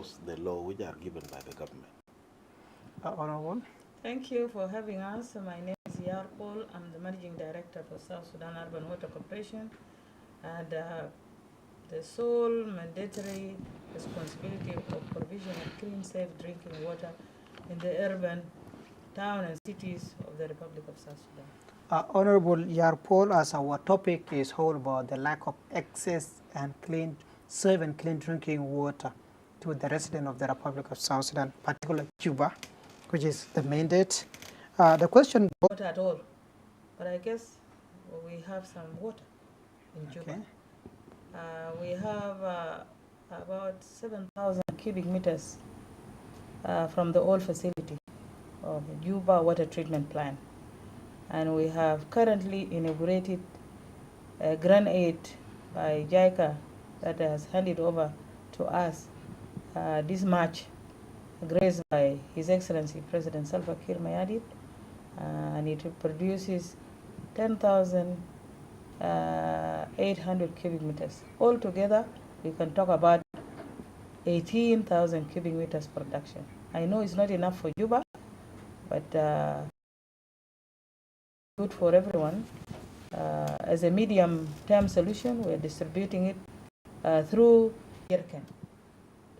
enforce the law which are given by the government. Honorable. Thank you for having us. My name is Yar Paul. I'm the Managing Director for South Sudan Urban Water Corporation. And the sole mandatory responsibility of provision of clean, safe drinking water in the urban town and cities of the Republic of South Sudan. Honorable Yarpol, as our topic is all about the lack of access and clean, safe and clean drinking water to the residents of the Republic of South Sudan, particularly Juba, which is the mandate. The question... Not at all, but I guess we have some water in Juba. Okay. We have about 7,000 cubic meters from the old facility of Juba Water Treatment Plant. And we have currently inaugurated a grant aid by JICA that has handed over to us this March, graced by His Excellency President Salva Kiir Mayardit, and it produces 10,800 cubic meters. Altogether, we can talk about 18,000 cubic meters production. I know it's not enough for Juba, but good for everyone. As a medium-term solution, we're distributing it through Jerken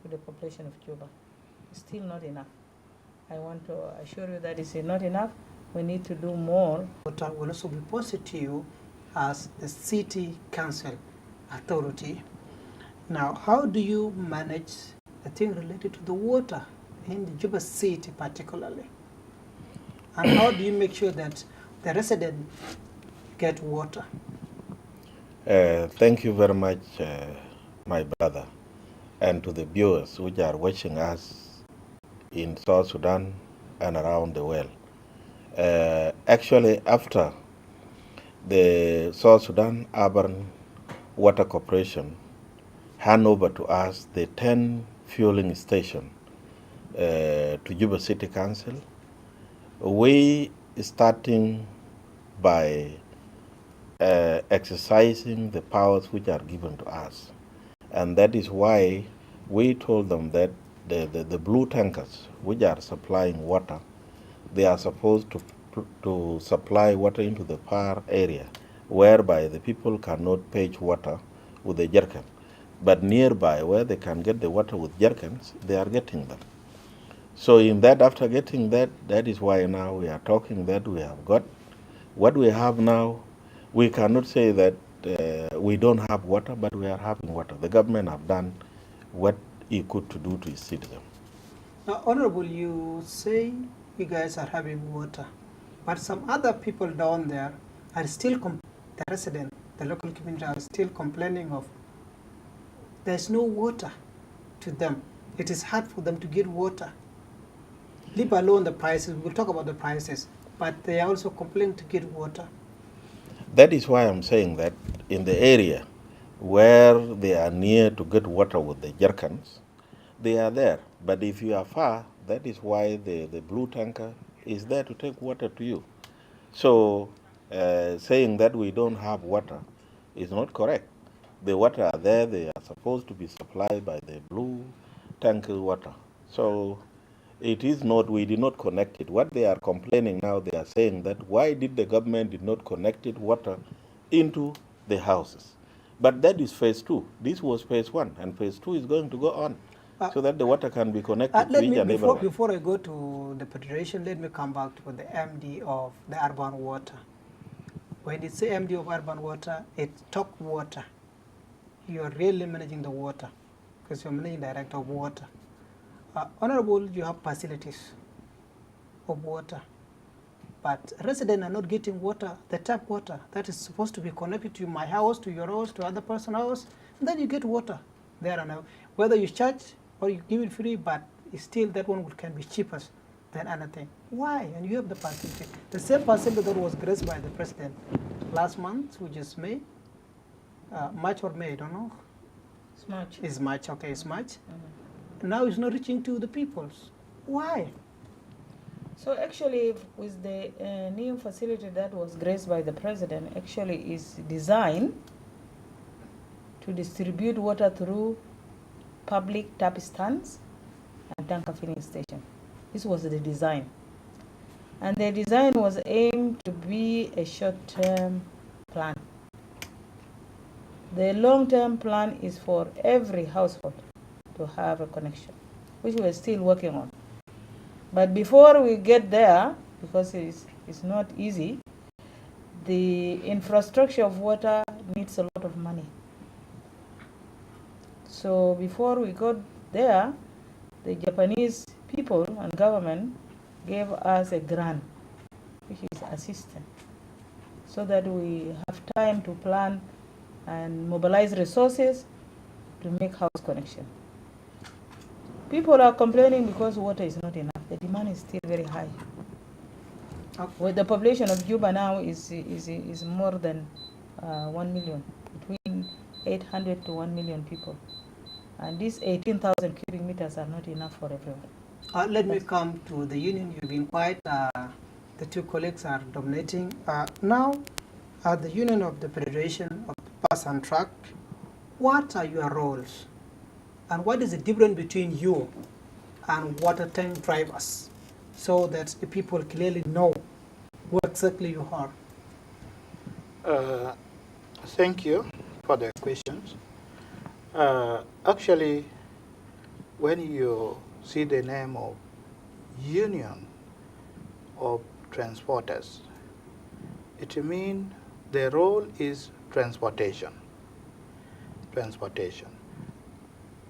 to the population of Juba. It's still not enough. I want to assure you that it's not enough. We need to do more. Water will also be posted to you as the City Council Authority. Now, how do you manage the thing related to the water in the Juba City particularly? And how do you make sure that the residents get water? Thank you very much, my brother, and to the viewers which are watching us in South Sudan and around the world. Actually, after the South Sudan Urban Water Corporation hand over to us the 10 fueling stations to Juba City Council, we starting by exercising the powers which are given to us. And that is why we told them that the blue tankers which are supplying water, they are supposed to supply water into the far area whereby the people cannot fetch water with the jerrycan. But nearby where they can get the water with jerrycans, they are getting them. So in that, after getting that, that is why now we are talking that we have got what we have now. We cannot say that we don't have water, but we are having water. The government have done what it could to do to its citizens. Now, Honorable, you say you guys are having water, but some other people down there are still, the residents, the local community are still complaining of there's no water to them. It is hard for them to get water. Leave alone the prices, we'll talk about the prices, but they also complain to get water. That is why I'm saying that in the area where they are near to get water with the jerrycans, they are there. But if you are far, that is why the blue tanker is there to take water to you. So saying that we don't have water is not correct. The water are there, they are supposed to be supplied by the blue tanker water. So it is not, we did not connect it. What they are complaining now, they are saying that why did the government did not connect it water into the houses? But that is phase 2. This was phase 1, and phase 2 is going to go on so that the water can be connected to each and everyone. Before I go to the Federation, let me come back to the MD of the Urban Water. When you say MD of Urban Water, it's top water. You are really managing the water because you're managing director of water. Honorable, you have facilities of water, but residents are not getting water, the tap water that is supposed to be connected to my house, to your house, to other person's house, and then you get water there and now. Whether you charge or you give it free, but still that one can be cheaper than anything. Why? And you have the facility. The same facility that was graced by the president last month, which is May, March or May, I don't know. It's March. It's March, okay, it's March. Now it's not reaching to the peoples. Why? So actually, with the new facility that was graced by the president, actually is designed to distribute water through public tap stands and tanker filling station. This was the design. And the design was aimed to be a short-term plan. The long-term plan is for every household to have a connection, which we're still working on. But before we get there, because it's not easy, the infrastructure of water needs a lot of money. So before we got there, the Japanese people and government gave us a grant, which is assistance, so that we have time to plan and mobilize resources to make house connection. People are complaining because water is not enough. The demand is still very high. Okay. Well, the population of Juba now is more than 1 million, between 800 to 1 million people. And these 18,000 cubic meters are not enough for everyone. Let me come to the union. You've been quiet. The two colleagues are dominating. Now, at the union of the Federation of Bus and Truck, what are your roles? And what is the difference between you and water tank drivers, so that the people clearly know what exactly you are? Thank you for the questions. Actually, when you see the name of Union of Transporters, it means the role is transportation.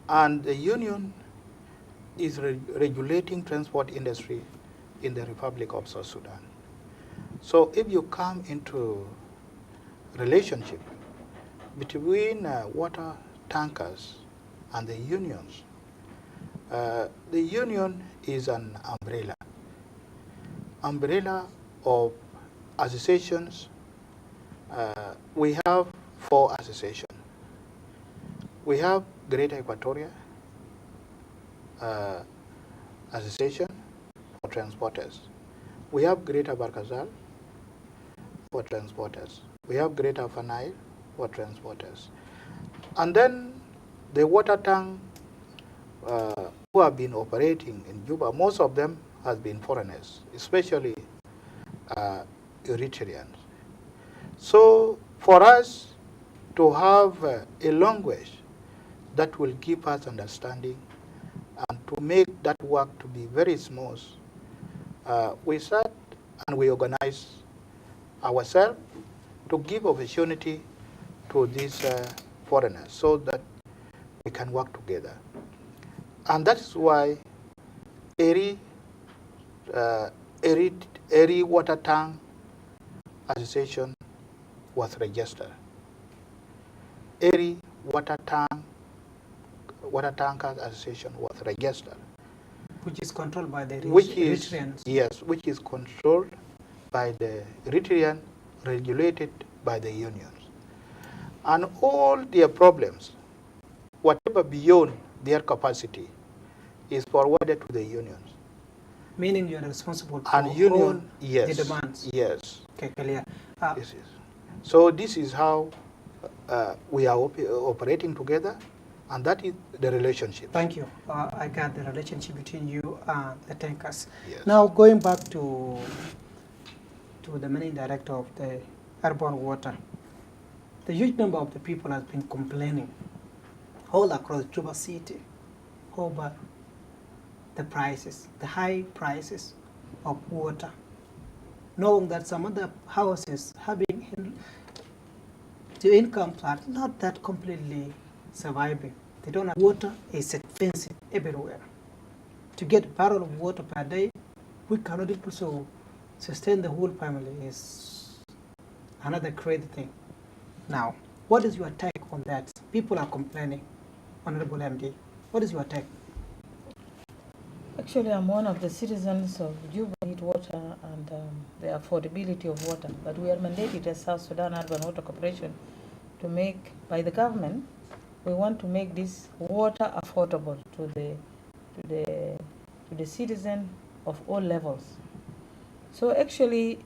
And the union is regulating transport industry in the Republic of South Sudan. So if you come into relationship between water tankers and the unions, the union is an umbrella of associations. We have 4 associations. We have Greater Equatoria Association for Transporters. We have Greater Barkazal for transporters. We have Greater Fanai for transporters. And then the water tank who have been operating in Juba, most of them has been foreigners, especially Eritreans. So for us to have a language that will give us understanding and to make that work to be very smooth, we sat and we organize ourselves to give opportunity to these foreigners so that we can work together. And that is why Eri Water Tank Association was registered. Eri Water Tankers Association was registered. Which is controlled by the Eritreans. Yes, which is controlled by the Eritrean, regulated by the unions. And all their problems, whatever beyond their capacity, is forwarded to the unions. Meaning you are responsible for and union, yes, the demands. Yes. Okay, clear. So this is how we are operating together, and that is the relationship. Thank you. I got the relationship between you and the tankers. Yes. Now going back to the managing director of the urban water, the huge number of the people has been complaining all across Juba City over the prices, the high prices of water, knowing that some other houses having the incomes are not that completely surviving. They don't have water. It's expensive everywhere. To get a barrel of water per day, we cannot also sustain the whole family. Is another crazy thing. Now, what is your take on that? People are complaining. Honorable MD, what is your take? Actually, I'm one of the citizens of Juba need water and the affordability of water. But we are mandated as South Sudan Urban Water Corporation to make, by the government, we want to make this water affordable to the citizen of all levels. So actually,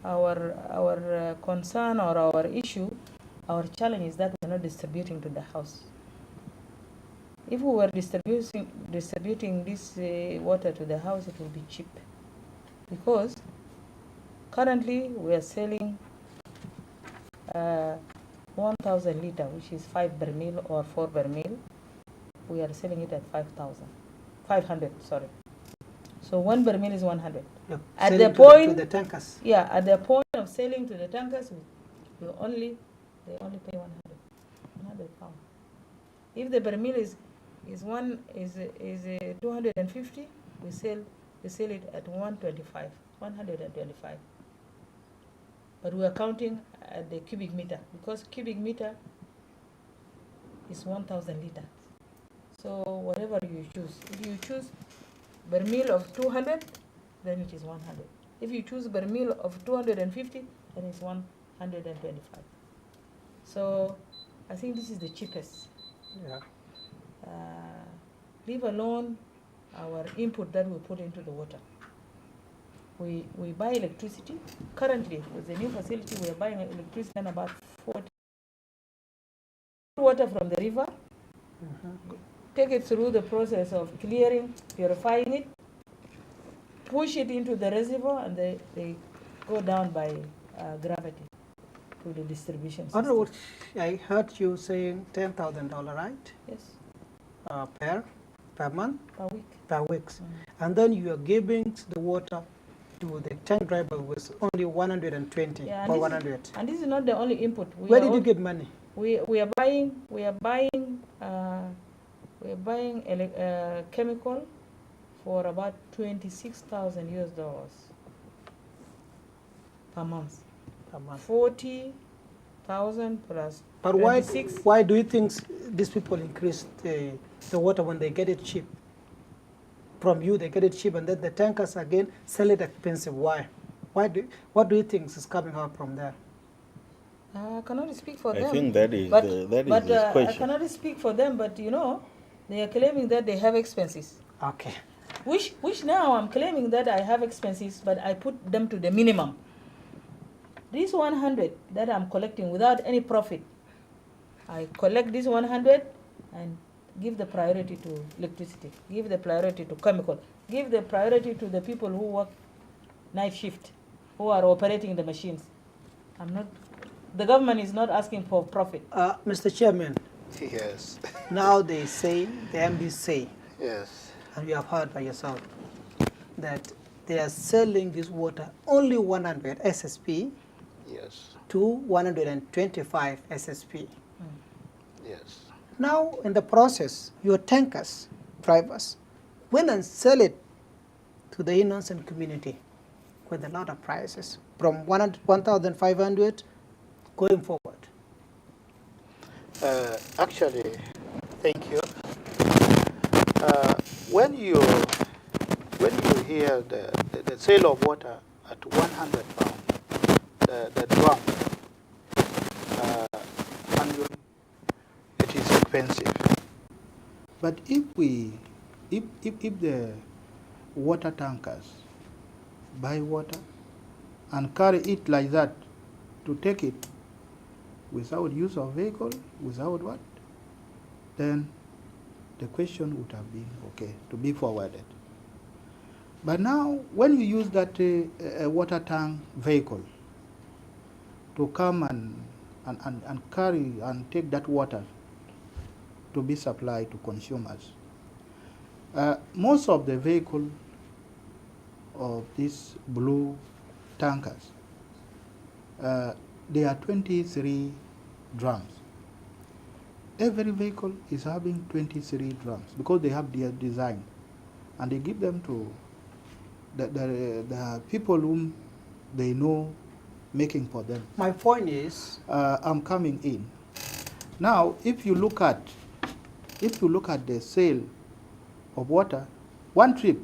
our concern or our issue, our challenge is that we're not distributing to the house. If we were distributing this water to the house, it will be cheap, because currently we are selling 1,000 liter, which is 5 per meal or 4 per meal. We are selling it at 500. Sorry. So 1 per meal is 100. You're At selling the point, to the tankers. yeah, at the point of selling to the tankers, they only pay 100 pounds. If the per meal is 250, we sell it at 125. But we are counting at the cubic meter, because cubic meter is 1,000 liters. So whatever you choose, if you choose per meal of 200, then it is 100. If you choose per meal of 250, then it's 125. So I think this is the cheapest. Yeah. Leave alone our input that we put into the water. We buy electricity. Currently, with the new facility, we are buying electricity and about 40 water from the river, take it through the process of clearing, purifying it, push it into the reservoir, and they go down by gravity to the distribution In system. other words, I heard you saying $10,000, right? Yes, Per month, per week. per week. And then you are giving the water to the tank driver with only 120 Yeah, or 100. and this is not the only input. Where did you get money? We are buying chemical for about $26,000 per month. Per month. 40,000 plus. But 26. why do you think these people increase the water when they get it cheap? From you, they get it cheap, and then the tankers again sell it expensive. Why? What do you think is coming out from there? I cannot speak for I them. think that is but, the but his I question. cannot speak for them. But they are claiming that they have expenses. Okay. Which now I'm claiming that I have expenses, but I put them to the minimum. This 100 that I'm collecting without any profit, I collect this 100 and give the priority to electricity, give the priority to chemical, give the priority to the people who work night shift, who are operating the machines. The government is not asking for profit. Mr. Chairman, Yes. now they say, the MDs say, Yes. and you have heard by yourself, that they are selling this water only 100 SSP Yes. to 125 SSP. Yes. Now, in the process, your tankers, drivers, went and sell it to the innocent community with a lot of prices, from 1,500 going forward. Actually, thank you. When you hear the sale of water at 100 pounds, the drum, annually, it is expensive. But if the water tankers buy water and carry it like that, to take it without use of vehicle, without what, then the question would have been okay to be forwarded. But now, when you use that water tank vehicle to come and carry and take that water to be supplied to consumers, most of the vehicle of these blue tankers, there are 23 drums. Every vehicle is having 23 drums because they have their design, and they give them to the people whom they know making for them. My point is, I'm coming in. Now, if you look at the sale of water, one trip,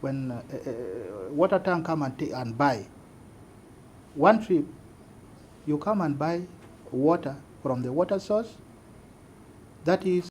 when water tank come and buy, one trip, you come and buy water from the water source, that is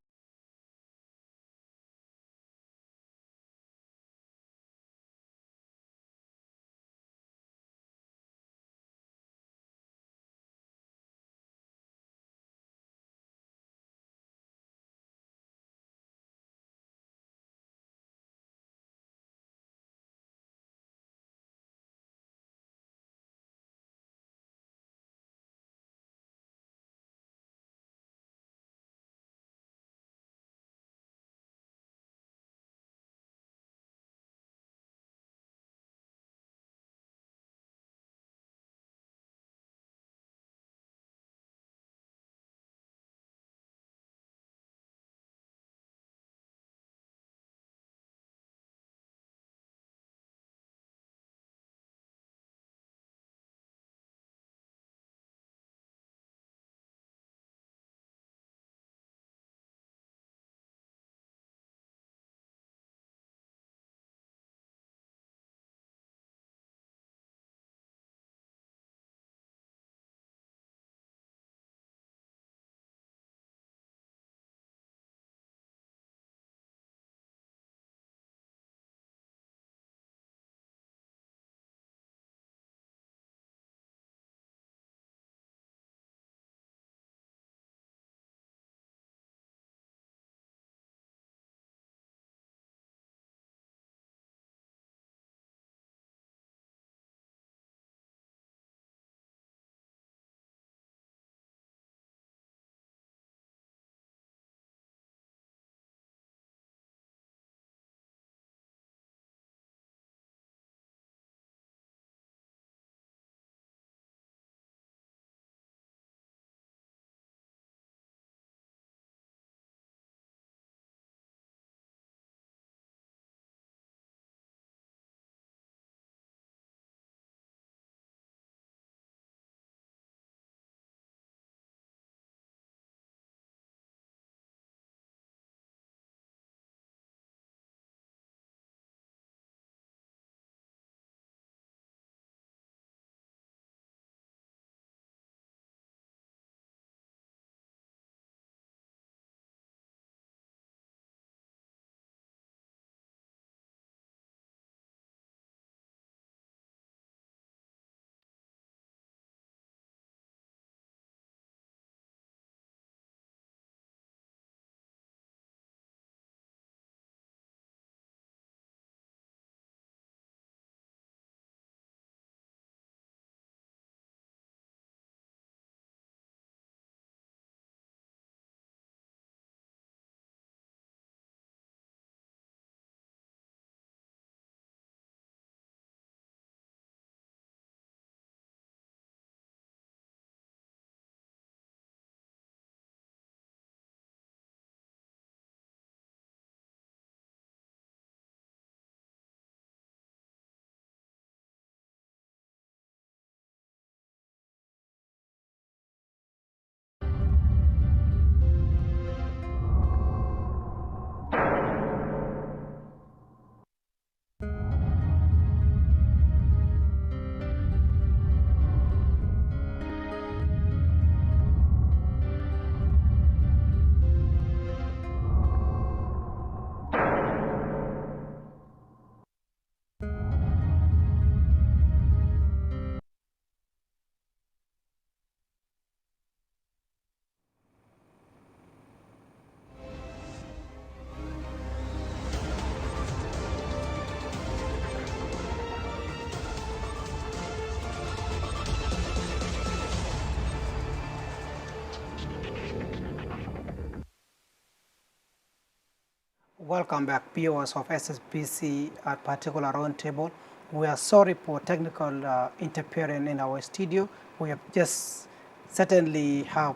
Welcome back, viewers of SSBC at particular roundtable. We are sorry for technical interference in our studio. We have just certainly have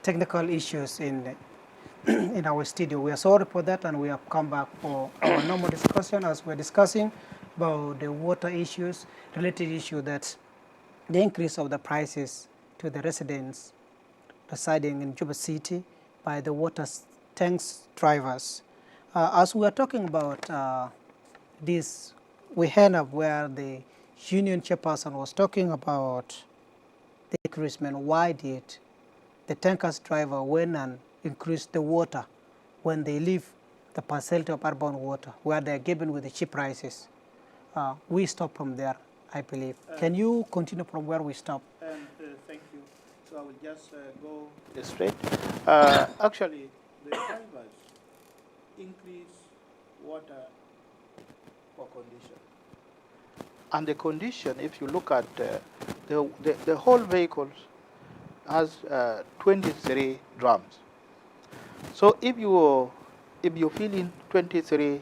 technical issues in in our studio. We are sorry for that, and we have come back for our normal discussion as we're discussing about the water issues, related issue that the increase of the prices to the residents residing in Juba City by the water tanks drivers. As we are talking about this, we end up where the union chairperson was talking about the increasement. Why did the tankers driver went and increase the water when they leave the facility of urban water, where they are given with the cheap prices? We stop from there, I believe. Can you continue from where we stop? Thank you. So I will just go straight. Actually, the drivers increase water for condition. And the condition, if you look at the whole vehicle has 23 drums. So if you fill in 23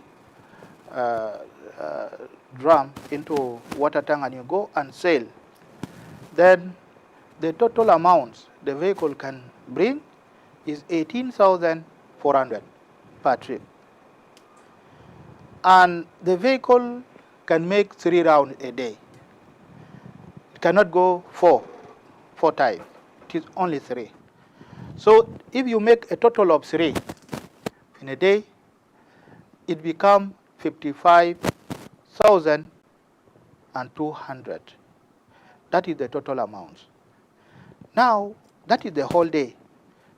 drum into water tank and you go and sail, then the total amount the vehicle can bring is 18,400 per trip. And the vehicle can make 3 rounds a day. It cannot go four times. It is only 3. So if you make a total of 3 in a day, it becomes 55,200. That is the total amount. Now, that is the whole day.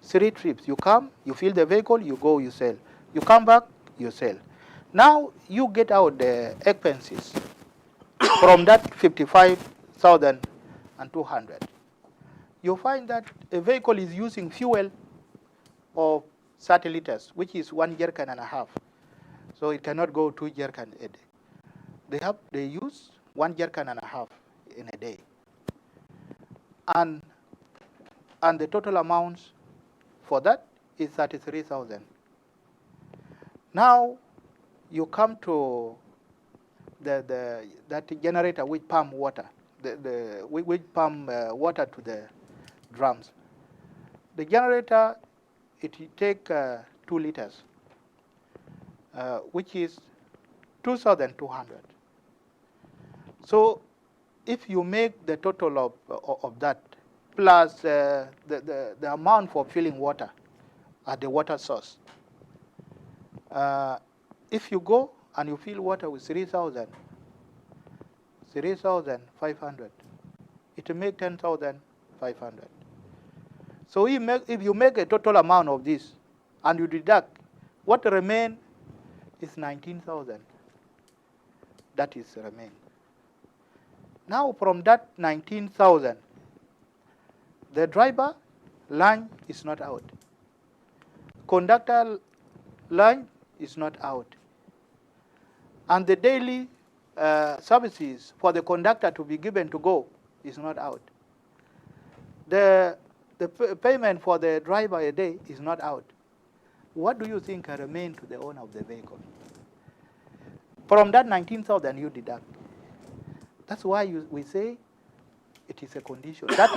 3 trips. You come, you fill the vehicle, you go, you sell. You come back, you sell. Now, you get out the expenses from that 55,200. You find that a vehicle is using fuel of 30 liters, which is 1 jerrycan and a half. So it cannot go 2 jerrycans a day. They use 1 jerrycan and a half in a day. And the total amount for that is 33,000. Now you come to that generator which pump water, which pump water to the drums. The generator, it take 2 liters, which is 2,200. So if you make the total of that, plus the amount for filling water at the water source, if you go and you fill water with 3,500, it will make 10,500. So if you make a total amount of this and you deduct, what remain is 19,000. That is remain. Now from that 19,000, the driver line is not out. Conductor line is not out. And the daily services for the conductor to be given to go is not out. The payment for the driver a day is not out. What do you think can remain to the owner of the vehicle? From that 19,000 you deduct. That's why we say it is a condition. That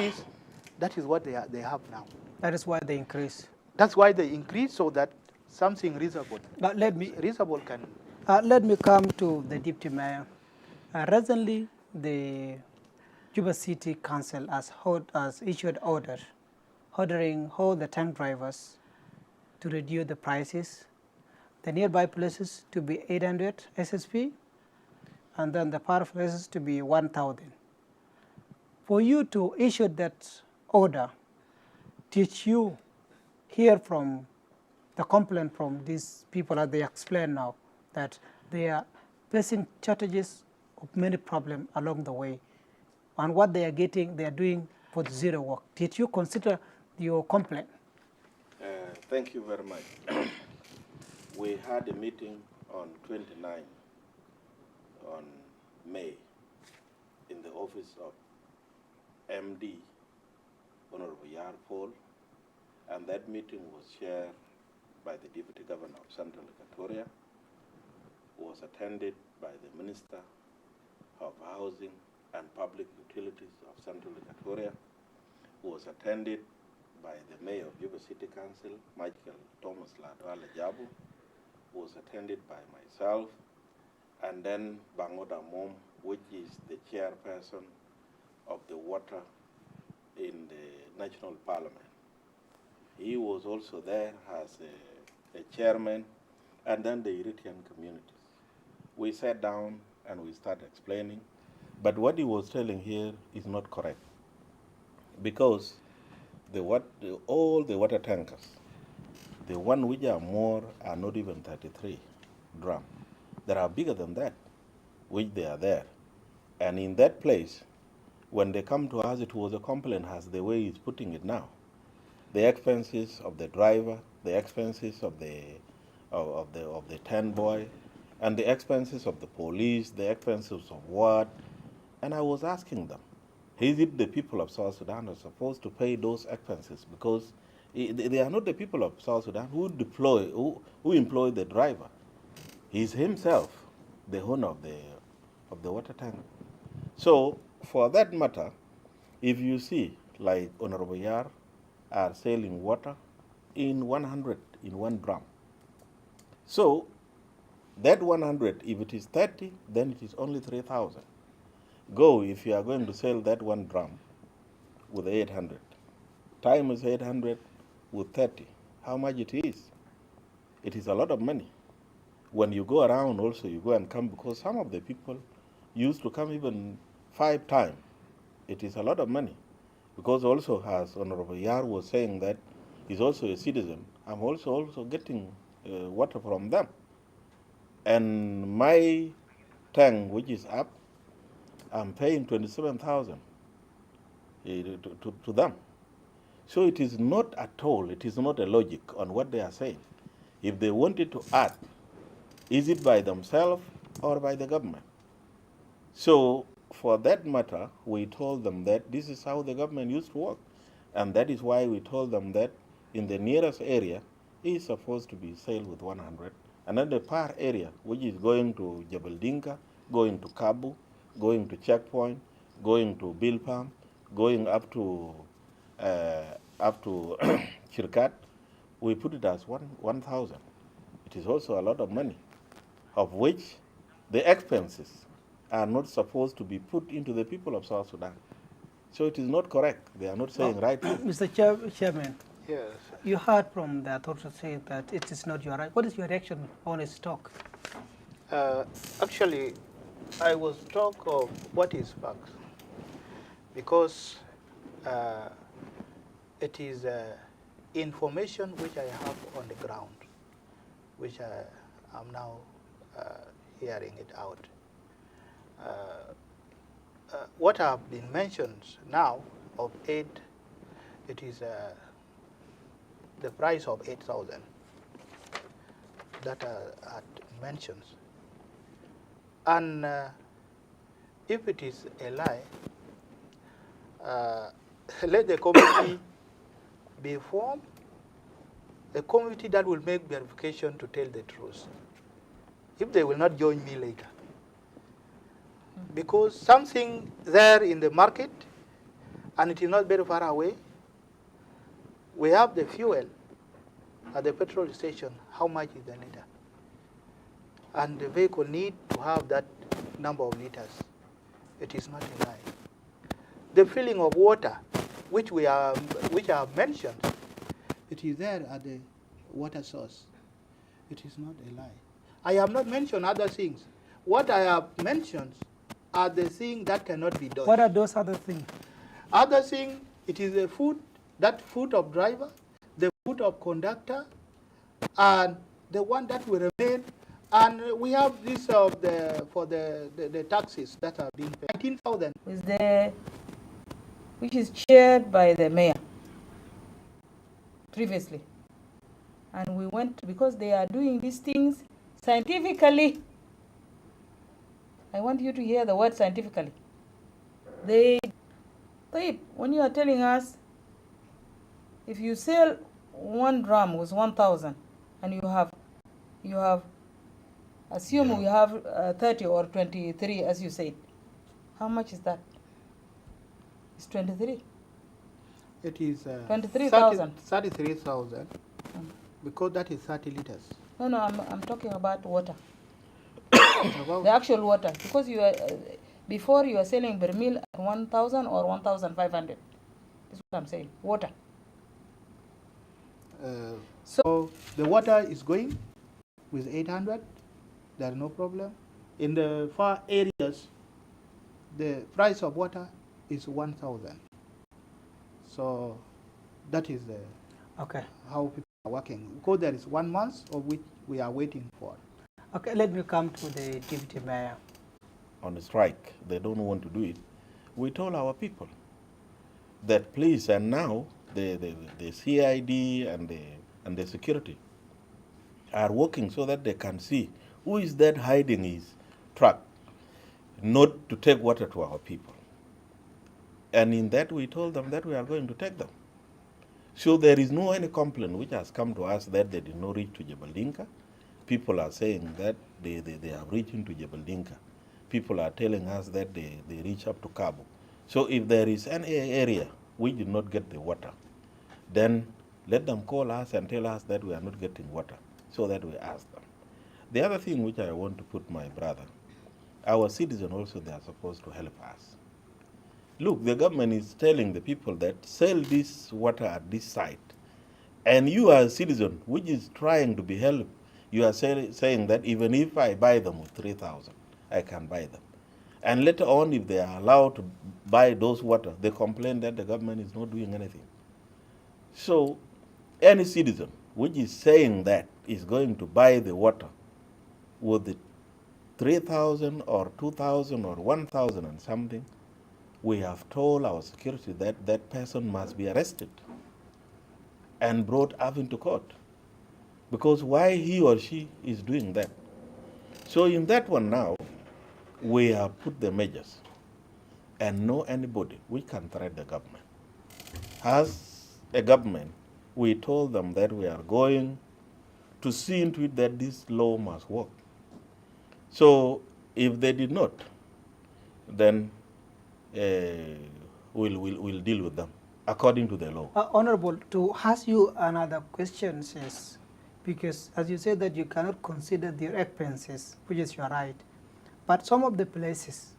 is what they have now. That is why they increase. That's why they increase, so that something reasonable. But reasonable can. Let me come to the Deputy Mayor. Recently, the Juba City Council has issued ordering all the tank drivers to reduce the prices, the nearby places to be 800 SSP, and then the far places to be 1,000. For you to issue that order, did you hear from the complaint from these people, as they explain now, that they are facing shortages of many problems along the way, and what they are getting, they are doing for the zero work? Did you consider your complaint? Thank you very much. We had a meeting on 29 on May in the office of MD, Honorable Yar Paul, and that meeting was chaired by the Deputy Governor of Central Equatoria. Equatoria, was attended by the Minister of Housing and Public Utilities of Central Equatoria, was attended by the Mayor of Juba City Council, Michael Thomas Ladwala Jabu, was attended by myself, and then Bangoda Mom, which is the chairperson of the water in the National Parliament. He was also there as a chairman, and then the Eritrean communities. We sat down and we started explaining, but what he was telling here is not correct, because all the water tankers, the one which are more are not even 33 drum. There are bigger than that, which they are there. And in that place, when they come to us, it was a complaint as the way he's putting it now. The expenses of the driver, the expenses of the tent boy, and the expenses of the police, the expenses of what. And I was asking them, is it the people of South Sudan who are supposed to pay those expenses? Because they are not the people of South Sudan who employ the driver. He's himself the owner of the water tank. So for that matter, if you see, like Honorable Yar are selling water in 100 in one drum. So that 100, if it is 30, then it is only 3,000. Go, if you are going to sell that one drum with 800. Time is 800 with 30. How much it is? It is a lot of money. When you go around also, you go and come, because some of the people used to come even 5 times. It is a lot of money. Because also, as Honorable Yar was saying that he's also a citizen, I'm also getting water from them. And my tank, which is up, I'm paying 27,000 to them. So it is not at all, it is not a logic on what they are saying. If they wanted to add, is it by themselves or by the government? So for that matter, we told them that this is how the government used to work. And that is why we told them that in the nearest area is supposed to be sold with 100. And then the Par area, which is going to Jebel Dinka, going to Kabu, going to Checkpoint, going to Bilpam, going up to Chirkat, we put it as 1,000. It is also a lot of money, of which the expenses are not supposed to be put into the people of South Sudan. So it is not correct. They are not saying right. Mr. Chairman, Yes. you heard from the authorities saying that it is not your right. What is your reaction on his talk? Actually, I was talk of what is facts, because it is information which I have on the ground, which I am now hearing it out. What have been mentioned now of 8, it is the price of 8,000 that are mentioned. And if it is a lie, let the committee be formed, a committee that will make verification to tell the truth, if they will not join me later. Because something there in the market, and it is not very far away, we have the fuel at the petrol station. How much is the liter? And the vehicle need to have that number of liters. It is not a lie. The filling of water, which I have mentioned, it is there at the water source. It is not a lie. I have not mentioned other things. What I have mentioned are the things that cannot be done. What are those other things? Other thing, it is the food, that food of driver, the food of conductor, and the one that will remain. And we have this for the taxes that are being paid. 19,000. Which is chaired by the mayor previously. And we went, because they are doing these things scientifically. I want you to hear the word scientifically. When you are telling us, if you sell 1 drum with 1,000 and you have You have, assume Yeah. you have 30 or 23, as you said. How much is that? It's 23. It is 23,000. 33,000 because that is 30 liters. No, I'm talking about water. About The actual water, because you are before you are selling Bermil at 1,000 or 1,500. That's what I'm saying. Water. so the water is going with 800. There is no problem. In the far areas, the price of water is 1,000. So that is Okay. how people are working. Because there is 1 month of which we are waiting for. Okay, let me come to the deputy mayor. On strike, they don't want to do it. We told our people that please, and now the CID and the security are working so that they can see who is that hiding his truck, not to take water to our people. And in that we told them that we are going to take them. So there is no any complaint which has come to us that they did not reach to Jebel Dinka. People are saying that they have reached into Jebel Dinka. People are telling us that they reach up to Cabo. So if there is any area we did not get the water, then let them call us and tell us that we are not getting water, so that we ask them. The other thing which I want to put my brother, our citizens also, they are supposed to help us. Look, the government is telling the people that sell this water at this site. And you are a citizen which is trying to be helped. You are saying that even if I buy them with 3,000, I can buy them. And later on, if they are allowed to buy those water, they complain that the government is not doing anything. So any citizen which is saying that is going to buy the water with the 3,000 or 2,000 or 1,000 and something, we have told our security that that person must be arrested and brought up into court. Because why he or she is doing that? So in that one now, we have put the measures and no anybody we can threat the government. As a government, we told them that we are going to see into it that this law must work. So if they did not, then we'll deal with them according to the law. Honorable, to ask you another question, is because as you said that you cannot consider their expenses, which is your right, but some of the places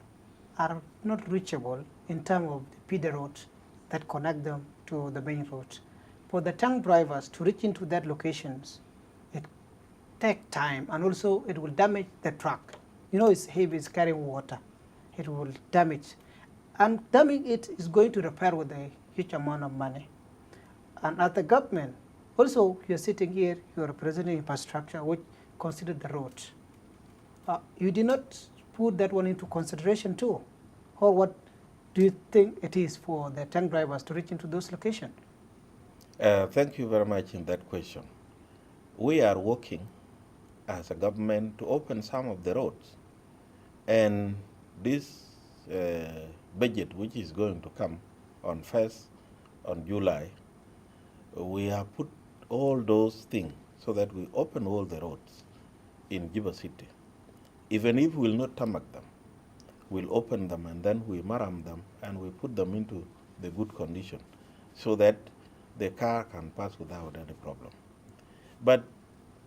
are not reachable in terms of the feeder roads that connect them to the main road. For the tank drivers to reach into that locations, it takes time, and also it will damage the truck. You know, it's heavy, it's carrying water. It will damage. And damage it is going to repair with a huge amount of money. And as the government, also you're sitting here, you're representing infrastructure, which consider the road. You did not put that one into consideration too? Or what do you think it is for the tank drivers to reach into those locations? Thank you very much in that question. We are working as a government to open some of the roads. And this budget, which is going to come on 1st on July, we have put all those things so that we open all the roads in Juba City. Even if we will not tarmac them, we'll open them and then we maram them and we put them into the good condition so that the car can pass without any problem. But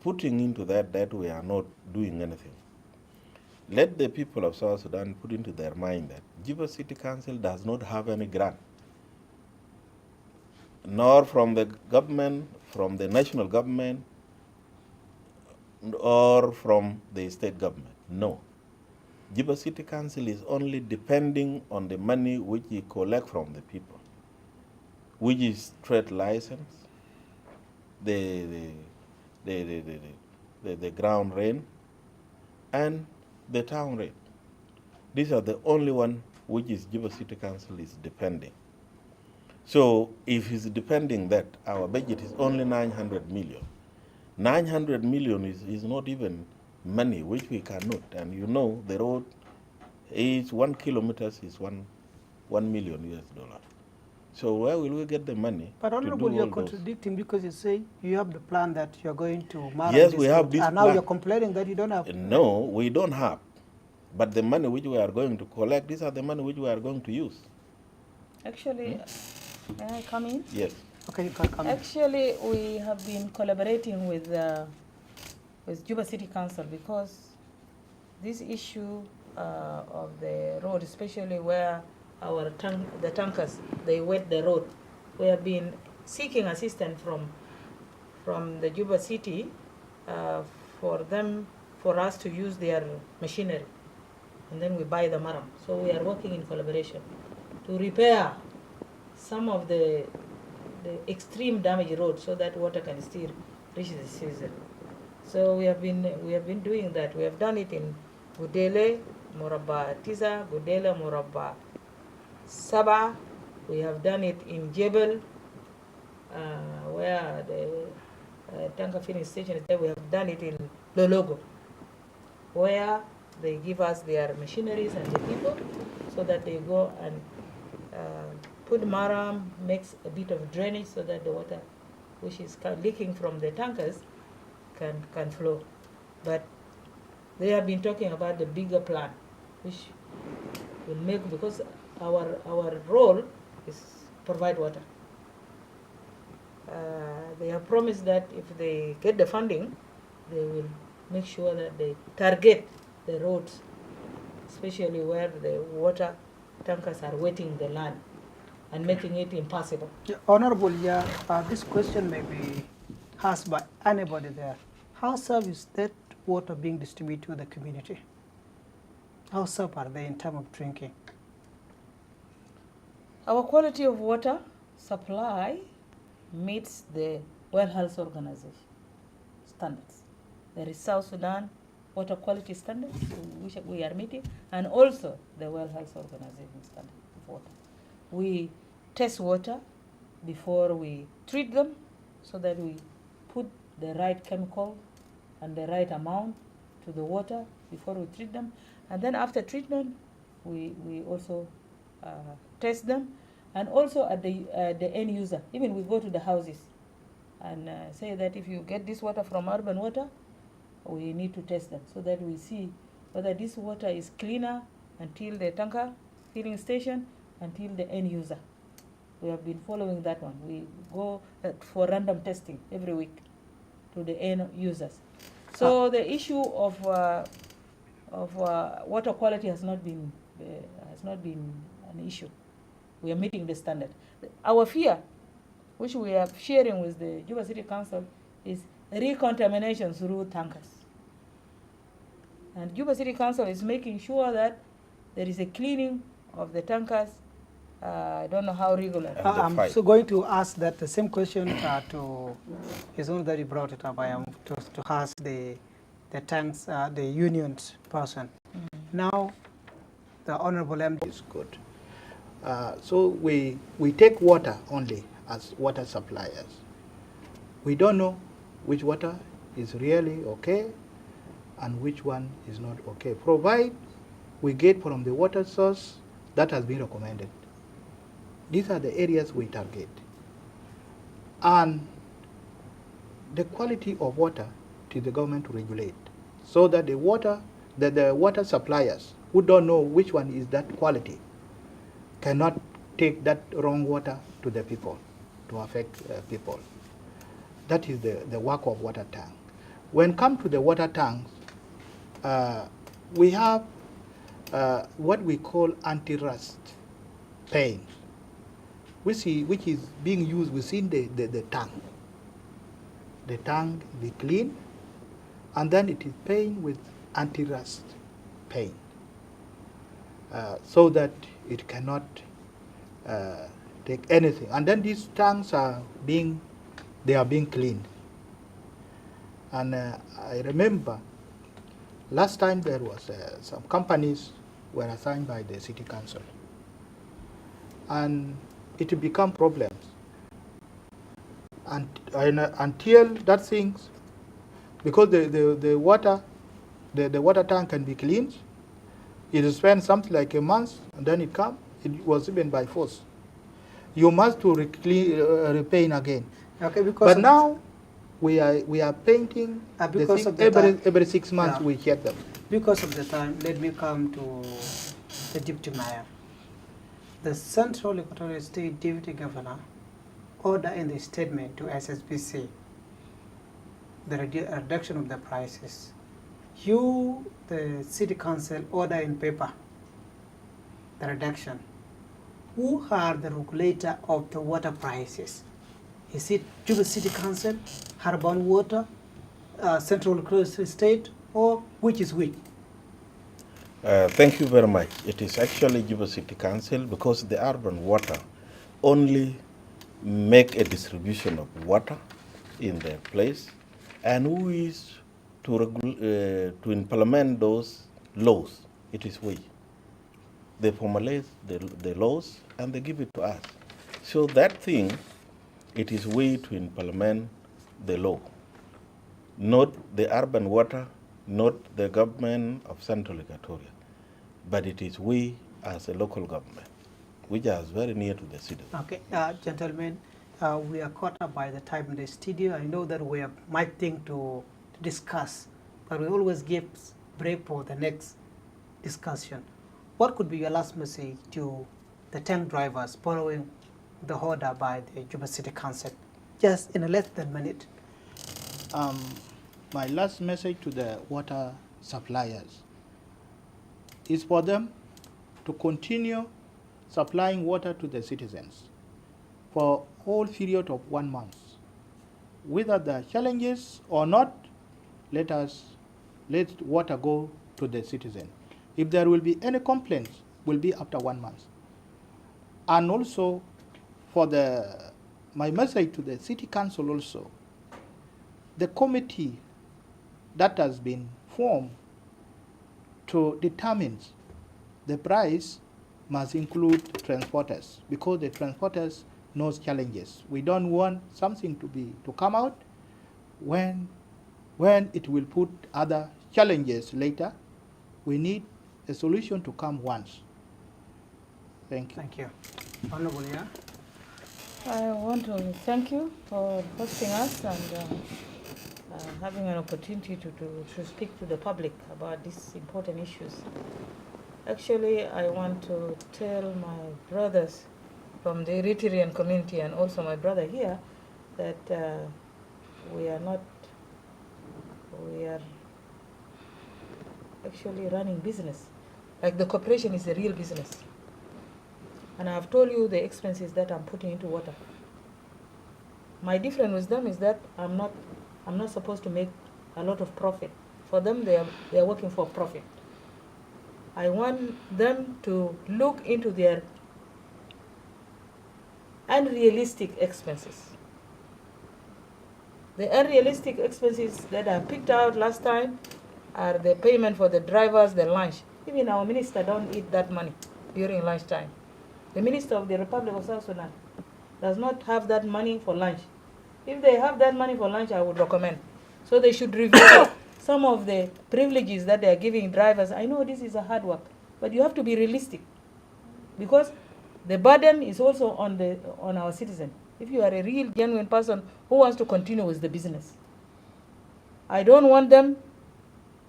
putting into that we are not doing anything. Let the people of South Sudan put into their mind that Juba City Council does not have any grant, nor from the government, from the national government, or from the state government. No. Juba City Council is only depending on the money which you collect from the people, which is trade license, the ground rent, and the town rate. These are the only one which is Juba City Council is depending. So if it's depending that, our budget is only 900 million. 900 million is not even money which we cannot. And you know the road is 1 kilometer is $1 million US. So where will we get the money But to do Honorable, you're all those? contradicting because you say you have the plan that you're going to marry Yes, this we have road, this and now plan. you're complaining that you don't have. No, we don't have. But the money which we are going to collect, these are the money which we are going to use. Actually, may I come in? Yes. Okay, you can come in. Actually, we have been collaborating with Juba City Council because this issue of the road, especially where the tankers they wet the road, we have been seeking assistance from the Juba City for us to use their machinery, and then we buy the maram. So we are working in collaboration to repair some of the extreme damaged roads so that water can still reach the citizen. So we have been doing that. We have done it in Gudele, Moraba Tiza, Gudele, Moraba Saba. We have done it in Jebel, where the tanker filling station is there. We have done it in Lologo, where they give us their machineries and the people so that they go and put maram, makes a bit of drainage so that the water which is leaking from the tankers can flow. But they have been talking about the bigger plan, which will make, because our role is provide water. They have promised that if they get the funding, they will make sure that they target the roads, especially where the water tankers are wetting the land and making it impossible. Yeah, Honorable, yeah, this question may be asked by anybody there. How served is that water being distributed to the community? How served are they in terms of drinking? Our quality of water supply meets the World Health Organization standards. There is South Sudan water quality standards, which we are meeting, and also the World Health Organization standard of water. We test water before we treat them so that we put the right chemical and the right amount to the water before we treat them. And then after treatment, we also test them. And also at the end user, even we go to the houses and say that if you get this water from urban water, we need to test them so that we see whether this water is cleaner until the tanker filling station, until the end user. We have been following that one. We go for random testing every week to the end users. So the issue of water quality has not been an issue. We are meeting the standard. Our fear, which we are sharing with the Juba City Council, is recontamination through tankers. And Juba City Council is making sure that there is a cleaning of the tankers. I don't know how regular. I'm so going to ask that the same question to his own that he brought it up. I am to ask the tanks, the unions person. Now, the Honorable MD is good. So we take water only as water suppliers. We don't know which water is really okay and which one is not okay, provided we get from the water source that has been recommended. These are the areas we target. And the quality of water to the government to regulate, so that the water suppliers who don't know which one is that quality cannot take that wrong water to the people, to affect people. That is the work of water tank. When come to the water tanks, we have what we call anti-rust paint, which is being used within the tank. The tank be clean, and then it is painted with anti-rust paint, so that it cannot take anything. And then these tanks are being cleaned. And I remember last time there was some companies were assigned by the city council, and it become problems. And until that things, because the water tank can be cleaned, it spends something like a month, and then it was even by force. you must to repaint again. Okay, because But of now we are painting the because thing of the time. every 6 months. Yeah. We check them. Because of the time, let me come to the Deputy Mayor. The Central Equatorial State Deputy Governor order in the statement to SSBC the reduction of the prices. You, the City Council, order in paper the reduction. Who are the regulator of the water prices? Is it Juba City Council, Harbour Water, Central Equatorial State, or which is which? Thank you very much. It is actually Juba City Council because the urban water only make a distribution of water in their place, and who is to implement those laws? It is we. They formulate the laws and they give it to us. So that thing, it is we to implement the law, not the urban water, not the government of Central Equatoria, but it is we as a local government, which is very near to the city. Okay, gentlemen, we are caught up by the time in the studio. I know that we have much thing to discuss, but we always give break for the next discussion. What could be your last message to the tank drivers following the order by the Juba City Council? Just in a less than a minute. My last message to the water suppliers is for them to continue supplying water to the citizens for whole period of 1 month. Whether there are challenges or not, let water go to the citizen. If there will be any complaints, will be after 1 month. And also, for my message to the city council also, the committee that has been formed to determine the price must include transporters, because the transporters knows challenges. We don't want something to come out when it will put other challenges later. We need a solution to come once. Thank you. Thank you. Honorable, yeah? I want to thank you for hosting us and having an opportunity to speak to the public about these important issues. Actually, I want to tell my brothers from the Eritrean community and also my brother here that we are actually running business. Like the corporation is a real business. And I've told you the expenses that I'm putting into water. My difference with them is that I'm not supposed to make a lot of profit. For them, they are working for profit. I want them to look into their unrealistic expenses. The unrealistic expenses that I picked out last time are the payment for the drivers, the lunch. Even our minister don't eat that money during lunchtime. The minister of the Republic of South Sudan does not have that money for lunch. If they have that money for lunch, I would recommend. So they should review some of the privileges that they are giving drivers. I know this is a hard work, but you have to be realistic, because the burden is also on our citizen. If you are a real, genuine person who wants to continue with the business, I don't want them,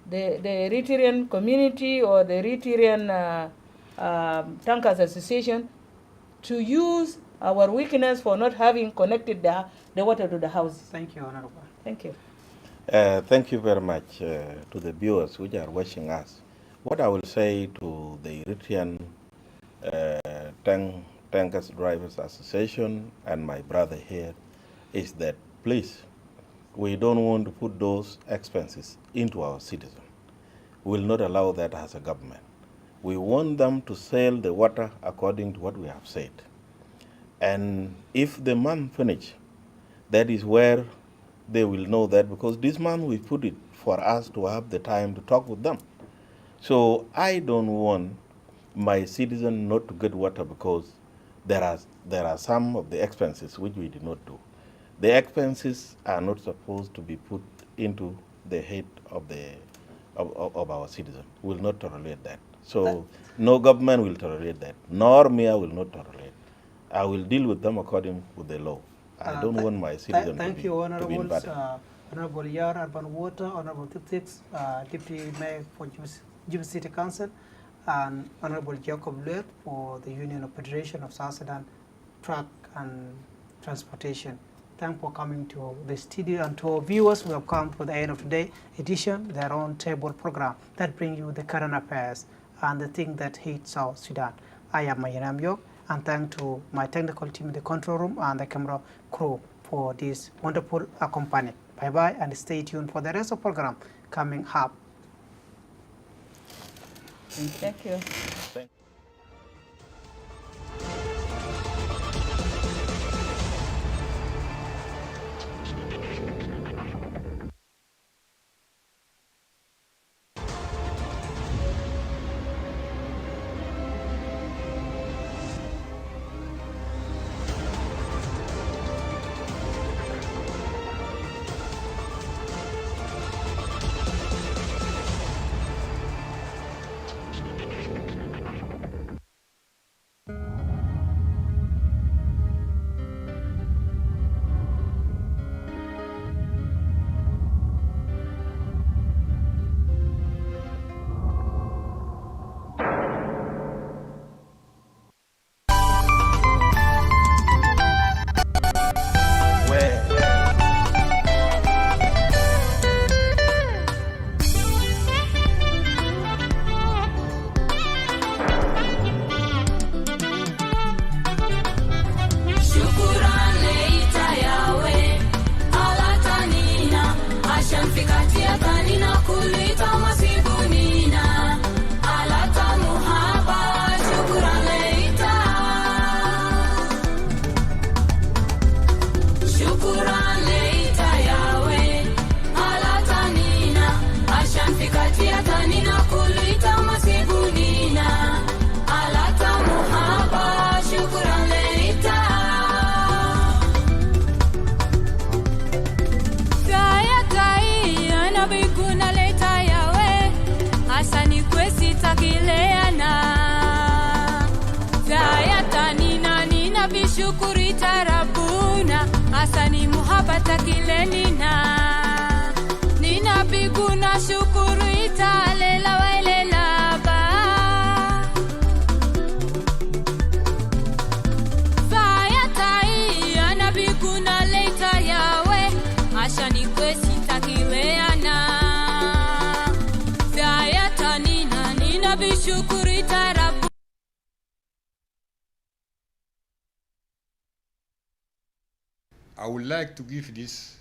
the Eritrean community or the Eritrean Tankers Association, to use our weakness for not having connected the water to the houses. Thank you, Honorable. Thank you. Thank you very much to the viewers which are watching us. What I will say to the Eritrean Tankers Drivers Association and my brother here is that, please, we don't want to put those expenses into our citizens. We will not allow that as a government. We want them to sell the water according to what we have said. And if the month finish, that is where they will know that, because this month we put it for us to have the time to talk with them. So I don't want my citizen not to get water because there are some of the expenses which we did not do. The expenses are not supposed to be put into the head of our citizen. We will not tolerate that. So no government will tolerate that, nor Mia will not tolerate. I will deal with them according with the law. I don't want my citizens thank you, to be in bad. Honorable Yar, Urban Water, Honorable Titix, Deputy Mayor for Juba City Council, and Honorable Jacob Luet for the Union of Federation of South Sudan Truck and Transportation. Thanks for coming to the studio, and to our viewers, we have come to the end of today's edition, the Round Table program that brings you the current affairs and the thing that hit South Sudan. I am Mayanam Yok, and thanks to my technical team in the control room and the camera crew for this wonderful accompaniment. Bye-bye, and stay tuned for the rest of the program coming up. Thank you. Thank you. Shukuri tarabuna asani muhabata kilenina nina biguna shukuru italela walela ba faya tai ana biguna leita yawe ashani kwesi takileana faya tanina nina bishukuri tarabuna. I would like to give this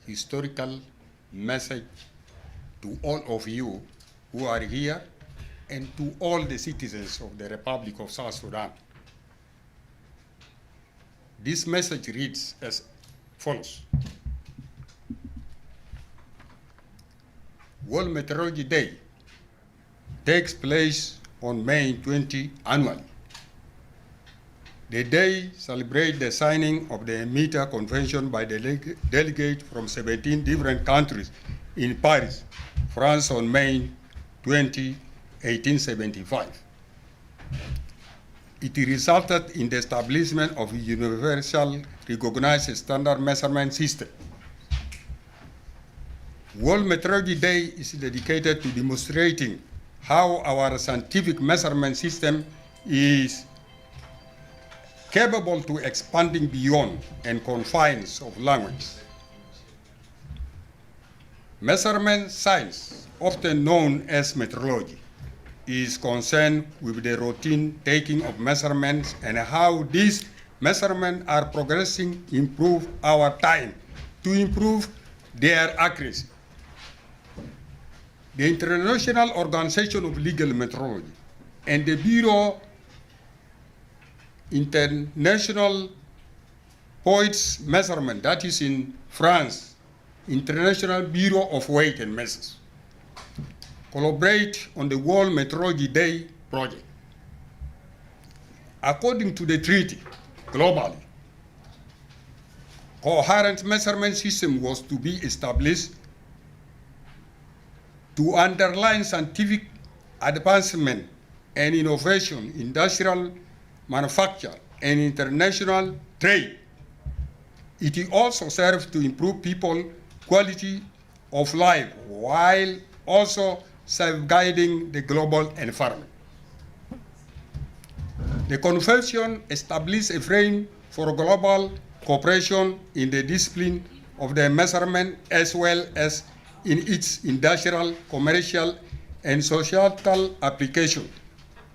historical message to all of you who are here and to all the citizens of the Republic of South Sudan. This message reads as follows. World Meteorology Day takes place on May 20 annually. The day celebrates the signing of the META Convention by the delegates from 17 different countries in Paris, France on May 20, 1875. It resulted in the establishment of a universal recognized standard measurement system. World Meteorology Day is dedicated to demonstrating how our scientific measurement system is capable to expanding beyond and confines of language. Measurement science, often known as metrology, is concerned with the routine taking of measurements and how these measurements are progressing improve our time to improve their accuracy. The International Organization of Legal Metrology and the Bureau International Points Measurement, that is in France, International Bureau of Weight and Measures, collaborate on the World Meteorology Day project. According to the treaty, globally, coherent measurement system was to be established to underline scientific advancement and innovation, industrial manufacture, and international trade. It also serves to improve people's quality of life while also safeguarding the global environment. The Convention established a frame for global cooperation in the discipline of the measurement as well as in its industrial, commercial, and societal application,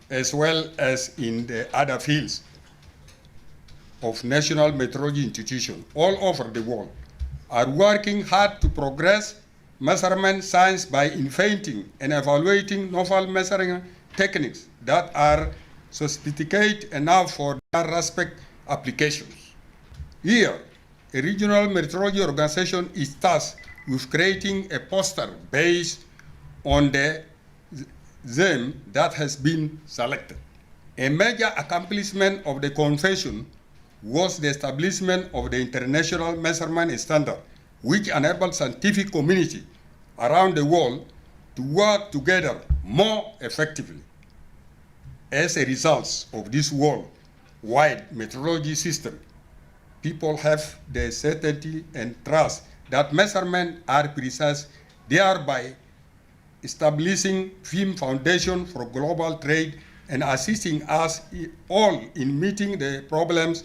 as well as in the other fields of national metrology institutions all over the world are working hard to progress measurement science by inventing and evaluating novel measuring techniques that are sophisticated enough for their respective applications. Here, a regional metrology organization is tasked with creating a poster based on the theme that has been selected. A major accomplishment of the convention was the establishment of the International Measurement Standard, which enabled scientific community around the world to work together more effectively. As a result of this worldwide metrology system, people have the certainty and trust that measurements are precise, thereby establishing firm foundation for global trade and assisting us all in meeting the problems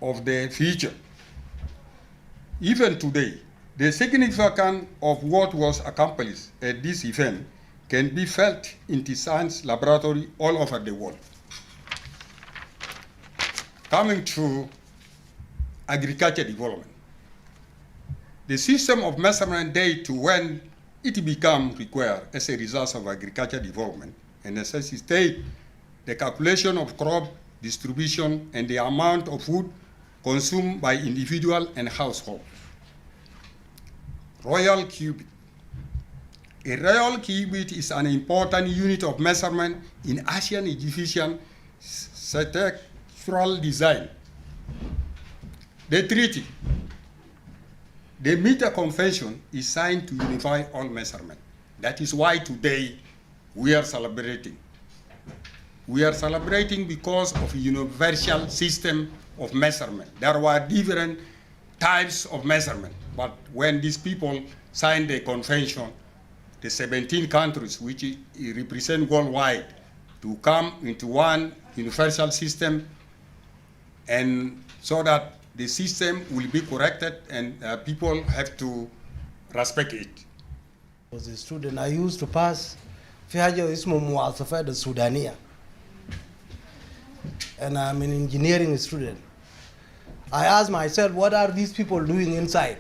of the future. Even today, the significance of what was accomplished at this event can be felt in the science laboratory all over the world. Coming to agriculture development. The system of measurement date to when it becomes required as a result of agriculture development and necessitate the calculation of crop distribution and the amount of food consumed by individual and household. Royal cubit. A royal cubit is an important unit of measurement in Asian Egyptian structural design. The treaty. The Meter Convention is signed to unify all measurement. That is why today we are celebrating. We are celebrating because of a universal system of measurement. There were different types of measurement, but when these people signed the convention, the 17 countries which represent worldwide to come into one universal system, and so that the system will be corrected and people have to respect it. As a student, I used to pass في حاجة اسمه مواصفات السودانية, and I'm an engineering student. I asked myself, what are these people doing inside?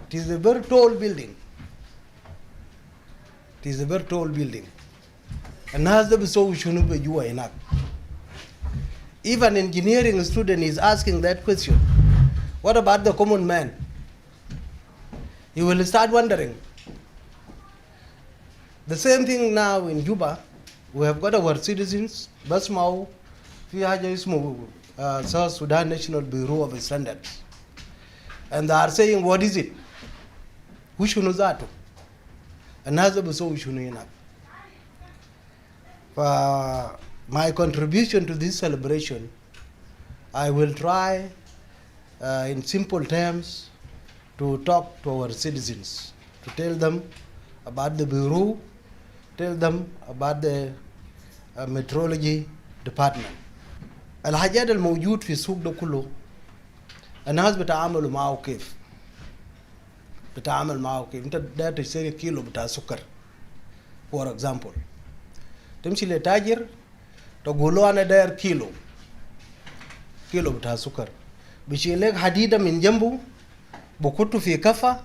It is a very tall building. It is a very tall building. And if an engineering student is asking that question, what about the common man? He will start wondering. The same thing now in Juba. We have got our citizens, Basmau, South Sudan National Bureau of Standards. And they are saying, what is it? Who should know that? Another so should know. For my contribution to this celebration, I will try in simple terms to talk to our citizens, to tell them about the Bureau, tell them about the metrology department. الحاجات الموجود في السوق ده كله الناس بتعاملوا معه كيف؟ بتعامل معه كيف؟ انت ده تشتري كيلو بتاع سكر for example. تمشي لتاجر تقول له انا داير كيلو بتاع سكر، بيشيل لك حديده من جنبه بكته في كفه،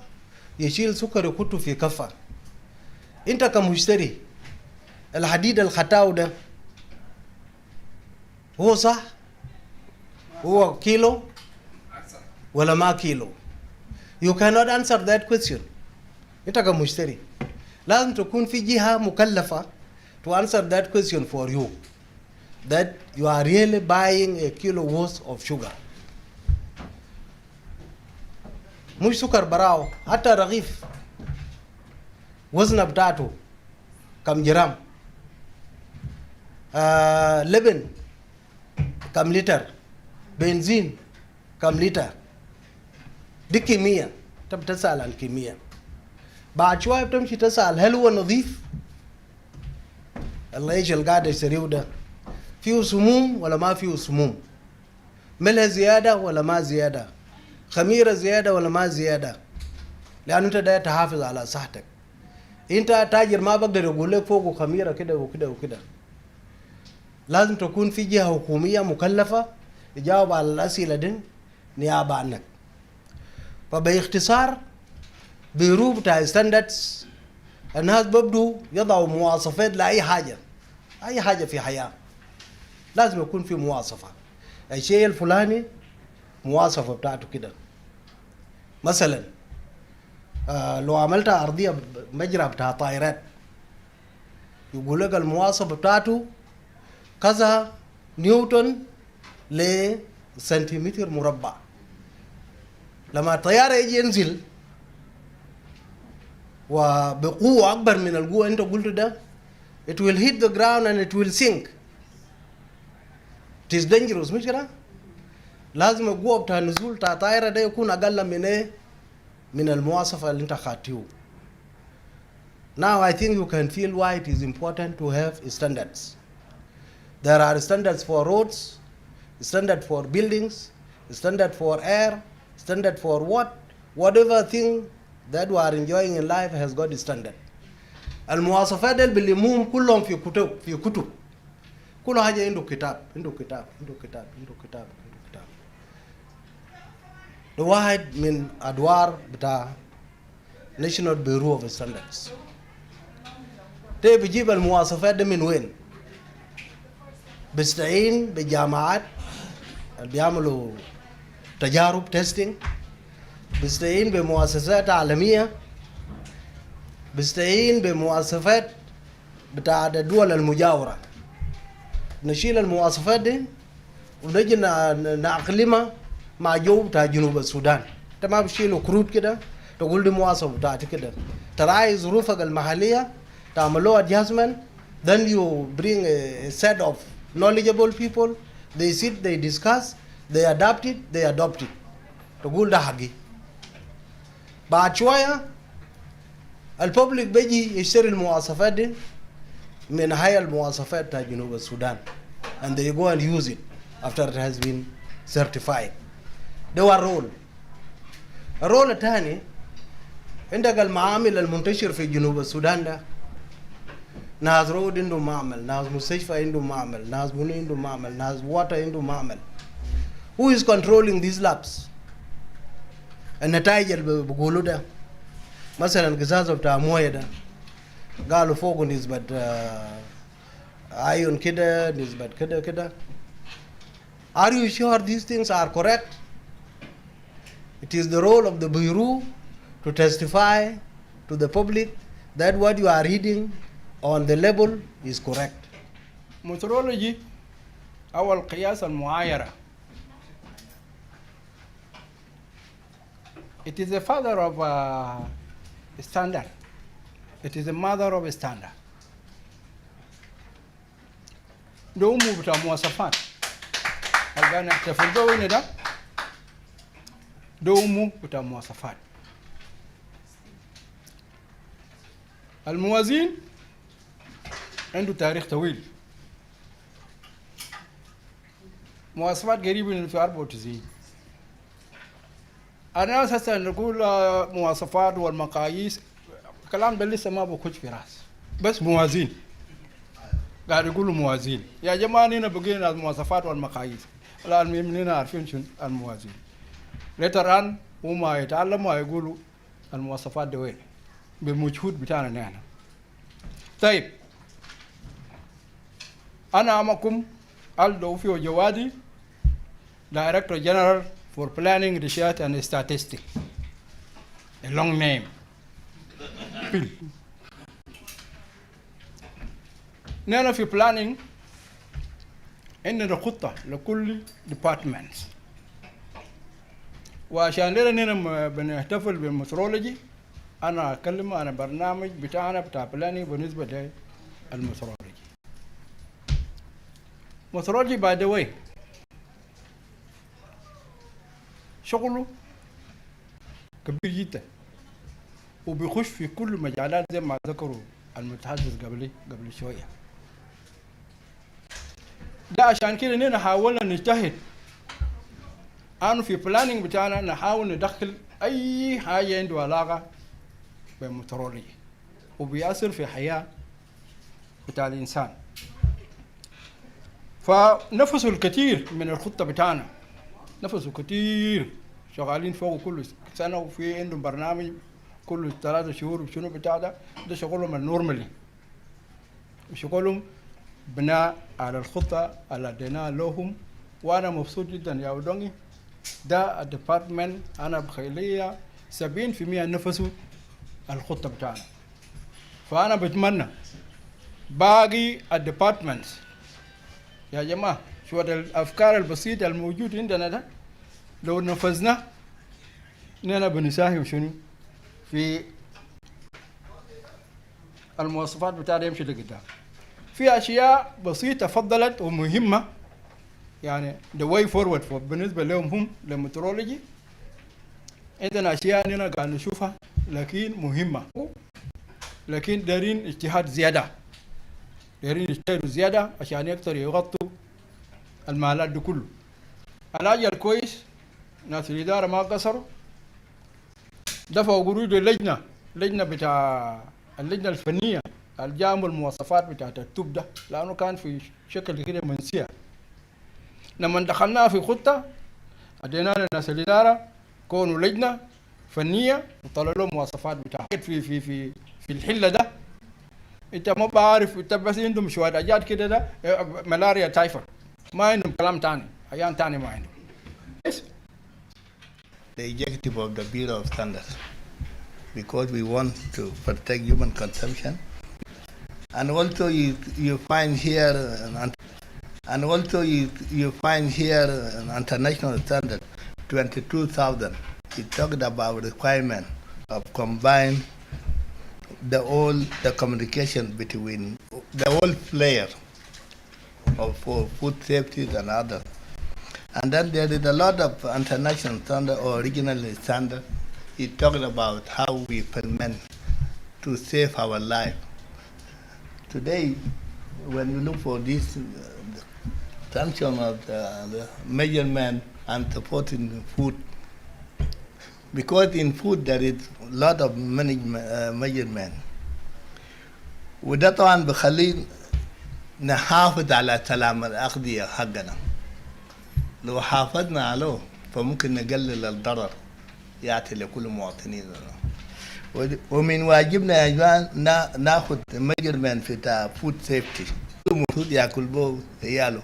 يشيل سكر يكته في كفه. انت كمشتري الحديد الخطاو ده هو صح؟ هو كيلو ولا ما كيلو؟ You cannot answer that question. انت كمشتري لازم تكون في جهة مكلفة to answer that question for you, that you are really buying a kilo worth of sugar. مش سكر براو، حتى رغيف وزنه بتاعته كم جرام، لبن كم لتر، بنزين كم لتر، دي كمية. انت بتسأل عن كمية. بعد شوية بتمشي تسأل هل هو نظيف؟ العيش اللي قاعد يشتريه ده فيه سموم ولا ما فيه سموم؟ ملح زيادة ولا ما زيادة؟ خميرة زيادة ولا ما زيادة؟ لأنه أنت ده تحافظ على صحتك. أنت تاجر ما بقدر يقول لك فوق خميرة كده وكده وكده. لازم تكون في جهة حكومية مكلفة يجاوب على الأسئلة دي نيابة عنك. فباختصار بيرو بتاع ستاندردز الناس ببدو يضعوا مواصفات لأي حاجة، أي حاجة في حياة لازم يكون في مواصفة. الشيء الفلاني مواصفة بتاعته كده. مثلا لو عملت أرضية مجرى بتاع طائرات يقول لك المواصفة بتاعته كذا نيوتن لسنتيمتر مربع. لما الطيارة يجي ينزل وبقوة أكبر من القوة أنت قلت ده it will hit the ground and it will sink. It is dangerous مش كده؟ لازم القوة بتاع النزول بتاع الطائرة ده يكون أقل من إيه؟ من المواصفة اللي أنت خدتيه. Now I think you can feel why it is important to have standards. There are standards for roads, standard for buildings, standard for air, standard for whatever thing that we are enjoying in life has got a standard. المواصفات دي بنلمهم كلهم في كتب. كل حاجة عنده كتاب. ده واحد من أدوار بتاع National Bureau of Standards. ده بيجيب المواصفات دي من وين؟ بيستعين بجامعات اللي بيعملوا تجارب تيستينج، بيستعين بمؤسسات عالمية، بيستعين بمواصفات بتاع الدول المجاورة. نشيل المواصفات دي ونجي نعقلمها مع جو بتاع جنوب السودان. انت ما بتشيلوا كروت كده تقول دي مواصفة بتاعتي كده، تراعي ظروفك المحلية تعمل له adjustment, then you bring a set of knowledgeable people, they sit, they discuss, they adapt it, they adopt it. تقول ده حقي. بعد شوية الببليك بيجي يشتري المواصفات دي من هاي المواصفات بتاع جنوب السودان and they go and use it after it has been certified. ده هو الرول الثاني. عندك المعامل المنتشر في جنوب السودان ده، ناس رود عنده معمل، ناس مستشفى عنده معمل، ناس بني عنده معمل، ناس واتر عنده معمل. Who is controlling these labs؟ النتائج اللي بيقولوا ده مثلا قزازة بتاع مويه ده قالوا فوق نسبة ايون كده، نسبة كده. Are you sure these things are correct? It is the role of the Bureau to testify to the public that what you are reading on the label is correct. Metrology أو القياس المعايرة. It is the father of standard. It is the mother of standard. ده أمه بتاع مواصفات. الآن احتفظوا هنا ده أمه بتاع مواصفات. الموازين عنده تاريخ طويل. مواصفات قريبة من في 94. أنا أساسا نقول مواصفات والمقاييس الكلام ده لسه ما بخش في راس، بس موازين قاعد يقولوا موازين. يا جماعة هنا بقينا المواصفات والمقاييس، الآن مننا عارفين شنو الموازين. لتران وما يتعلموا يقولوا المواصفات ده وين بالمجهود بتاعنا نحن. طيب أنا أمكم ألدو في جوادي Director General for Planning, Research and Statistics. A long name. نحن في planning عندنا خطة لكل departments. وعشان لنا نحن بنحتفل بالمترولوجي أنا أكلم عن برنامج بتاعنا بتاع planning بالنسبة للمترولوجي. Metrology by the way شغله كبير جدا وبيخش في كل مجالات زي ما ذكروا المتحدث قبل شويه. ده عشان كده نحن حاولنا نجتهد أنه في بلانينج بتاعنا نحاول ندخل أي حاجة عنده علاقة بالمترولوجي وبيأثر في الحياة بتاع الإنسان. فنفسوا الكثير من الخطة بتاعنا، نفسوا كثير شغالين فوق كل سنة، وفي عندهم برنامج كل 3 شهور وشنو بتاع ده شغلهم النورمالي، وشغلهم بناء على الخطة اللي اديناها لهم. وأنا مبسوط جدا يا ودوني، ده الديبارتمنت أنا بخيلية 70% نفسوا الخطة بتاعنا. فأنا بتمنى باقي الديبارتمنت يا جماعة شوية الأفكار البسيطة الموجودة عندنا ده لو نفذنا نحن بنساهم شنو في المواصفات بتاعنا يمشي لقدام. في أشياء بسيطة فضلت ومهمة، يعني the way forward بالنسبة لهم هم للمترولوجي. عندنا أشياء أننا قاعد نشوفها لكن مهمة، لكن دارين اجتهاد زيادة، دارين يجتهدوا زيادة عشان يقدروا يغطوا المالات دي كله. الحاجة الكويس ناس الإدارة ما قصروا، دفعوا قروض اللجنة بتاع اللجنة الفنية الجامع المواصفات بتاعت التوب ده، لأنه كان في شكل كده منسية. لما دخلناها في خطة ادينا للناس الإدارة كونوا لجنة فنية وطلعوا لهم مواصفات بتاعها في الحلة ده. انت ما بعرف، انت بس عندهم شوية حاجات كده ده ملاريا تايفر، ما عندهم كلام تاني، أيام تاني ما عندهم. The executive of the Bureau of Standards, because we want to protect human consumption. And also you find here an international standard 22,000. It talked about requirement of combine the communication between the whole player of for food safety and others. And then there is a lot of international standard or regional standard. It talked about how we implement to save our life. Today, when you look for this function of the measurement and supporting food, because in food there is a lot of measurement. وده طبعا بخلي نحافظ على سلام الأغذية حقنا. لو حافظنا عليه فممكن نقلل الضرر يأتي لكل مواطنينا. ومن واجبنا يا جماعة ناخذ ميجرمنت في تاع فود سيفتي. المفروض ياكل به عياله.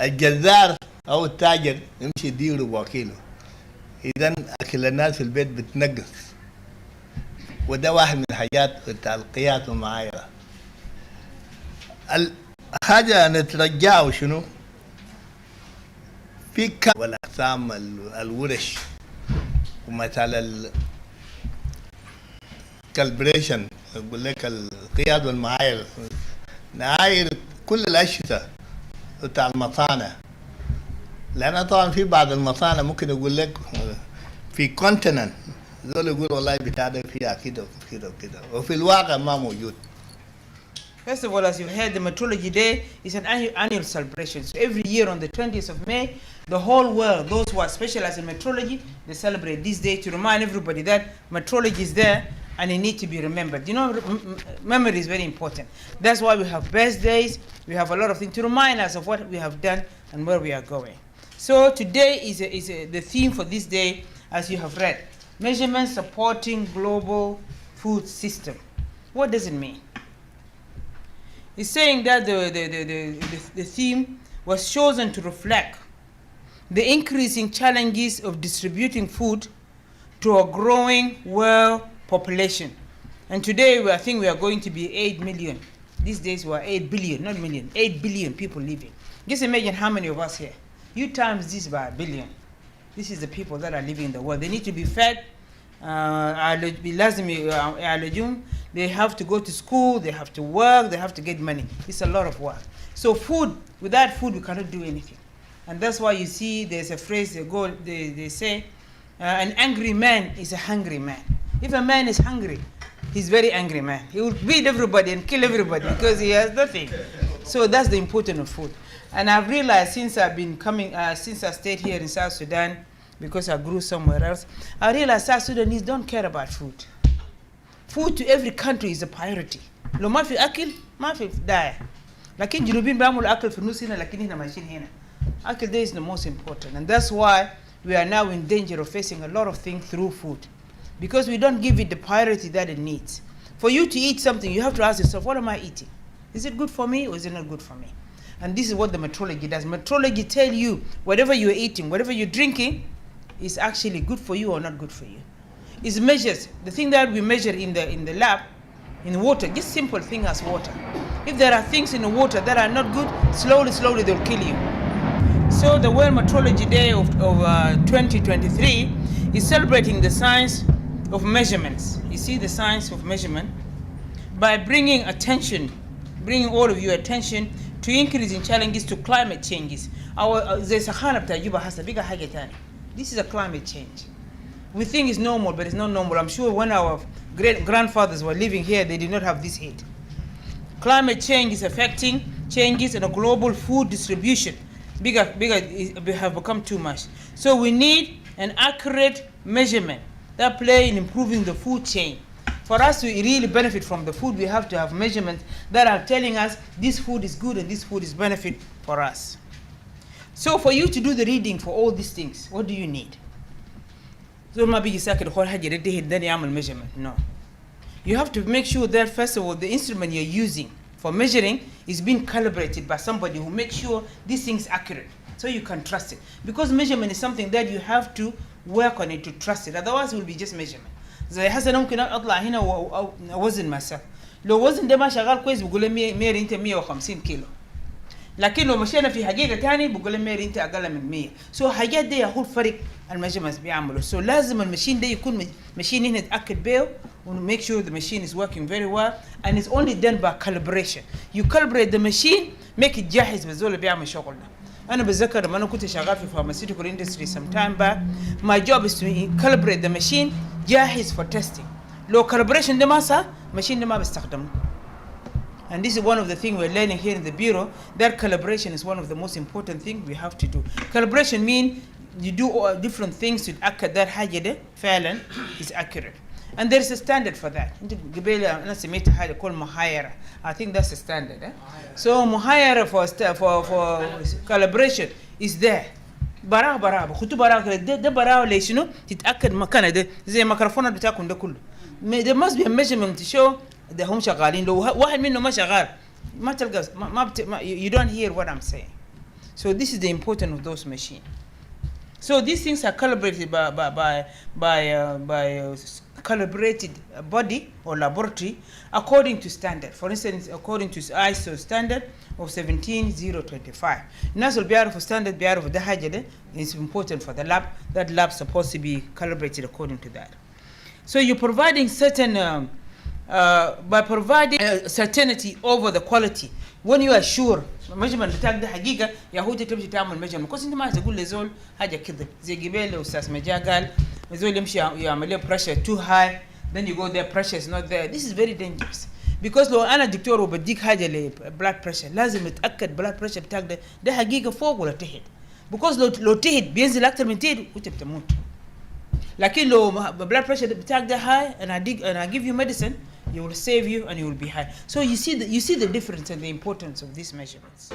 الجزار أو التاجر يمشي يدير 4 كيلو. إذا أكل الناس في البيت بتنقص. وده واحد من الحاجات بتاع القياس والمعايرة. الحاجة نترجعه شنو؟ في والأقسام الورش ومثلا الكالبريشن، يقول لك القياس والمعايير، نعاير كل الأشياء بتاع المصانع. لأن طبعا في بعض المصانع ممكن يقول لك في كونتيننت دول يقول والله بتاع ده فيها كده وكده وكده، وفي الواقع ما موجود. First of all, as you heard, the Metrology Day is an annual celebration. So every year on the 20th of May, the whole world, those who are specialized in metrology, they celebrate this day to remind everybody that metrology is there and it needs to be remembered. You know, memory is very important. That's why we have birthdays, we have a lot of things to remind us of what we have done and where we are going. So today is the theme for this day, as you have read, measurements supporting global food system. What does it mean? It's saying that the theme was chosen to reflect the increasing challenges of distributing food to a growing world population. And today I think we are going to be 8 million. These days we are 8 billion, not million, 8 billion people living. Just imagine how many of us here. You times this by a billion. This is the people that are living in the world. They need to be fed. They have to go to school, they have to work, they have to get money. It's a lot of work. So food, without food we cannot do anything. And that's why you see there's a phrase they say, an angry man is a hungry man. If a man is hungry, he's very angry man. He will beat everybody and kill everybody because he has nothing. So that's the importance of food. And I've realized since I've been coming, since I stayed here in South Sudan, because I grew somewhere else, I realized South Sudanese don't care about food. Food to every country is a priority. لو ما في أكل ما في داعي. لكن جنوبين بيعملوا أكل في النص هنا لكن هنا ماشيين هنا. أكل there is the most important, and that's why we are now in danger of facing a lot of things through food, because we don't give it the priority that it needs. For you to eat something, you have to ask yourself, what am I eating? Is it good for me or is it not good for me? And this is what the metrology does. Metrology tell you whatever you're eating, whatever you're drinking, is actually good for you or not good for you. It measures the thing that we measure in the lab, in water, just simple thing as water. If there are things in the water that are not good, slowly they'll kill you. So the World Metrology Day of 2023 is celebrating the science of measurements. You see the science of measurement by bringing all of your attention to increasing challenges to climate changes. This is a climate change. We think it's normal, but it's not normal. I'm sure when our great-grandfathers were living here, they did not have this heat. Climate change is affecting changes in a global food distribution. Have become too much. So we need an accurate measurement that play in improving the food chain. For us to really benefit from the food, we have to have measurements that are telling us this food is good and this food is benefit for us. So for you to do the reading for all these things, what do you need? So measurement. No. You have to make sure that first of all the instrument you're using for measuring is being calibrated by somebody who makes sure this thing's accurate, so you can trust it. Because measurement is something that you have to work on it to trust it. Otherwise it will be just measurement. زي حسن ممكن اطلع هنا ووزن myself. لو وزن ده ما شغال كويس بقول لي ميري انت 150 كيلو. لكن لو مشينا في حقيقة تاني بقول لي ميري انت اقل من 100. So حاجات دي هو الفرق الميجرمنتس بيعملوا. So لازم الماشين ده يكون ماشين هنا نتأكد بيه and make sure the machine is working very well, and it's only done by calibration. You calibrate the machine, make it جاهز بالزول بيعمل شغلنا. أنا بتذكر لما أنا كنت شغال في pharmaceutical industry some time back, my job is to calibrate the machine جاهز for testing. لو calibration ده ما صار, machine ده ما بستخدمه. And this is one of the things we're learning here in the bureau, that calibration is one of the most important things we have to do. Calibration means you do all different things to أكد that حاجة ده فعلا is accurate. And there is a standard for that. أنا سميتها حاجة called محايرة. I think that's a standard. So محايرة for calibration is there. براغ خطو براغ ده براغ ليش شنو تتأكد مكانه ده زي ميكروفونات بتاعكم ده كله. There must be a measurement to show ده هم شغالين. لو واحد منهم ما شغال ما تلقى you don't hear what I'm saying. So this is the importance of those machines. So these things are calibrated by calibrated body or laboratory according to standard. For instance, according to ISO standard of 17025. National Bureau for Standard Bureau for the Hajjade is important for the lab. That lab is supposed to be calibrated according to that. So you're providing certain, by providing certainty over the quality. When you are sure measurement بتاعك ده حقيقة يهودي تمشي تعمل measurement. كويس انت ما تقول لزول حاجة كده زي قبل أستاذ مجا قال زول يمشي يعمل pressure too high, then you go there, pressure is not there. This is very dangerous. Because لو أنا دكتور وبديك حاجة ل blood pressure لازم أتأكد blood pressure بتاعك ده حقيقة فوق ولا تحت. Because لو تحت بينزل أكتر من تحت وأنت بتموت. لكن لو blood pressure بتاعك ده high and I give you medicine, you will save you and you will be high. So you see the difference and the importance of these measurements.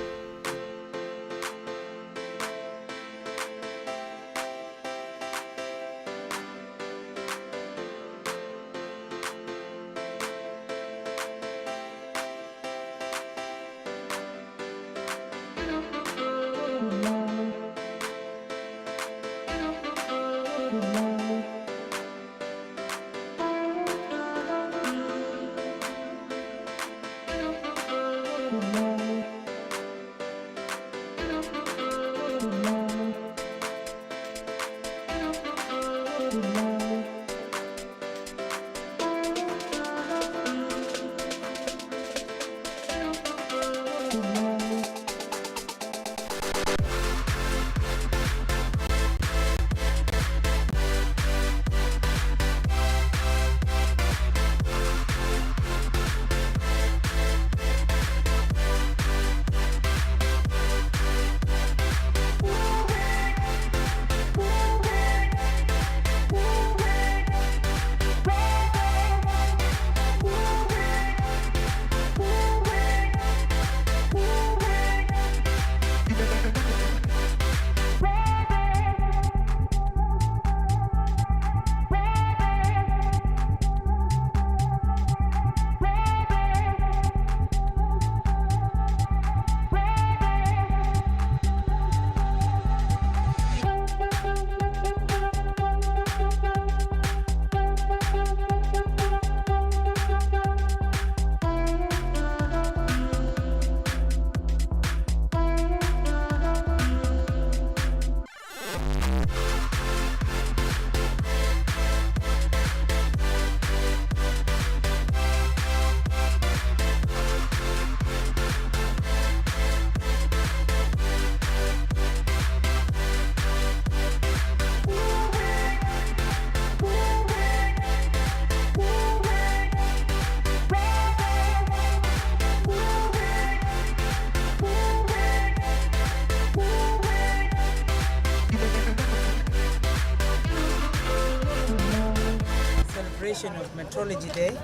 celebration of Metrology Day,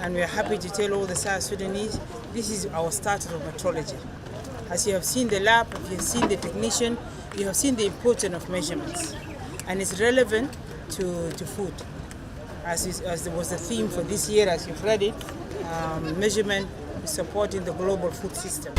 and we are happy to tell all the South Sudanese this is our start of metrology. As you have seen the lab, you have seen the technician, you have seen the importance of measurements, and it's relevant to food. As was the theme for this year, as you've read it, measurement is supporting the global food system.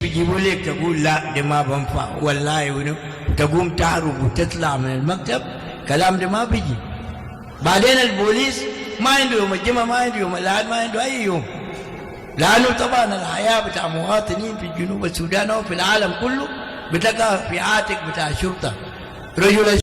بيجيبوا لك تقول لا دي ما بنفع والله تقوم تعرف وتطلع من المكتب كلام ده ما بيجي. بعدين البوليس ما عنده يوم الجمعة، ما عنده يوم الأحد، ما عنده أي يوم، لأنه طبعا الحياة بتاع مواطنين في جنوب السودان أو في العالم كله بتقع في عاتق بتاع الشرطة. رجل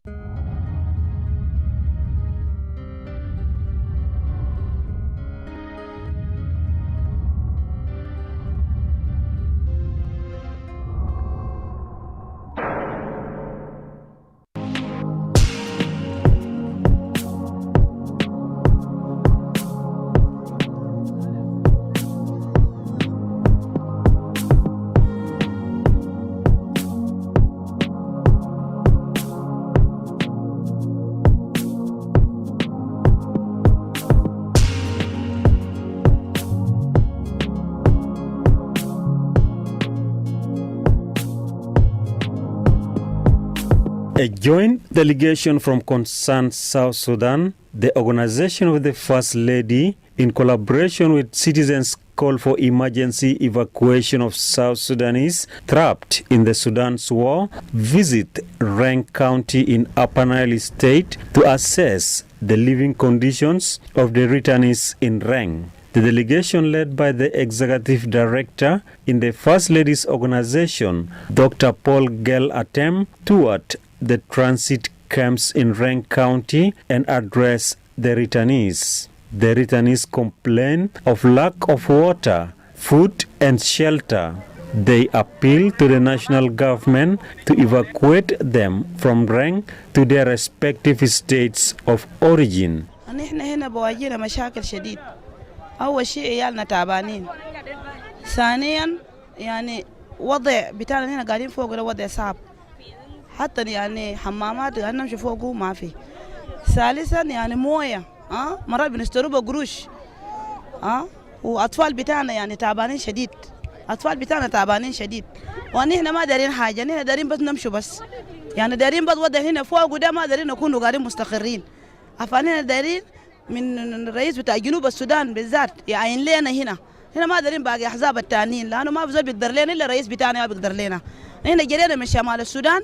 A joint delegation from Concerned South Sudan, the organization of the First Lady, in collaboration with citizens, call for emergency evacuation of South Sudanese trapped in the Sudan's war, visit Reng County in Upper Nile State to assess the living conditions of the returnees in Reng. The delegation, led by the executive director in the First Lady's organization, Dr. Paul Gel Atem, toured the transit camps in Reng County and addressed the returnees. The returnees complain of lack of water, food and shelter. They appeal to the national government to evacuate them from Reng to their respective states of origin. نحن هنا بواجهنا مشاكل شديد. أول شيء عيالنا تعبانين. ثانيا يعني وضع بتاعنا هنا قاعدين فوق وضع صعب. حتى يعني حمامات نمشي فوقه ما في. ثالثا يعني مويه مرات بنشتروا بقروش واطفال بتاعنا يعني تعبانين شديد. اطفال بتاعنا تعبانين شديد ونحن ما دارين حاجه، نحن دارين بس نمشوا بس، يعني دارين بس وضع هنا فوق وده ما دارين نكونوا قاعدين مستقرين. افانينا دارين من الرئيس بتاع جنوب السودان بالذات يعين لنا هنا ما دارين باقي احزاب التانيين، لانه ما بزول بيقدر لنا الا الرئيس بتاعنا ما بيقدر لنا. نحن جرينا من شمال السودان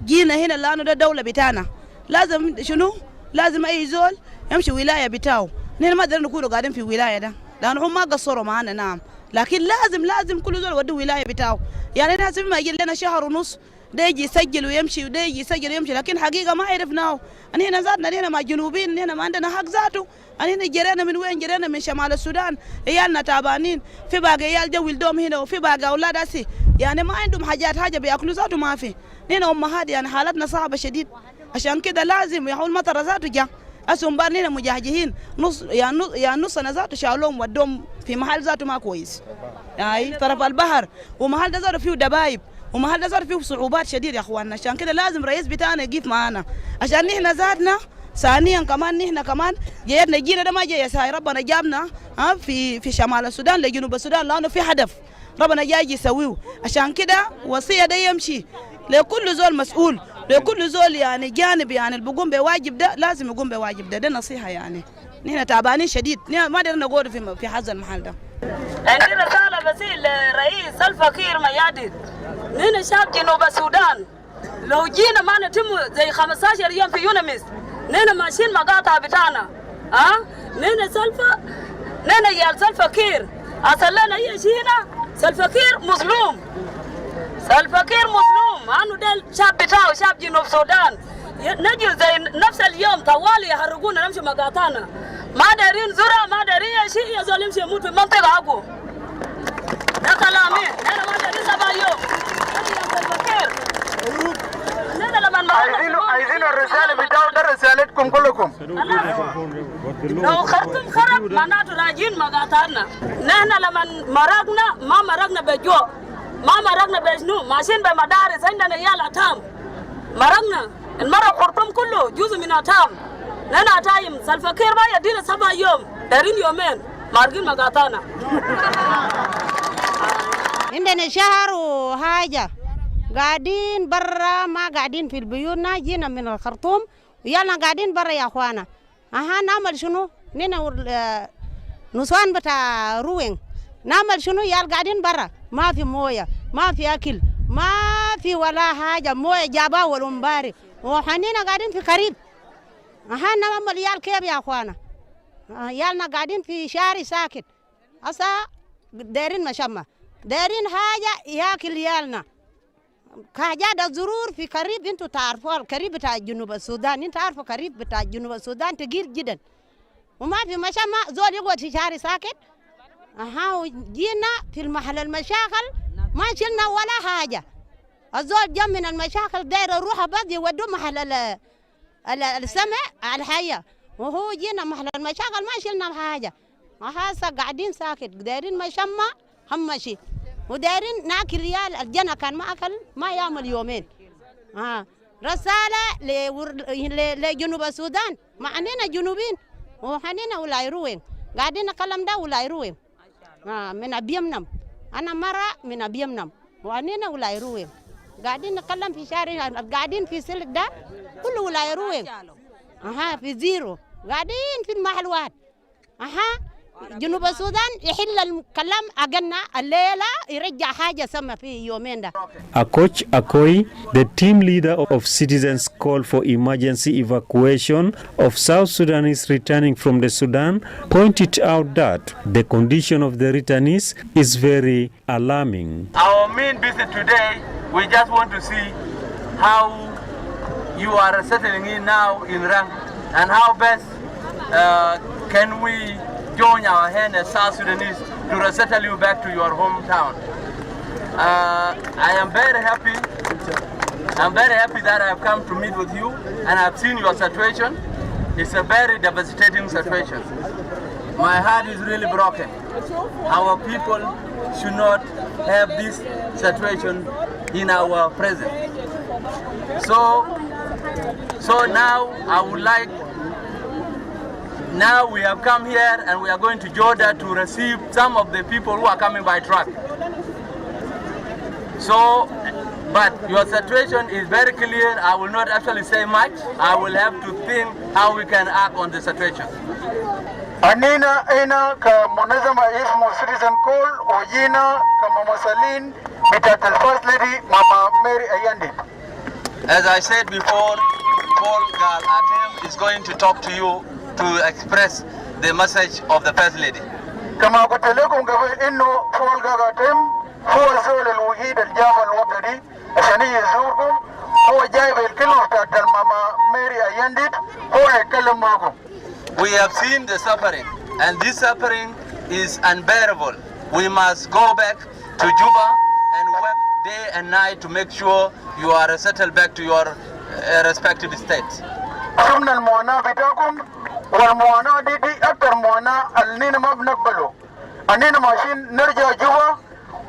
جينا هنا لانه ده دوله بتاعنا، لازم شنو؟ لازم اي زول يمشي ولايه بتاعه. نحن ما قدرنا نكونوا قاعدين في ولايه ده لانه هم ما قصروا معنا، نعم، لكن لازم كل زول يودي ولايه بتاعه. يعني الناس ما يجي لنا شهر ونص ده يجي يسجل ويمشي وده يجي يسجل ويمشي، لكن حقيقه ما عرفناه. نحن ذاتنا نحن مع جنوبيين، نحن ما عندنا حق ذاته. نحن جرينا من وين؟ جرينا من شمال السودان، عيالنا تعبانين، في باقي عيال جو ولدهم هنا وفي باقي اولاد اسي يعني ما عندهم حاجه بياكلوا ذاته ما في. نحن امهات يعني حالتنا صعبه شديد، عشان كده لازم يحول مطر ذاته جا اسهم بارنين مجاهدين نص يعني نصنا ذاته شالوهم ودوهم في محل ذاته ما كويس، اي طرف البحر، ومحل ده ذاته فيه دبايب، ومحل ده ذاته فيه صعوبات شديده يا اخواننا. عشان كده لازم رئيس بتاعنا يقف معانا عشان نحن ذاتنا. ثانيا كمان نحن كمان جينا ده ما جاي يا ساي، ربنا جابنا في شمال السودان لجنوب السودان لانه في هدف. ربنا جاي يسويه. عشان كده وصية ده يمشي لكل زول مسؤول، لكل زول يعني جانب يعني اللي بيقوم بواجب ده لازم يقوم بواجب ده نصيحة يعني. نحن تعبانين شديد، ما قدرنا نقعد في هذا المحل ده. عندي رسالة بس لرئيس سلفا كير ميادين. نحن شعب جنوب السودان لو جينا ما نتم زي 15 يوم في يونمس نحن ماشيين مقاطع بتاعنا. نحن سلفا، نحن يا سلفا كير أصلنا هي شينا سلفا كير مظلوم، سلفا كير مظلوم. أنو ده شعب بتاعه شعب جنوب السودان نجي زي نفس اليوم طوالي يحرقونا نمشي مقاطعنا، ما دارين زرع ما دارين شيء، يزول يمشي يموت في المنطقة حقه. ده كلامي. أنا ما دارين 7 يوم. عايزين الرسالة بتاعه ده رسالتكم كلكم. لو خرطوم خرب معناته راجين مقاطعنا. نحن لما مرقنا ما مرقنا بجوع، ما مرقنا بجنو، ماشيين بمدارس عندنا عيال أتام. مرقنا المرة خرطوم كله جزء من أتام. نحن أتايم سلفا كير ما يدينا 7 يوم، دارين يومين مارقين مقاطعنا. عندنا شهر وحاجة قاعدين برا، ما قاعدين في البيوت. جينا من الخرطوم ويالنا قاعدين برا يا اخوانا. نعمل شنو؟ نينا نسوان بتاع روين نعمل شنو؟ يال قاعدين برا، ما في مويه، ما في اكل، ما في ولا حاجه. مويه جابها والمباري وحنينا قاعدين في قريب. نعمل يال كيف يا اخوانا؟ يالنا قاعدين في شارع ساكت. هسا دايرين مشمة، دايرين حاجه ياكل يالنا. حاجات الضرور في قريب، انتوا تعرفوا القريب بتاع جنوب السودان، انتوا عارفوا قريب بتاع جنوب السودان تقيل جدا وما في مشمة. زول يقعد في شارع ساكت. وجينا في المحل المشاكل ما شلنا ولا حاجة. الزول جم من المشاكل داير يروح بس يودوا محل السمع الحية، وهو جينا محل المشاكل ما شلنا حاجة. هسه قاعدين ساكت دايرين مشمة همشي، ودايرين ناكل ريال. الجنة كان ما أكل ما يعمل يومين. رسالة لجنوب السودان، معنينا جنوبين وحنينا ولا يروين قاعدين نكلم ده ولا يروين. من أبيمنم، أنا مرة من أبيمنم وعنينا ولا يروين قاعدين نتكلم في شارع، قاعدين في سلك ده كله ولا يروين. في زيرو قاعدين في المحل واحد. جنوب السودان يحل الكلام أجنة الليلة يرجع حاجة سما في يومين ده. Akoch Akoi, the team leader of citizens' call for emergency evacuation of South Sudanese returning from the Sudan, pointed out that the condition of the returnees is very alarming. Our main visit today, we just want to see how you are settling in now in Rang and how best can we join our hand as South Sudanese to resettle you back to your hometown. I am very happy. I'm very happy that I have come to meet with you and I've seen your situation. It's a very devastating situation. My heart is really broken. Our people should not have this situation in our presence. So now I would like. Now we have come here and we are going to Jordan to receive some of the people who are coming by truck. But your situation is very clear. I will not actually say much. I will have to think how we can act on the situation. أنينا كمنظمة اسمه Citizen Call وجينا كممثلين بتاعت الفيرست ليدي ماما ماري أياندي. As I said before, Paul Gal Atem is going to talk to you to express the message of the First Lady. كما قلت لكم قبل إنه فول قاعدين هو الزول الوحيد الجاب الوطني عشان يزوركم. هو جايب الكلمة بتاعت الماما ماري أياندي هو يتكلم معكم. We have seen the suffering and this suffering is unbearable. We must go back to Juba and work day and night to make sure you are settled back to your respective states. شفنا المعاناة بتاعكم والمعاناة دي أكثر معاناة اللي ما بنقبله. أننا ماشيين نرجع جوا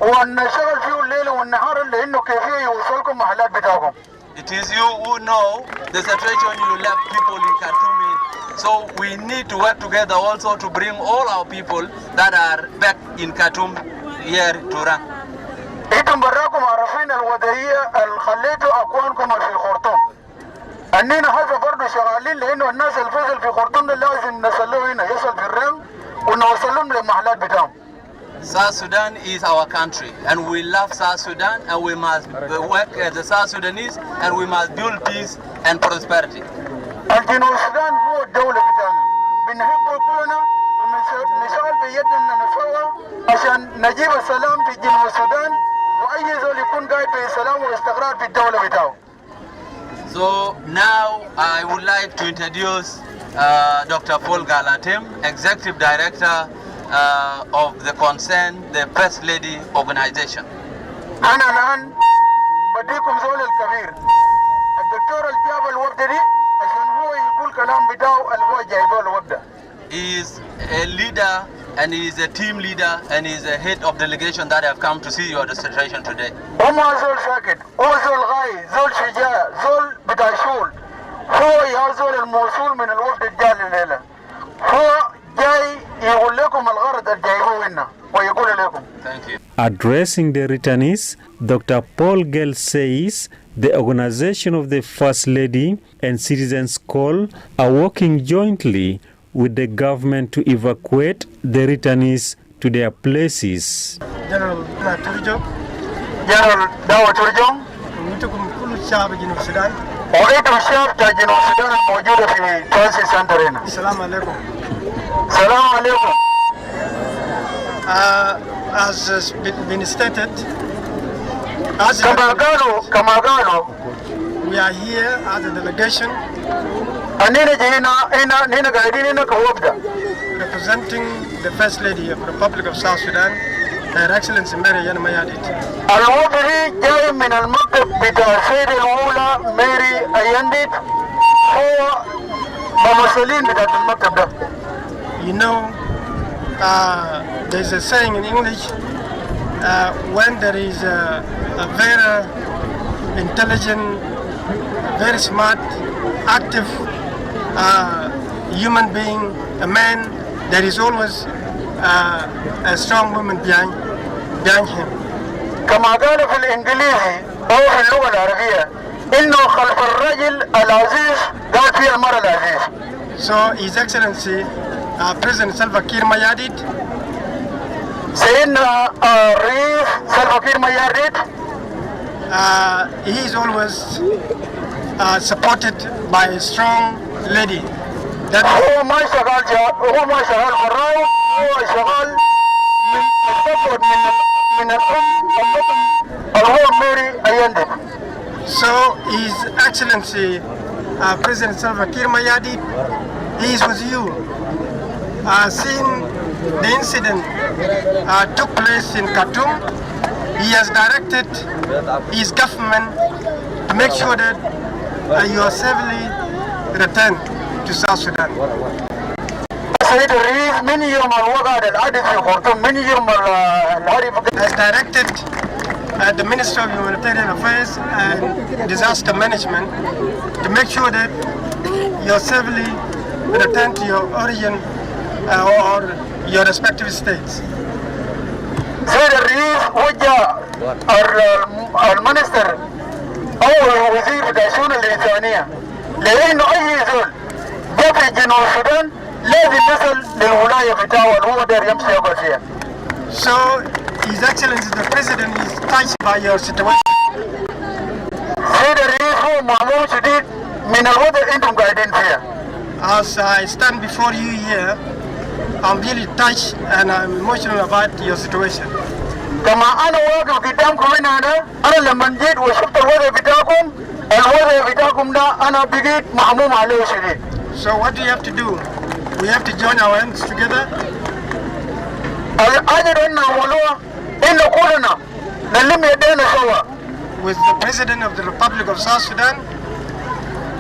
ونشتغل فيه الليل والنهار لأنه كيفية يوصلكم محلات بتاعكم. It is you who know the situation you left people in Khartoum in. So we need to work together also to bring all our people that are back in Khartoum here to Rang. انتم براكم عارفين الوضعيه اللي خليتوا اكوانكم في خرطوم. اننا هذا برضه شغالين لانه الناس اللي فصل في خرطوم ده لازم نسلوه هنا يصل في الرنج ونوصلهم للمحلات بتاعهم. South Sudan is our country, and we love South Sudan, and we must work as the South Sudanese, and we must build peace and prosperity. الجنوب السودان هو الدولة بتاعنا، بنحبه كلنا ونشتغل بيدنا نسوى عشان نجيب السلام في جنوب السودان، وأي زول يكون قاعد بسلام واستقرار في الدولة بتاعه. So now I would like to introduce Dr. Paul Galatem, Executive Director of the the First Lady Organization. أنا الآن بديكم زول الكبير الدكتور الجاب الوفد دي عشان هو يقول كلام بتاعه اللي هو جايبه الوفد. He is a leader and he is a team leader and he is a head of delegation that have come to see your demonstration today. وما زول ساكت، هو زول غاي، زول شجاع، زول بتاع شغل. هو يا زول الموصول من الوفد الجاي الليلة. هو جاي يقول لكم الغرض اللي جايبوه هنا ويقول لكم. Thank you. Addressing the returnees, Dr. Paul Gell says the organization of the First Lady and Citizens Call are working jointly with the government to evacuate the returnees to their places. General Turjong, General Dawa Turjong, وانتم كل الشعب جنوب السودان. وانتم الشعب تاع جنوب السودان الموجودة في ترانسيت سنتر هنا. السلام عليكم. السلام عليكم. As has been stated, كما قالوا we are here as a delegation representing the First Lady of the Republic of South Sudan, Her Excellency Mary Yan Mayadit. الوفد جاي من المكتب بتاع السيدة الأولى ماري أينديت، هو ممثلين بتاع المكتب ده. You know, there's a saying in English, when there is a very intelligent, very smart, active human being, a man, there is always a strong woman behind him. كما قال في الإنجليزي أو في اللغة العربية إنه خلف الرجل العزيز قال فيه المرأة العزيز. So His Excellency President Salva Kiir Mayardit, سيدنا الرئيس سلفا كير ميارديت, he is always supported by a strong lady. هو ما شغال حراوي، هو شغال من السبب من الأم ماري أينديت. So His Excellency President Salva Kiir Mayardit, he is with you. Seeing the incident took place in Khartoum, he has directed his government to make sure that you are safely returned to South Sudan. السيد الرئيس من يوم الوضع الحادث في خرطوم، من يوم الحادث has directed the Minister of Humanitarian Affairs and Disaster Management to make sure that you are safely returned to your origin or your respective states. السيد الرئيس وجه المنستر أو وزير الشؤون الإنسانية لأنه أي زول جاء في جنوب السودان لازم يصل للولاية بتاعه اللي هو داير يمشي يقعد فيها. So His Excellency the President is touched by your situation. السيد الرئيس هو مأمون شديد من الوضع أنتم قاعدين فيها. As I stand before you here, I'm really touched and I'm emotional about your situation. كما أنا واقف قدامكم هنا أنا لما جيت وشفت الوضع بتاعكم ده أنا بقيت محموم عليه شديد. So what do you have to do? We have to join our hands together. أجد أن أولوه إن كلنا نلم يدينا سوا. With the President of the Republic of South Sudan.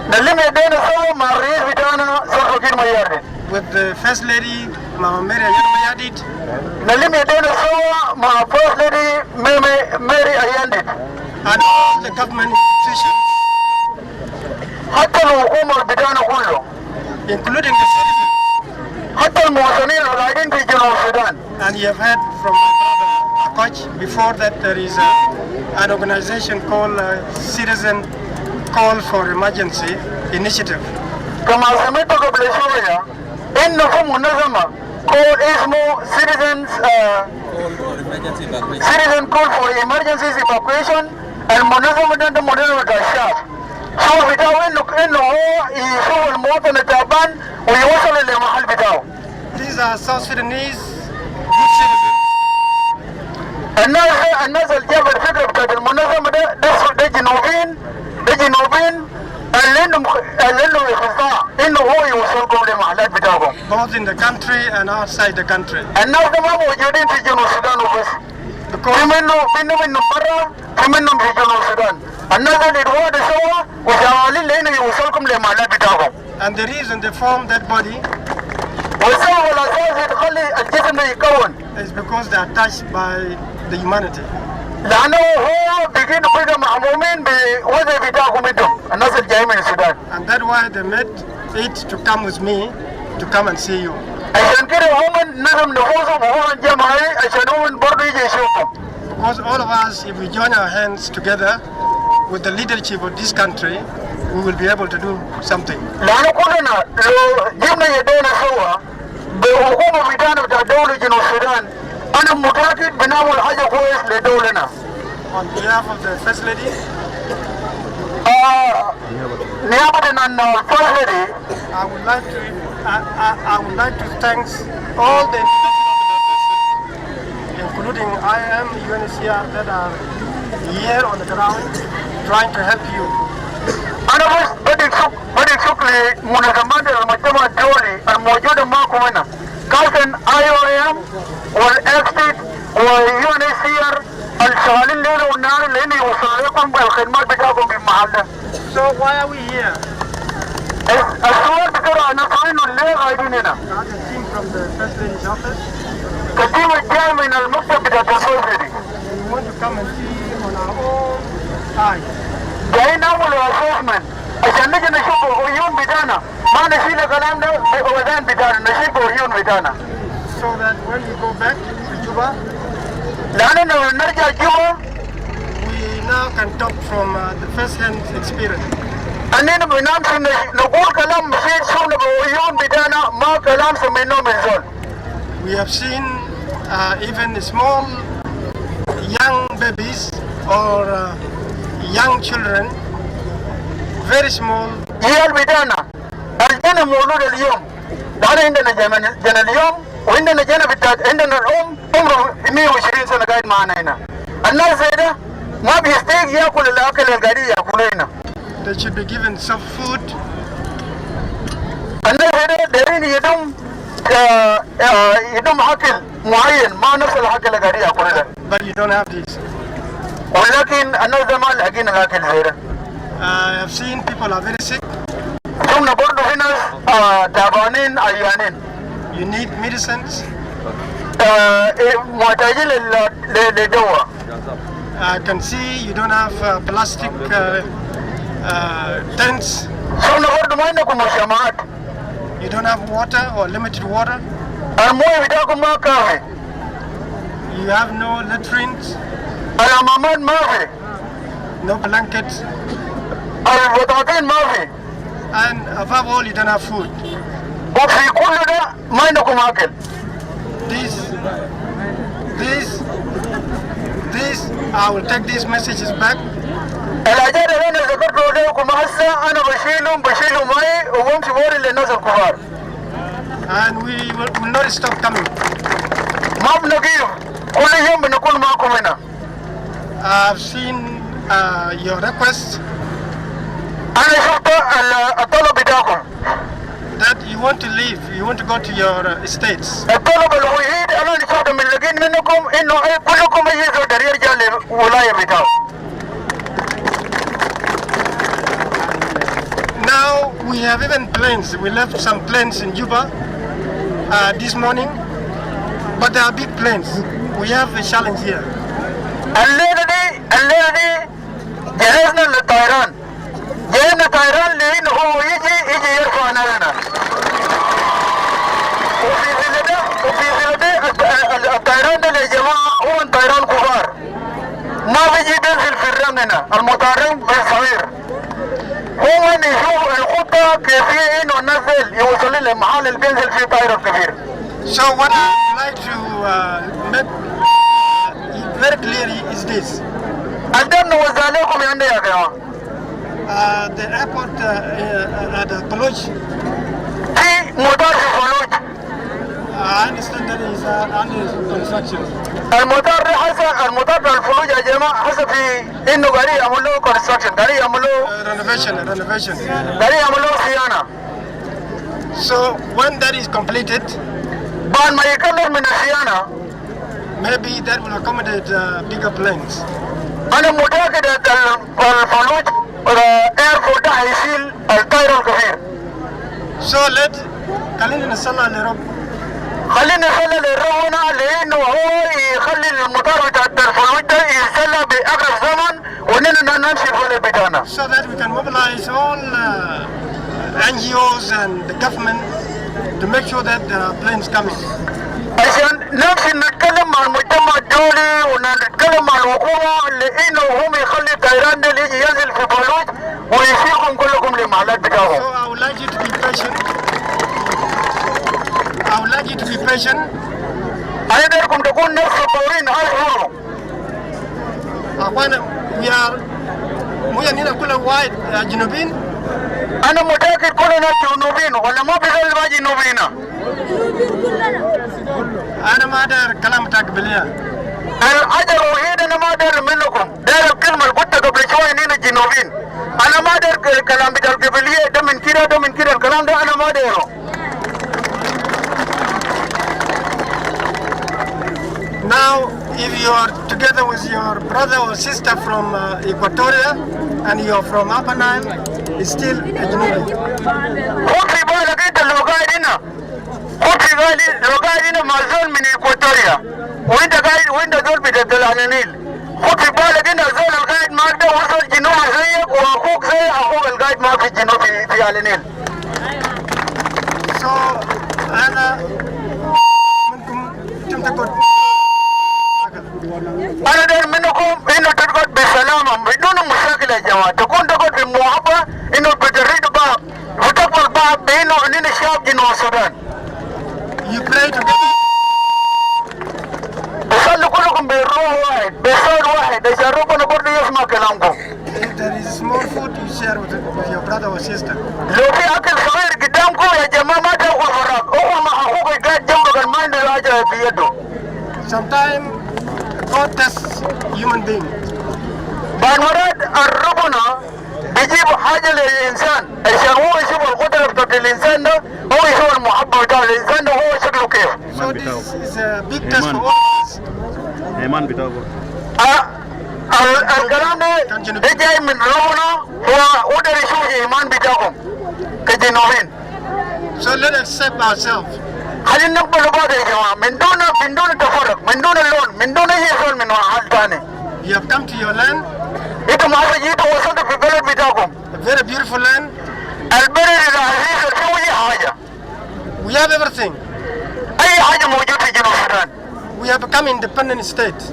نلم يدينا سوا مع الرئيس بتاعنا سلفا كير ميارديت. With the First Lady Mama Mary Yan Mayardit. نلم يدينا سوا مع First Lady Mary Ayandit. And all the government institutions. حتى الحكومة بتاعنا كله. Including the citizens. حتى المواطنين اللي قاعدين في جنوب السودان. And you have heard from my brother Koch. Before that, there is an organization called Citizen Call for Emergency Initiative. كما سمعت قبل شوية إنه في منظمة called اسمه Citizen Call for Emergency Evacuation. المنظمة دي منظمة الشعب. شو بتاعه إنه هو يشوف المواطن التعبان ويوصل للمحل بتاعه. These are South Sudanese good citizens. الناس اللي جابوا الفكرة بتاعت المنظمة ده جنوبين اللي عندهم إخفاء إنه هو يوصلكم للمحلات بتاعهم. Both in the country and outside the country. الناس ده ما موجودين في جنوب السودان وبس. في منهم برا، في منهم في جنوب السودان. الناس اللي يتواصلوا سوا وشغالين لأنه يوصلكم للمحلات بتاعهم. And the reason they formed that body والسبب الأساسي تخلي الجسم ده يتكون. is because they are touched by the humanity. لأنه هو بيجينا كلنا محمومين بوظيفة بتاعكم انتم الناس اللي جايين من السودان. And that's why they made it to come with me to come and see you. عشان كده هم نظم نفوسهم وهم الجماعي عشان هم برضه يجي يشوفهم. Because all of us, if we join our hands together with the leadership of this country, we will be able to do something. لأنه كلنا لو جبنا يدينا سوا بحكومة بتاعنا بتاع دولة جنوب السودان أنا متأكد بنعمل حاجة كويس لدولنا. On behalf of the First Lady, نيابة عن First Lady, I would like to thank all the organizations, including IM, UNHCR, that are here on the ground trying to help you. أنا بس بدي شكر لمنظمات المجتمع الدولي الموجودة معكم هنا. كان IOM والإكسيد والUNHCR الشغالين ليل ونهار لأن يوصلوا لكم الخدمات بتاعكم بالمحل ده. So why are we here? السؤال بتاعنا نحن إنه ليه قاعدين هنا؟ The team from the First Lady's office. التيم الجاي من المكتب بتاع الفيرست ليدي. We want to come and see on our own eyes. جايين نعمل اسسمنت عشان نجي نشوف العيون بتاعنا ما نشيل الكلام ده بأذان بتاعنا نشيل العيون بتاعنا. So that when we go back to Juba, لأننا نرجع جوبا we now can talk from the first-hand experience. أننا بنمشي نقول كلام مشيت شوفنا بالعيون بتاعنا ما كلام سمعناه من زول. We have seen even small young babies or young children, very small. عيال بتاعنا الجنة مولود اليوم. ده عندنا جنة اليوم وعندنا جنة بتاعت عندنا الأم عمره 120 سنة قاعد معنا هنا. الناس زي ده ما بيستيق ياكل الأكل اللي قاعدين ياكلوه هنا. They should be given some food. الناس زي ده دايرين يدوم أكل معين ما نفس الأكل اللي قاعدين ياكلوه ده. But you don't have this. ولكن الناس ده ما لاقين الأكل زي ده. I have seen people are very sick. شفنا برضه في ناس تعبانين عيانين. You need medicines. محتاجين للدواء. I can see you don't have plastic tents. شفنا برضه ما عندكم مشامات. You don't have water or limited water. المويه بتاعكم ما كافي. You have no latrines. الحمامات ما في. No blankets. البطاطين ما في. And above all, you don't have food. وفي كل ده ما عندكم أكل. I will take these messages back. الحاجات اللي أنا ذكرته لكم هسه أنا بشيلهم معي وبمشي بوري للناس الكبار. And we will not stop coming. ما بنقيم كل يوم بنكون معكم هنا. I've seen your requests. أنا شفت الطلب بتاعكم. That you want to leave, you want to go to your estates. الطلب الوحيد أنا شفت من لقين منكم إنه كلكم يجوا دري يرجع للولاية بتاعه. Now we have even planes. We left some planes in Juba this morning, but they are big planes. We have a challenge here. الليلة دي جهزنا للطيران. جهزنا طيران لأنه هو يجي يرفعنا لنا. وفي ذي الطيران ده يا جماعة هو طيران عندنا المتعرض بالصغير هو نشوف الخطة كيفية انه ننزل يوصل للمحل اللي بينزل فيه طائرة الكبير. So what I would like to make very clear is this. قدرنا نوزع لكم عندي يا جماعة. The airport at Fallujah. في مطار في فلوج. I understand that is under construction. المطار ده حسب المطار بتاع الفلوج يا جماعة حسب في انه قاعدين يعملوا construction قاعدين يعملوا renovation. قاعدين يعملوا صيانة. So when that is completed, بعد ما يكمل من الصيانة maybe that will accommodate bigger planes. أنا متأكد الفلوج الايرفورت ده هيشيل الطائرة الكبير. So خلينا نصلي لرب. خلينا نصلي لربنا لأنه هو يخلي المطار بتاع الفلوج ده يصلى بأقرب زمن ونحن نمشي الفلوج بتاعنا. So that we can mobilize all NGOs and the government to make sure that there are planes coming. عشان نمشي نتكلم مع المجتمع الدولي ونتكلم مع الحكومة لأنه هم يخلي الطيران ده يجي ينزل في فلوج ويشيلكم كلكم للمحلات بتاعهم. So I would like you to be patient. I would like you to be patient. أيضاً تكون ناس صبورين أشهر. أخوانا we are هنا كل واحد جنوبين. أنا متأكد كلنا جنوبين ولا ما بيقول ما جنوبينا. أنا ما أدري كلام بتاع قبلية. الحاجة الوحيدة أنا ما أدري منكم داير الكلمة اللي قلتها قبل شوية إننا جنوبين. أنا ما أدري الكلام بتاع القبلية ده من كده ده من كده الكلام ده أنا ما أدريه. Now, if you are together with your brother or sister from Equatoria and you are from Upper Nile, it's still a Junubi. خد في بالك أنت لو قاعد هنا لو قاعد هنا مع زول من إكواتوريا وأنت زول بتاع النيل خد في بالك أنت زول القاعد معك ده هو زول جنوب زيك وأخوك زي أخوك القاعد معك في الجنوب في النيل. So أنا منكم كم تقول أنا داير منكم إنه تقعد بسلامة بدون مشاكل يا جماعة تكون تقعد بمحبة إنه بتريد بعض وتقبل بعض بإنه إننا شعب جنوب السودان. You pray together. بصلوا كلكم بروح واحد بصوت واحد عشان ربنا برضه يسمع كلامكم. If there is small food you share with your brother or sister. لو في أكل صغير قدامكم يا جماعة ما تاخذ فراغ أخو مع أخوك قاعد جنبك ما عنده حاجة في يده. Sometimes God tests human being. بعد مرات ربنا بيجيب حاجة للإنسان عشان هو يشوف القدرة بتاعت الإنسان ده هو يشوف المحبة بتاع الإنسان ده هو شكله كيف. So this is a big test for all of us. إيمان بتاعه. الكلام ده جاي من ربنا هو قدر يشوف الإيمان بتاعهم كجنوبين. So let's accept ourselves. خلينا نقبل بعض يا جماعة من دون تفرق من دون اللون من دون أي شيء من محل ثاني. You have come to your land. أنتوا ما جيتوا وصلتوا في البلد بتاعكم. A very beautiful land. البلد العزيز اللي فيه أي حاجة. We have everything. أي حاجة موجودة في جنوب السودان. We have become independent state.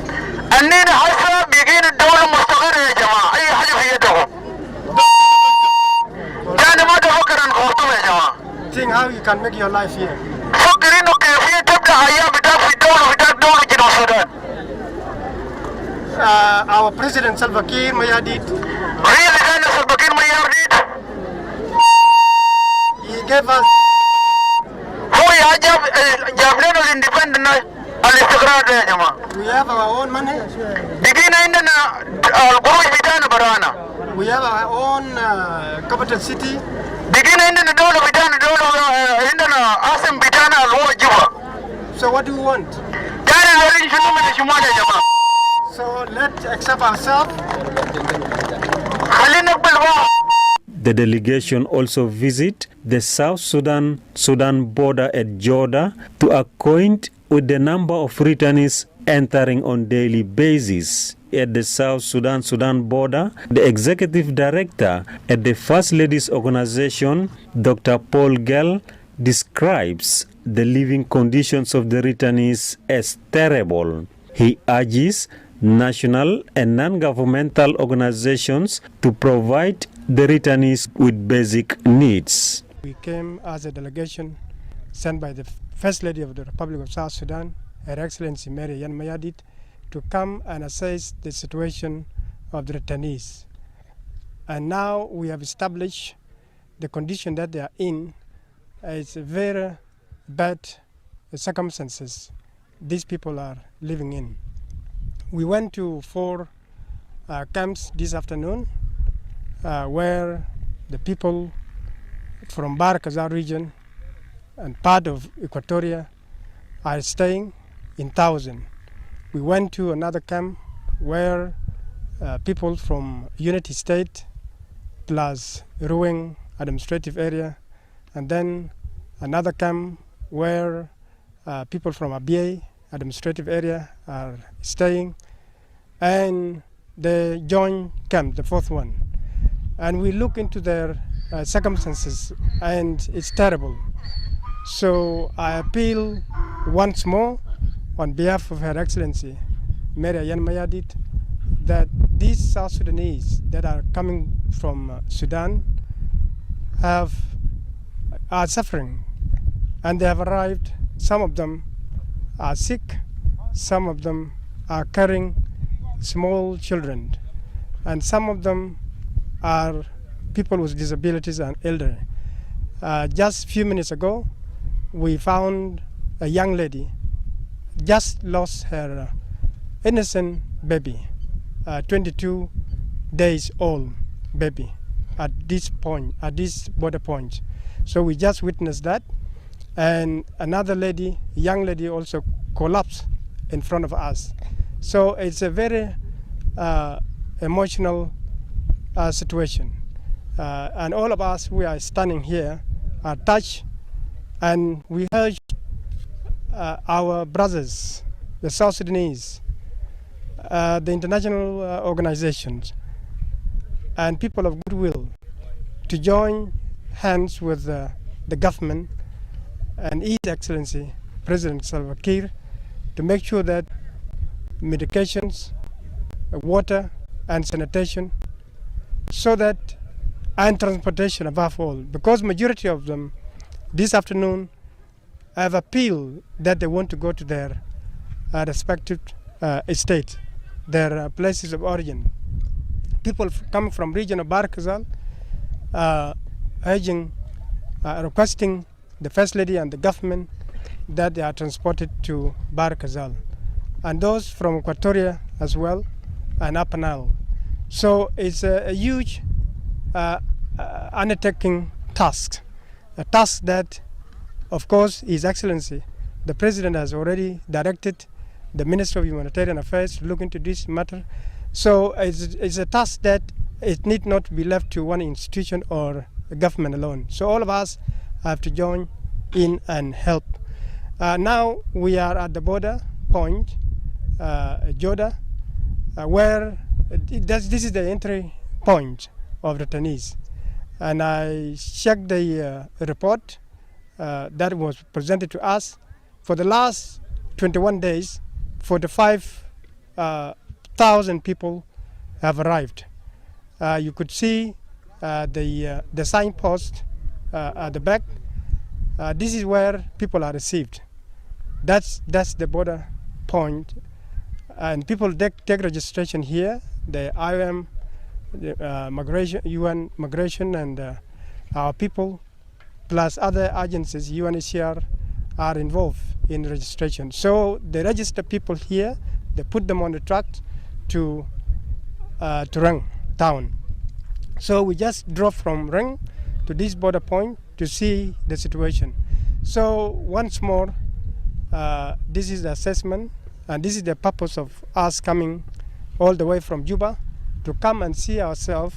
أننا هسه بقينا الدولة مستقرة يا جماعة أي حاجة في يدهم. يعني ما تفكر عن خرطوم يا جماعة. Think how you can make your life here. فكر إنه كيفية تبدأ حياة بتاعك في الدولة بتاعك دولة جنوب السودان. Our President Salva Kiir Mayardit. Really, Salva Kiir Mayardit. He gave us. هو جاب لنا الإندبندنس الاستقرار يا جماعة. We have our own money. بقينا عندنا القروش بتاعنا برانا. We have our own capital city. بقينا عندنا دولة بتاعنا عندنا عاصم بتاعنا اللي هو جوبا. So what do you want? يعني نريد شنو من الشمال يا جماعة. So let's accept ourselves. خلينا نقبل بعض. The delegation also visit the South Sudan border at Joda to acquaint with the number of returnees entering on daily basis. At the South Sudan border, the executive director at the First Ladies Organization, Dr. Paul Gell, describes the living conditions of the returnees as terrible. He urges national and non-governmental organizations to provide the returnees with basic needs. We came as a delegation sent by the First Lady of the Republic of South Sudan, Her Excellency Mary Yan Mayardit, to come and assess the situation of the returnees. And now we have established the condition that they are in. It's very bad circumstances these people are living in. We went to 4 camps this afternoon where the people from Bahr Ghazal region and part of Equatoria are staying in thousands. We went to another camp where people from Unity State plus Ruweng administrative area, and then another camp where people from Abyei administrative area are staying, and the joint camp, the 4th one. And we look into their circumstances, and it's terrible. So I appeal once more on behalf of Her Excellency Mary Yan Mayardit that these South Sudanese that are coming from Sudan are suffering, and they have arrived. Some of them are sick, some of them are carrying small children, and some of them are people with disabilities and elderly. Just a few minutes ago, we found a young lady just lost her innocent baby, 22 days old baby at this point, at this border point. So we just witnessed that. And another lady, young lady, also collapsed in front of us. So it's a very emotional situation. And all of us who are standing here are touched, and we urge our brothers, the South Sudanese, the international organizations, and people of goodwill to join hands with the government and His Excellency President Salva Kiir to make sure that medications, water and sanitation, so that, and transportation above all, because majority of them this afternoon have appealed that they want to go to their respective state, their places of origin. People coming from region of Bahr Ghazal requesting the First Lady and the government that they are transported to Bahr Ghazal, and those from Equatoria as well, and Upper Nile. So it's a huge undertaking task, a task that, of course, His Excellency, the President has already directed the Minister of Humanitarian Affairs to look into this matter. So it's a task that it need not be left to one institution or the government alone. So all of us have to join in and help. Now we are at the border point, Joda, where this is the entry point of returnees. And I checked the report that was presented to us. For the last 21 days, 45,000 people have arrived. You could see the signpost at the back. This is where people are received. That's the border point, and people take registration here. The IOM, the migration, UN migration, and our people, plus other agencies, UNHCR, are involved in registration. So they register people here. They put them on the truck to Rang town. So we just drove from Rang to this border point to see the situation. So once more, this is the assessment, and this is the purpose of us coming all the way from Juba to come and see ourselves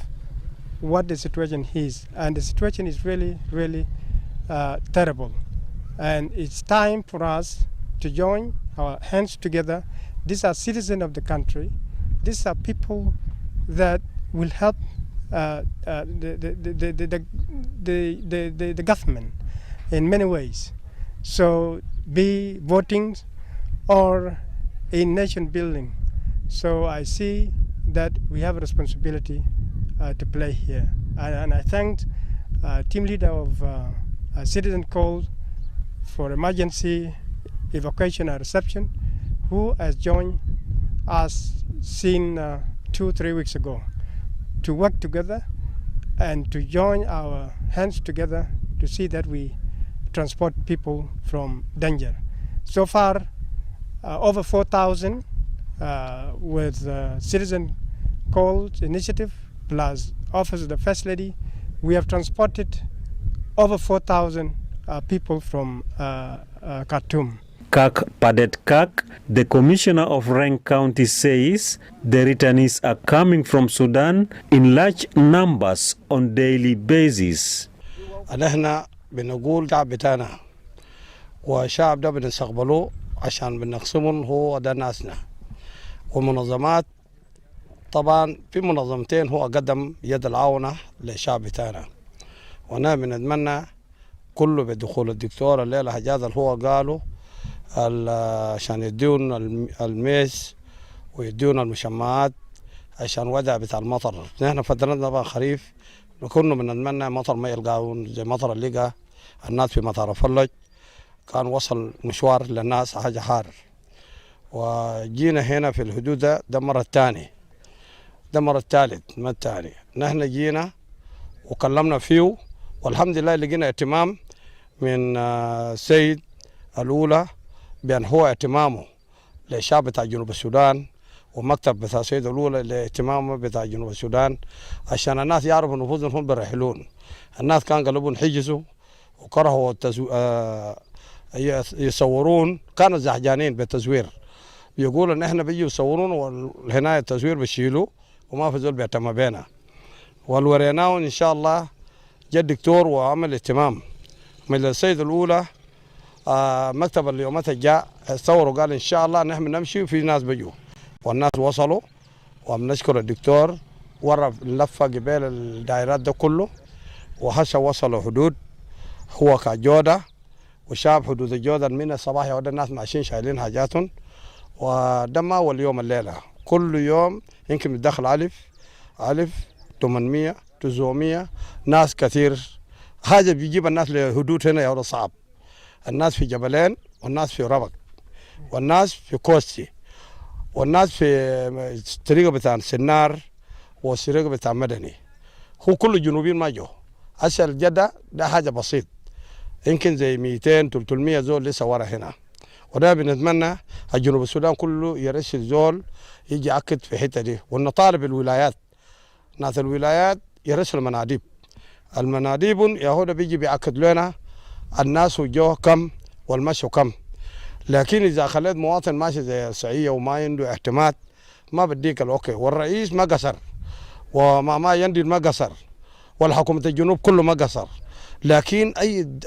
what the situation is. And the situation is really, really terrible. And it's time for us to join our hands together. These are citizens of the country. These are people that will help the government in many ways. So be voting or in nation building. So I see that we have a responsibility to play here. And I thanked team leader of Citizen Call for emergency evacuation and reception, who has joined us since 2-3 weeks ago to work together and to join our hands together to see that we transport people from danger. So far, over 4,000 with Citizen Call initiative plus Office of the First Lady, we have transported over 4,000 people from Khartoum. Kak Padet Kak, the commissioner of Reng County, says the returnees are coming from Sudan in large numbers on daily basis. نحن بنقول شعب بتاعنا والشعب ده بنستقبله عشان بنقسمهم هو ده ناسنا ومنظمات. طبعا في منظمتين هو قدم يد العاونة للشعب بتاعنا، وانا بنتمنى كله بدخول الدكتور الليلة حجاز اللي هو قالوا عشان يدون الميز ويدون المشمعات عشان وضع بتاع المطر. نحن فترتنا بقى خريف، كنا بنتمنى مطر ما يلقاون زي مطر اللي لقى الناس في مطار فلج، كان وصل مشوار للناس حاجة حار. وجينا هنا في الحدود ده المرة الثانية، ده المرة الثالث ما الثاني. نحن جينا وكلمنا فيه والحمد لله لقينا اهتمام من سيد الأولى بأن هو اهتمامه للشعب بتاع جنوب السودان ومكتب بتاع سيد الأولى لاهتمامه بتاع جنوب السودان عشان الناس يعرفوا نفوذهم هم بيرحلون. الناس كان قلبهم حجزوا وكرهوا يصورون، كانوا زعجانين بالتصوير، بيقولوا ان احنا بيجوا يصورون وهنا التصوير بيشيلوا وما في زول بيهتم بينا. والوريناه ان شاء الله جاء الدكتور وعمل اهتمام من السيد الاولى. مكتب اليوم جاء صوروا قال ان شاء الله نحن نمشي وفي ناس بيجوا والناس وصلوا. وبنشكر الدكتور ورا اللفه قبال الدائرات ده كله وهسه وصلوا حدود هو كجوده وشاب حدود الجوده من الصباح يقعد الناس ماشيين شايلين حاجاتهم. وده ما هو اليوم الليله، كل يوم يمكن بتدخل ألف 800 900 ناس كثير. حاجه بيجيب الناس لحدود هنا يا صعب. الناس في جبلين والناس في ربك والناس في كوستي والناس في طريقه بتاع سنار والطريقه بتاع مدني. هو كل الجنوبيين ما جو. اسال جده ده حاجه بسيط، يمكن زي 200 300 زول لسه ورا هنا. وده بنتمنى الجنوب السودان كله يرسل زول يجي يأكد في الحته دي. ونطالب الولايات، ناس الولايات يرسل مناديب. المناديب يهودا بيجي بيأكد لنا الناس جو كم والمشوا كم. لكن اذا خليت مواطن ماشي زي السعيه وما عنده اعتماد ما بديك الاوكي. والرئيس ما قصر وما يندي ما قصر والحكومه الجنوب كله ما قصر. لكن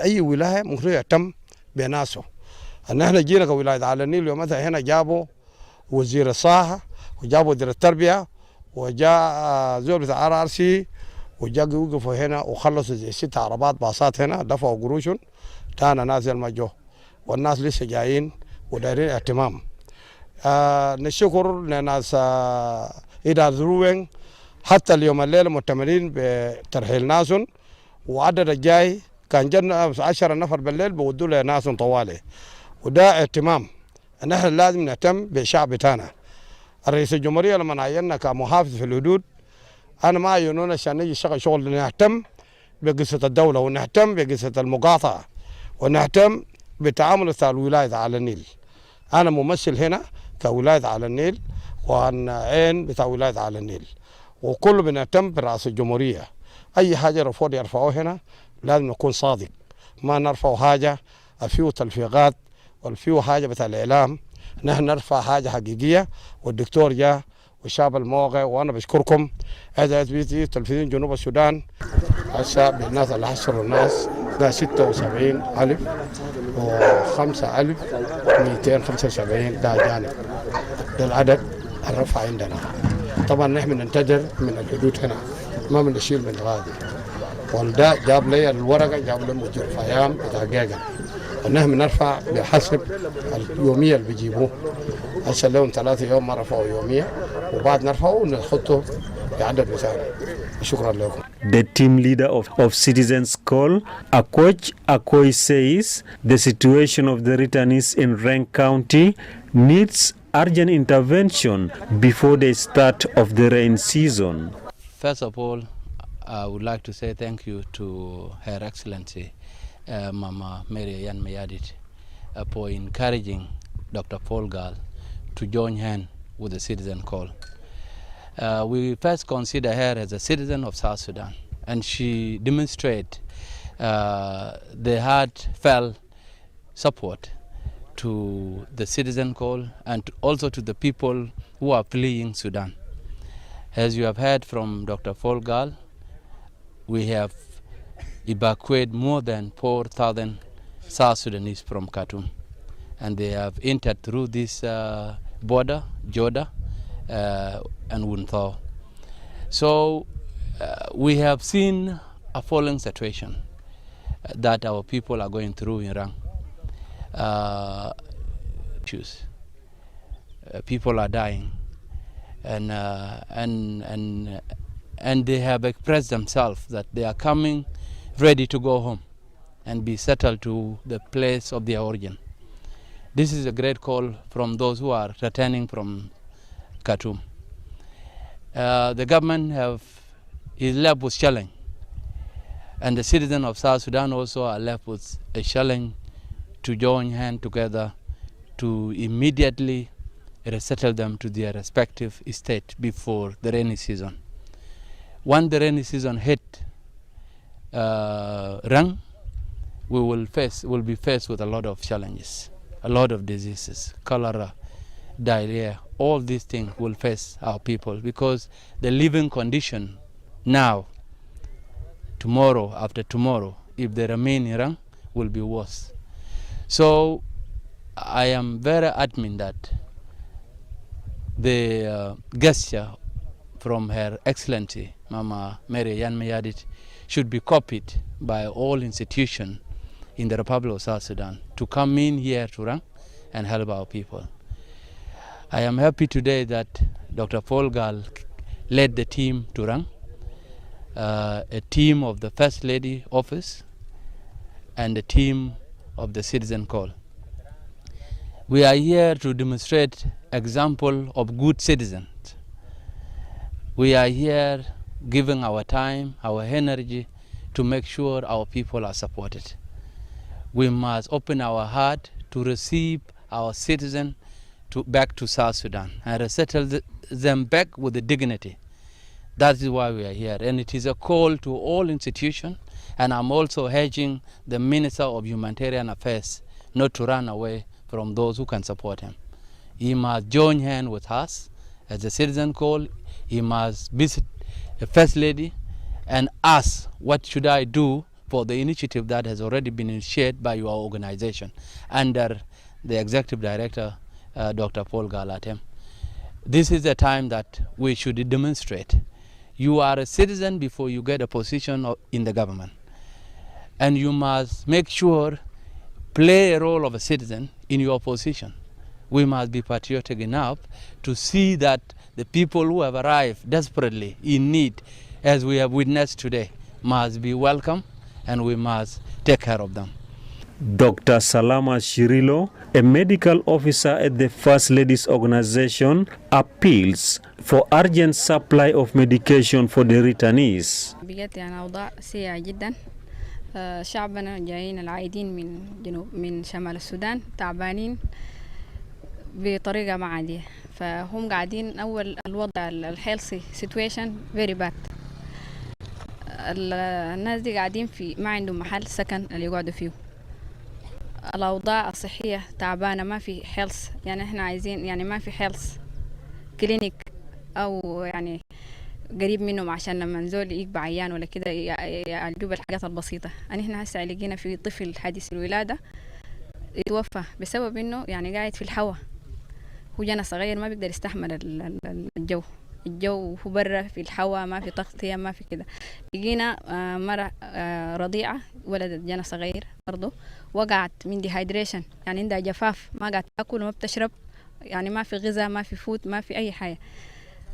اي ولايه مفروض يهتم بناسه. ان احنا جينا كولايه على النيل يوم مثلا هنا جابوا وزير الصحه وجابوا وزير التربيه وجاء زول بتاع RRC وجاء وقفوا هنا وخلصوا زي 6 عربات باصات هنا دفعوا قروشهم تانا نازل ما جو. والناس لسه جايين ودايرين اهتمام. نشكر لناس إدارة روين حتى اليوم الليلة مؤتمرين بترحيل ناس، وعدد الجاي كان جانا 10 نفر بالليل بودوا له ناس طوالي. وده اهتمام ان احنا لازم نهتم بالشعب بتاعنا. الرئيس الجمهورية لما عيننا كمحافظ في الحدود انا ما عينونا عشان نجي شغل نهتم بقصة الدولة ونهتم بقصة المقاطعة ونهتم بتعامل الولاية على النيل. أنا ممثل هنا كولاية على النيل وأنا عين بتاع ولاية على النيل، وكل بنهتم برئاسة الجمهورية. أي حاجة رفض يرفعوه هنا لازم نكون صادق، ما نرفع حاجة فيه تلفيقات والفيه حاجة بتاع الإعلام. نحن نرفع حاجة حقيقية. والدكتور جاء وشاب الموقع وأنا بشكركم. هذا تلفزيون جنوب السودان هسه بالناس اللي حصلوا الناس ده 76,000 و5,275 ده جانب. ده العدد الرفع عندنا. طبعا نحن ننتظر من الحدود هنا ما بنشيل من غادي. والده جاب لي الورقه، جاب لي مدير فيام بتاع جيجا ونحن نرفع بحسب اليومية اللي بيجيبوه. هسه لهم 3 يوم ما رفعوا يومية وبعد نرفعه ونحطه بعدد مثالي. شكرا لكم. The team leader of Citizens Call, Akoch Akoy, says the situation of the returnees in Reng County needs urgent intervention before the start of the rain season. First of all, I would like to say thank you to Her Excellency Mama Mary Yan Mayadit for encouraging Dr. Paul Gal to join hands with the Citizen Call. We first consider her as a citizen of South Sudan, and she demonstrated the heartfelt support to the Citizen Call and also to the people who are fleeing Sudan. As you have heard from Dr. Paul Gal, we have evacuated more than 4,000 South Sudanese from Khartoum, and they have entered through this border, Joda and Wunthau. So we have seen a falling situation that our people are going through in Rang. People are dying, and they have expressed themselves that they are coming ready to go home and be settled to the place of their origin. This is a great call from those who are returning from Khartoum. The government is left with challenge, and the citizens of South Sudan also are left with a challenge to join hands together to immediately resettle them to their respective state before the rainy season. Once the rainy season hit Rang, we will be faced with a lot of challenges, a lot of diseases, cholera, diarrhea. All these things will face our people because the living condition now, tomorrow, after tomorrow, if they remain in Rang, will be worse. So I am very adamant that the gesture from Her Excellency Mama Mary Yan Mayadit should be copied by all institutions in the Republic of South Sudan to come in here to Rang and help our people. I am happy today that Dr. Paul Gal led the team to Rang, a team of the First Lady Office and a team of the Citizen Call. We are here to demonstrate example of good citizens. We are here giving our time, our energy to make sure our people are supported. We must open our heart to receive our citizens back to South Sudan and resettle them back with the dignity. That is why we are here, and it is a call to all institutions, and I'm also urging the Minister of Humanitarian Affairs not to run away from those who can support him. He must join hands with us as a Citizen Call. He must visit the First Lady and ask, what should I do for the initiative that has already been initiated by your organization under the Executive Director, Dr. Paul Galatem. This is the time that we should demonstrate. You are a citizen before you get a position in the government. And you must make sure, play a role of a citizen in your position. We must be patriotic enough to see that the people who have arrived desperately in need, as we have witnessed today, must be welcome, and we must take care of them. Dr. Salama Shirilo, a medical officer at the First Ladies Organization, appeals for urgent supply of medication for the returnees. بجد يعني أوضاع سيئة جدا. شعبنا جايين العائدين من شمال السودان تعبانين بطريقة ما عادية، فهم قاعدين أول الوضع الهيلثي سيتويشن فيري باد. الناس دي قاعدين ما عندهم محل سكن اللي يقعدوا فيه. الأوضاع الصحية تعبانة، ما في هيلث، يعني احنا عايزين يعني ما في هيلث كلينيك أو يعني قريب منهم عشان لما نزول يقبع عيان ولا كده يعالجوا بالحاجات البسيطة. يعني احنا هسه لقينا في طفل حديث الولادة يتوفى بسبب انه يعني قاعد في الهواء، هو جانا صغير ما بيقدر يستحمل الجو، الجو هو برا في الهواء ما في تغطية ما في كده. لقينا مرة رضيعة ولد جانا صغير برضه وقعت من ديهايدريشن، يعني عندها جفاف، ما قاعد تاكل وما بتشرب، يعني ما في غذاء ما في فوت ما في أي حاجة.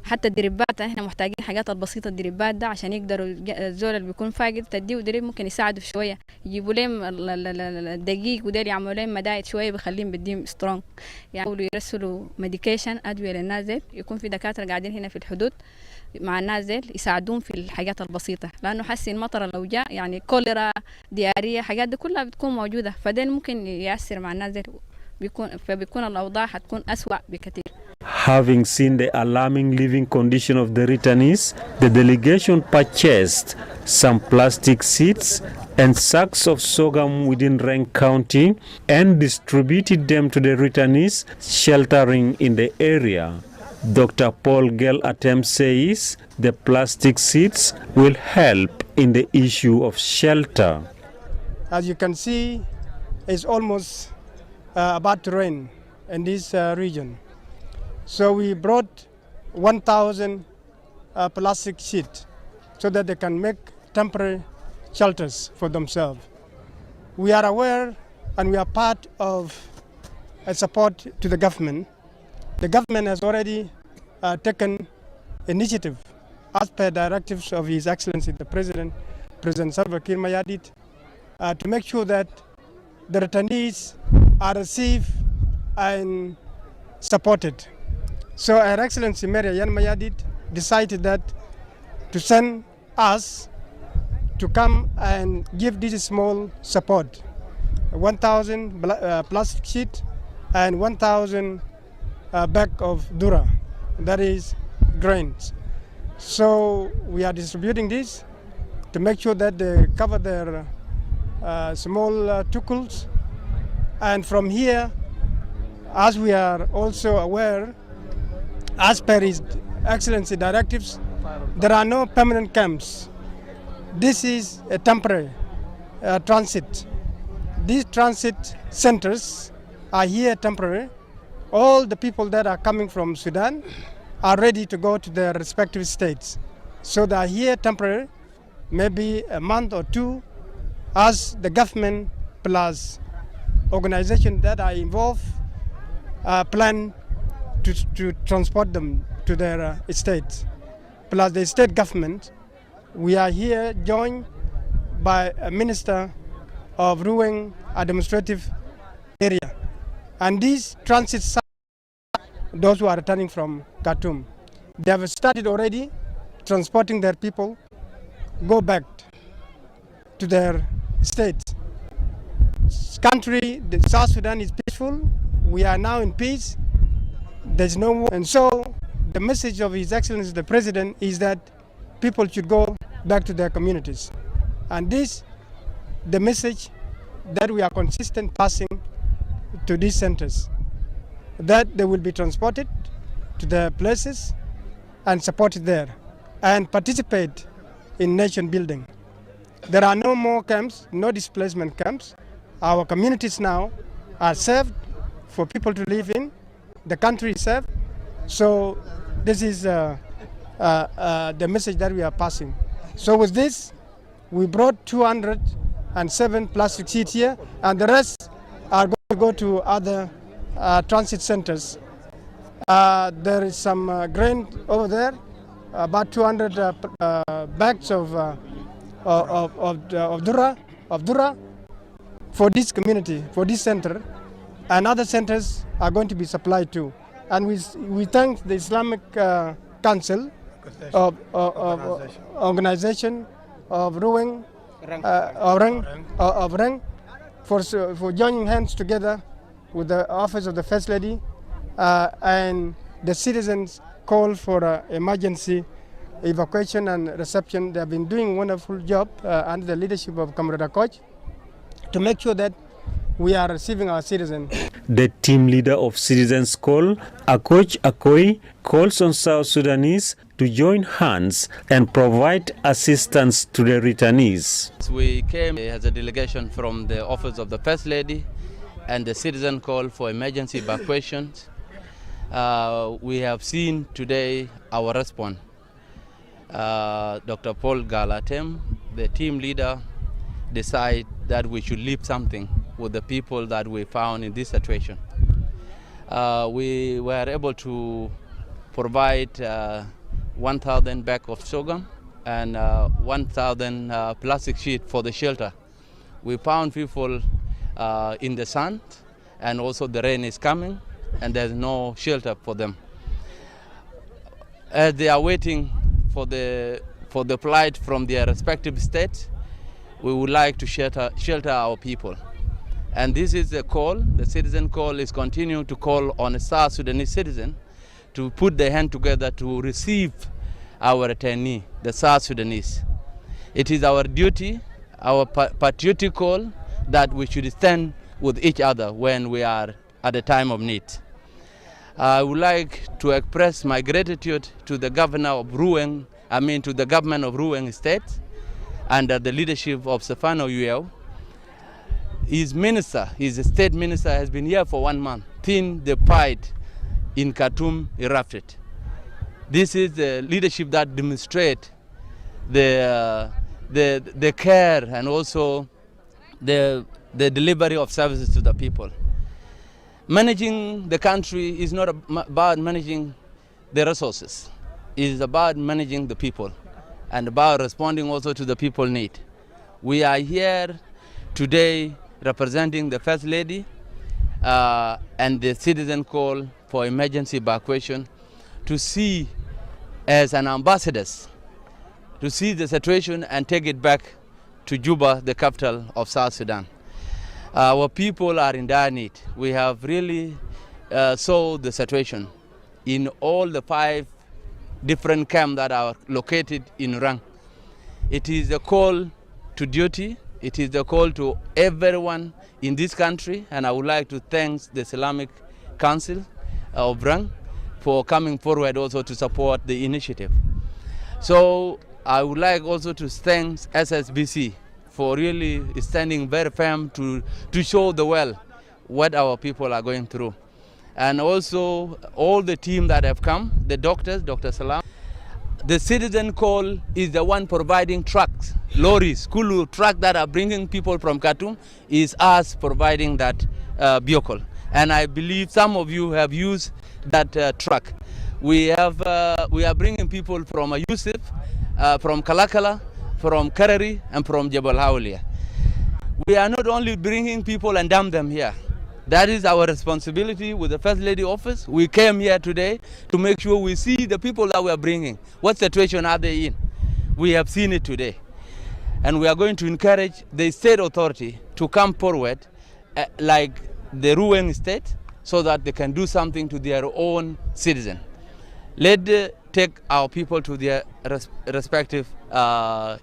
حتى الدريبات احنا محتاجين حاجات البسيطة الدريبات ده عشان يقدروا الزول اللي بيكون فاقد تديه دريب ممكن يساعده في شوية، يجيبوا لهم الدقيق وديل يعملوا لهم مدايت شوية بيخليهم بديهم سترونج، يعني يرسلوا ميديكيشن أدوية للناس ديل، يكون في دكاترة قاعدين هنا في الحدود مع الناس ديل يساعدون في الحاجات البسيطة، لأنه حسي المطر لو جاء يعني كوليرا ديارية حاجات دي كلها بتكون موجودة، فديل ممكن يأثر مع الناس ديل فبيكون الأوضاع حتكون أسوأ بكثير. Having seen the alarming living condition of the returnees, the delegation purchased some plastic seeds and sacks of sorghum within Reng County and distributed them to the returnees sheltering in the area. Dr. Paul Gell-Atem says the plastic seeds will help in the issue of shelter. As you can see, it's almost about to rain in this region. So we brought 1,000 plastic sheets so that they can make temporary shelters for themselves. We are aware and we are part of a support to the government. The government has already taken initiative as per directives of His Excellency the President Salva Kiir Mayardit, to make sure that the returnees are received and supported. So Her Excellency Mary Yan Mayardit decided that to send us to come and give this small support, 1,000 plastic sheet and 1,000 bag of dura, that is grains. So we are distributing this to make sure that they cover their small tukul. And from here, as we are also aware, as per His Excellency directives, there are no permanent camps. This is a temporary transit. These transit centers are here temporary. All the people that are coming from Sudan are ready to go to their respective states. So they are here temporary, maybe a month or two, as the government plus organizations that are involved plan to transport them to their states. Plus the state government, we are here joined by a minister of Ruweng administrative area. And these transit sites, those who are returning from Khartoum, they have started already transporting their people, go back to their states. Country, South Sudan is peaceful. We are now in peace. There's no war. And so the message of His Excellency the President is that people should go back to their communities. And this, the message that we are consistent passing to these centers, that they will be transported to their places and supported there and participate in nation building. There are no more camps, no displacement camps. Our communities now are served for people to live in. The country is served. So this is the message that we are passing. So with this, we brought 207 plastic sheets here, and the rest are going to go to other transit centers. There is some grain over there, about 200 bags of dura for this community, for this center, and other centers are going to be supplied too. And we thank the Islamic Council of Organization of Ruweng, of Reng, for joining hands together with the Office of the First Lady and the citizens call for emergency evacuation and reception. They have been doing a wonderful job under the leadership of Comrade Akoch to make sure that we are receiving our citizens. The team leader of Citizens Call, Akoch Akoi, calls on South Sudanese to join hands and provide assistance to the returnees. We came as a delegation from the Office of the First Lady and the Citizen Call for emergency evacuations. We have seen today our response. Dr. Paul Galatem, the team leader, decided that we should leave something with the people that we found in this situation. We were able to provide 1,000 bags of sorghum and 1,000 plastic sheets for the shelter. We found people in the sun, and also the rain is coming, and there's no shelter for them. As they are waiting for the flight from their respective states, we would like to shelter our people. And this is a call, the citizen call is continuing to call on a South Sudanese citizen to put their hand together to receive our returnee, the South Sudanese. It is our duty, our patriotic call, that we should stand with each other when we are at a time of need. I would like to express my gratitude to the governor of Ruang, to the government of Ruang State, under the leadership of Stefano Uyeo. His minister, his state minister, has been here for 1 month, since the fight in Khartoum erupted. This is the leadership that demonstrates the care and also the delivery of services to the people. Managing the country is not about managing the resources. It is about managing the people and about responding also to the people's need. We are here today representing the First Lady and the citizen call for emergency evacuation to see as an ambassadors, to see the situation and take it back to Juba, the capital of South Sudan. Our people are in dire need. We have really saw the situation in all the 5 different camps that are located in Rang. It is a call to duty. It is a call to everyone in this country, and I would like to thank the Islamic Council of Rang for coming forward also to support the initiative. So I would like also to thank SSBC for really standing very firm to show the world what our people are going through. And also all the team that have come, the doctors, Dr. Salam. The citizen call is the one providing trucks, lorries, school trucks that are bringing people from Khartoum, is us providing that vehicle. And I believe some of you have used that truck. We are bringing people from Yusuf, from Kalakala, from Karari, and from Jebel Hawliya. We are not only bringing people and dump them here. That is our responsibility with the First Lady office. We came here today to make sure we see the people that we are bringing. What situation are they in? We have seen it today. And we are going to encourage the state authority to come forward like the Ruang state so that they can do something to their own citizens. Let's take our people to their respective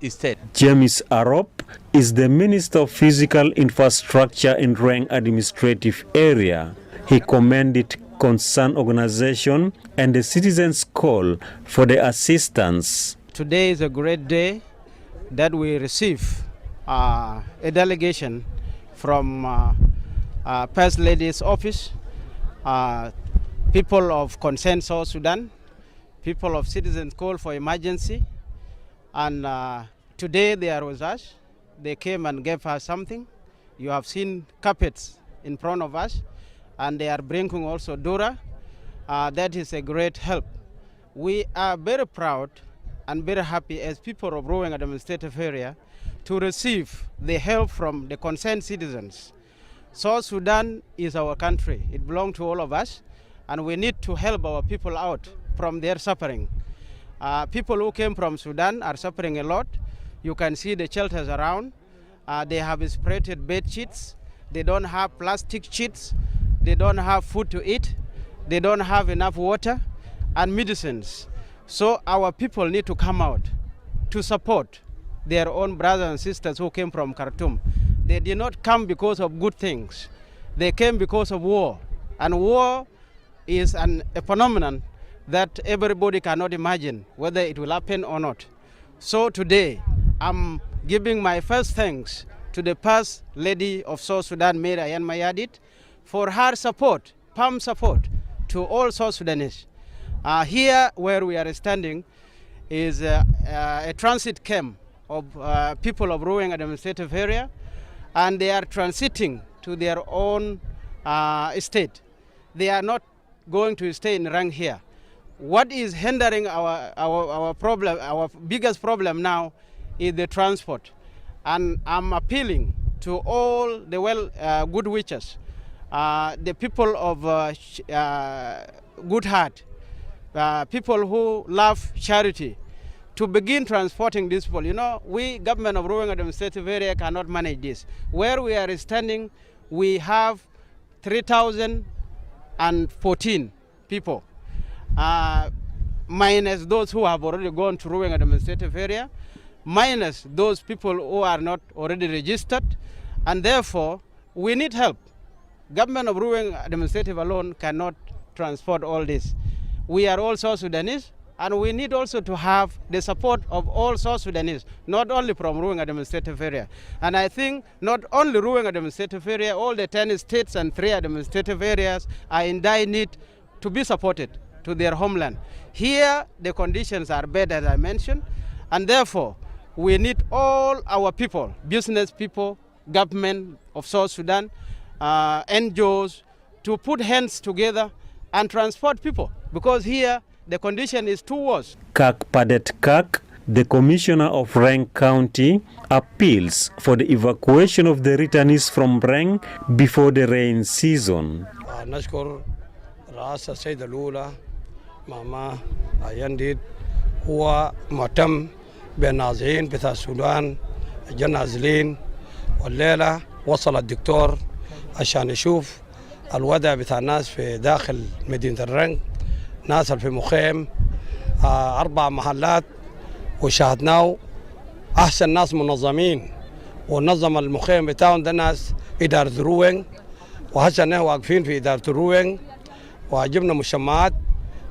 state. James Arop is the Minister of Physical Infrastructure in Rang Administrative Area. He commended concerned organization and the citizens' call for the assistance. Today is a great day that we receive a delegation from First Lady's office, people of Concerned South Sudan, people of citizens call for emergency, and today they are with us. They came and gave us something. You have seen carpets in front of us, and they are bringing also Dura. That is a great help. We are very proud and very happy as people of Ruang Administrative Area to receive the help from the concerned citizens. South Sudan is our country. It belongs to all of us, and we need to help our people out from their suffering. People who came from Sudan are suffering a lot. You can see the shelters around. They have spreaded bed sheets. They don't have plastic sheets. They don't have food to eat. They don't have enough water and medicines. So our people need to come out to support their own brothers and sisters who came from Khartoum. They did not come because of good things. They came because of war. And war is a phenomenon that everybody cannot imagine whether it will happen or not. So today, I'm giving my first thanks to the First Lady of South Sudan, Mary Yan Mayadit, for her support, firm support to all South Sudanese. Here where we are standing is a transit camp of people of Ruweng administrative area, and they are transiting to their own state. They are not going to stay in Rang here. What is hindering our problem, our biggest problem now, is the transport. And I'm appealing to all the good wishes, the people of good heart, people who love charity, to begin transporting these people. You know, we, government of Ruweng administrative area, cannot manage this. Where we are standing, we have 3,014 people, minus those who have already gone to Ruweng administrative area, minus those people who are not already registered, and therefore we need help. Government of Ruweng administrative alone cannot transport all this. We are all South Sudanese, and we need also to have the support of all South Sudanese, not only from Ruweng administrative area. And I think not only Ruweng administrative area, all the 10 states and 3 administrative areas are in dire need to be supported to their homeland. Here, the conditions are bad, as I mentioned, and therefore, we need all our people, business people, government of South Sudan, NGOs, to put hands together and transport people, because here, the condition is too worse. Kak Padet Kak, the commissioner of Rang County, appeals for the evacuation of the returnees from Rang before the rain season. نشكر رئاسة السيدة الأولى ماما أينديد، هو مهتم بالنازحين بتاع السودان النازلين، والليلة وصل الدكتور عشان يشوف الوضع بتاع الناس في داخل مدينة الرنج، ناس في مخيم 4 محلات، وشاهدناه أحسن ناس منظمين، ونظم المخيم بتاعهم ده ناس إدارة روينج، وهسه نحن واقفين في إدارة روينج وجبنا مشمعات،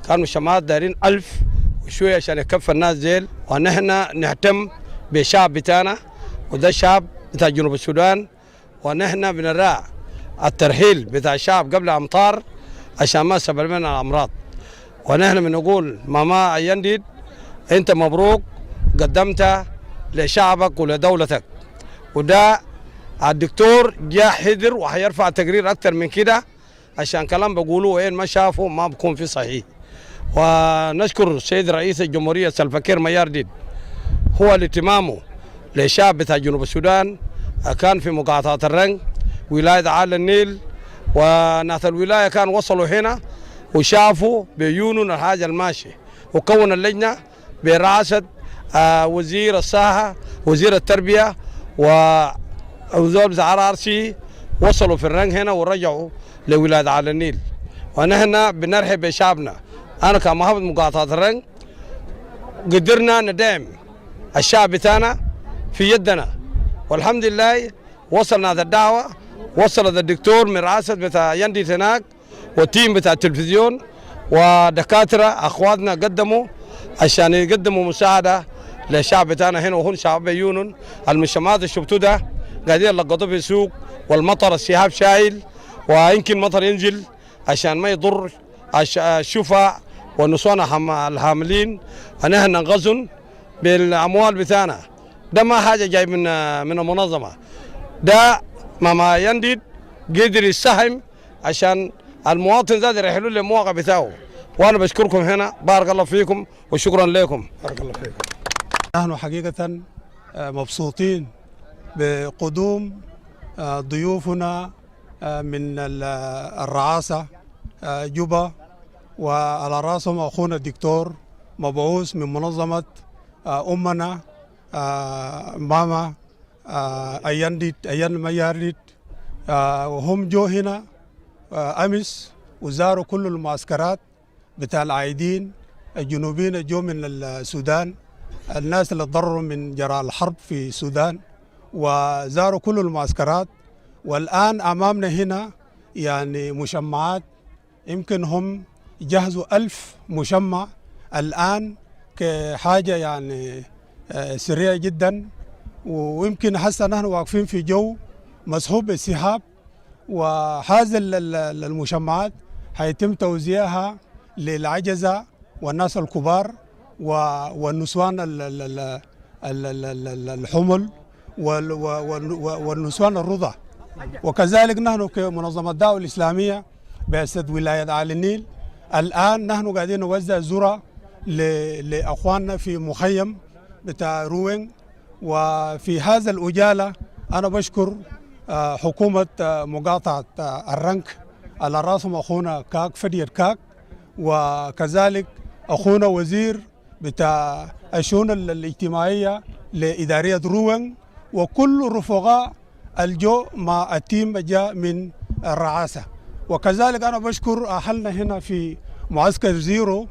كان مشمعات دايرين 1000 وشوية عشان يكفي الناس ديل، ونحن نهتم بالشعب بتاعنا، وده الشعب بتاع جنوب السودان، ونحن بنراعي الترحيل بتاع الشعب قبل أمطار عشان ما سبب لنا الأمراض. ونحن بنقول ماما أينديد، أنت مبروك، قدمت لشعبك ولدولتك، وده الدكتور جاء حذر وحيرفع تقرير أكثر من كده عشان كلام بقولوه وين ما شافوا ما بكون في صحيح. ونشكر السيد رئيس الجمهورية سلفا كير ميارديد، هو الاهتمامه للشعب بتاع جنوب السودان، كان في مقاطعة الرنج ولاية عال النيل، وناس الولاية كان وصلوا هنا وشافوا بعيونهم الحاجة الماشي، وكون اللجنة برئاسة وزير الصحة، وزير التربية، ووزير بتاع RRC، وصلوا في الرنج هنا ورجعوا لولاية عال النيل. ونحن بنرحب بشعبنا. أنا كمحافظ مقاطعة الرنج قدرنا ندعم الشعب بتاعنا في يدنا، والحمد لله وصلنا هذا الدعوة، وصل الدكتور من رئاسة بتاع يندي هناك والتيم بتاع التلفزيون ودكاترة أخواتنا قدموا عشان يقدموا مساعدة للشعب بتاعنا هنا، وهم شعب عيونهم. المجتمعات اللي شفتوا ده قاعدين يلقطوا في السوق، والمطر السحاب شايل، ويمكن مطر ينزل عشان ما يضر الشفاء والنسوان الحاملين. نحن ننقذهم بالأموال بتاعنا، ده ما حاجة جاي من المنظمة، ده ماما ينديد قدر يساهم عشان المواطن ذات يرحلوا له المواقع بتاعه. وانا بشكركم هنا، بارك الله فيكم وشكرا لكم. بارك الله فيكم. نحن حقيقة مبسوطين بقدوم ضيوفنا من الرئاسة جوبا، وعلى راسهم اخونا الدكتور مبعوث من منظمة امنا ماما أينديد ميارديد، وهم جو هنا أمس وزاروا كل المعسكرات بتاع العايدين الجنوبيين جو من السودان، الناس اللي تضرروا من جراء الحرب في السودان، وزاروا كل المعسكرات. والآن أمامنا هنا يعني مشمعات، يمكن هم جهزوا 1000 مشمع الآن كحاجة يعني سريعة جدا، ويمكن حتى نحن واقفين في جو مسحوب بالسحاب، وهذا المشمعات هيتم توزيعها للعجزة والناس الكبار والنسوان الحمل والنسوان الرضع. وكذلك نحن كمنظمة الدعوة الإسلامية بأسد ولاية آل النيل الآن نحن قاعدين نوزع ذرة لأخواننا في مخيم بتاع روين. وفي هذا الأجالة أنا بشكر حكومة مقاطعة الرنك على راسهم أخونا كاك فدير كاك، وكذلك أخونا وزير بتاع الشؤون الاجتماعية لإدارية روين، وكل رفقاء الجو مع التيم جاء من الرعاسة. وكذلك أنا بشكر أهلنا هنا في معسكر زيرو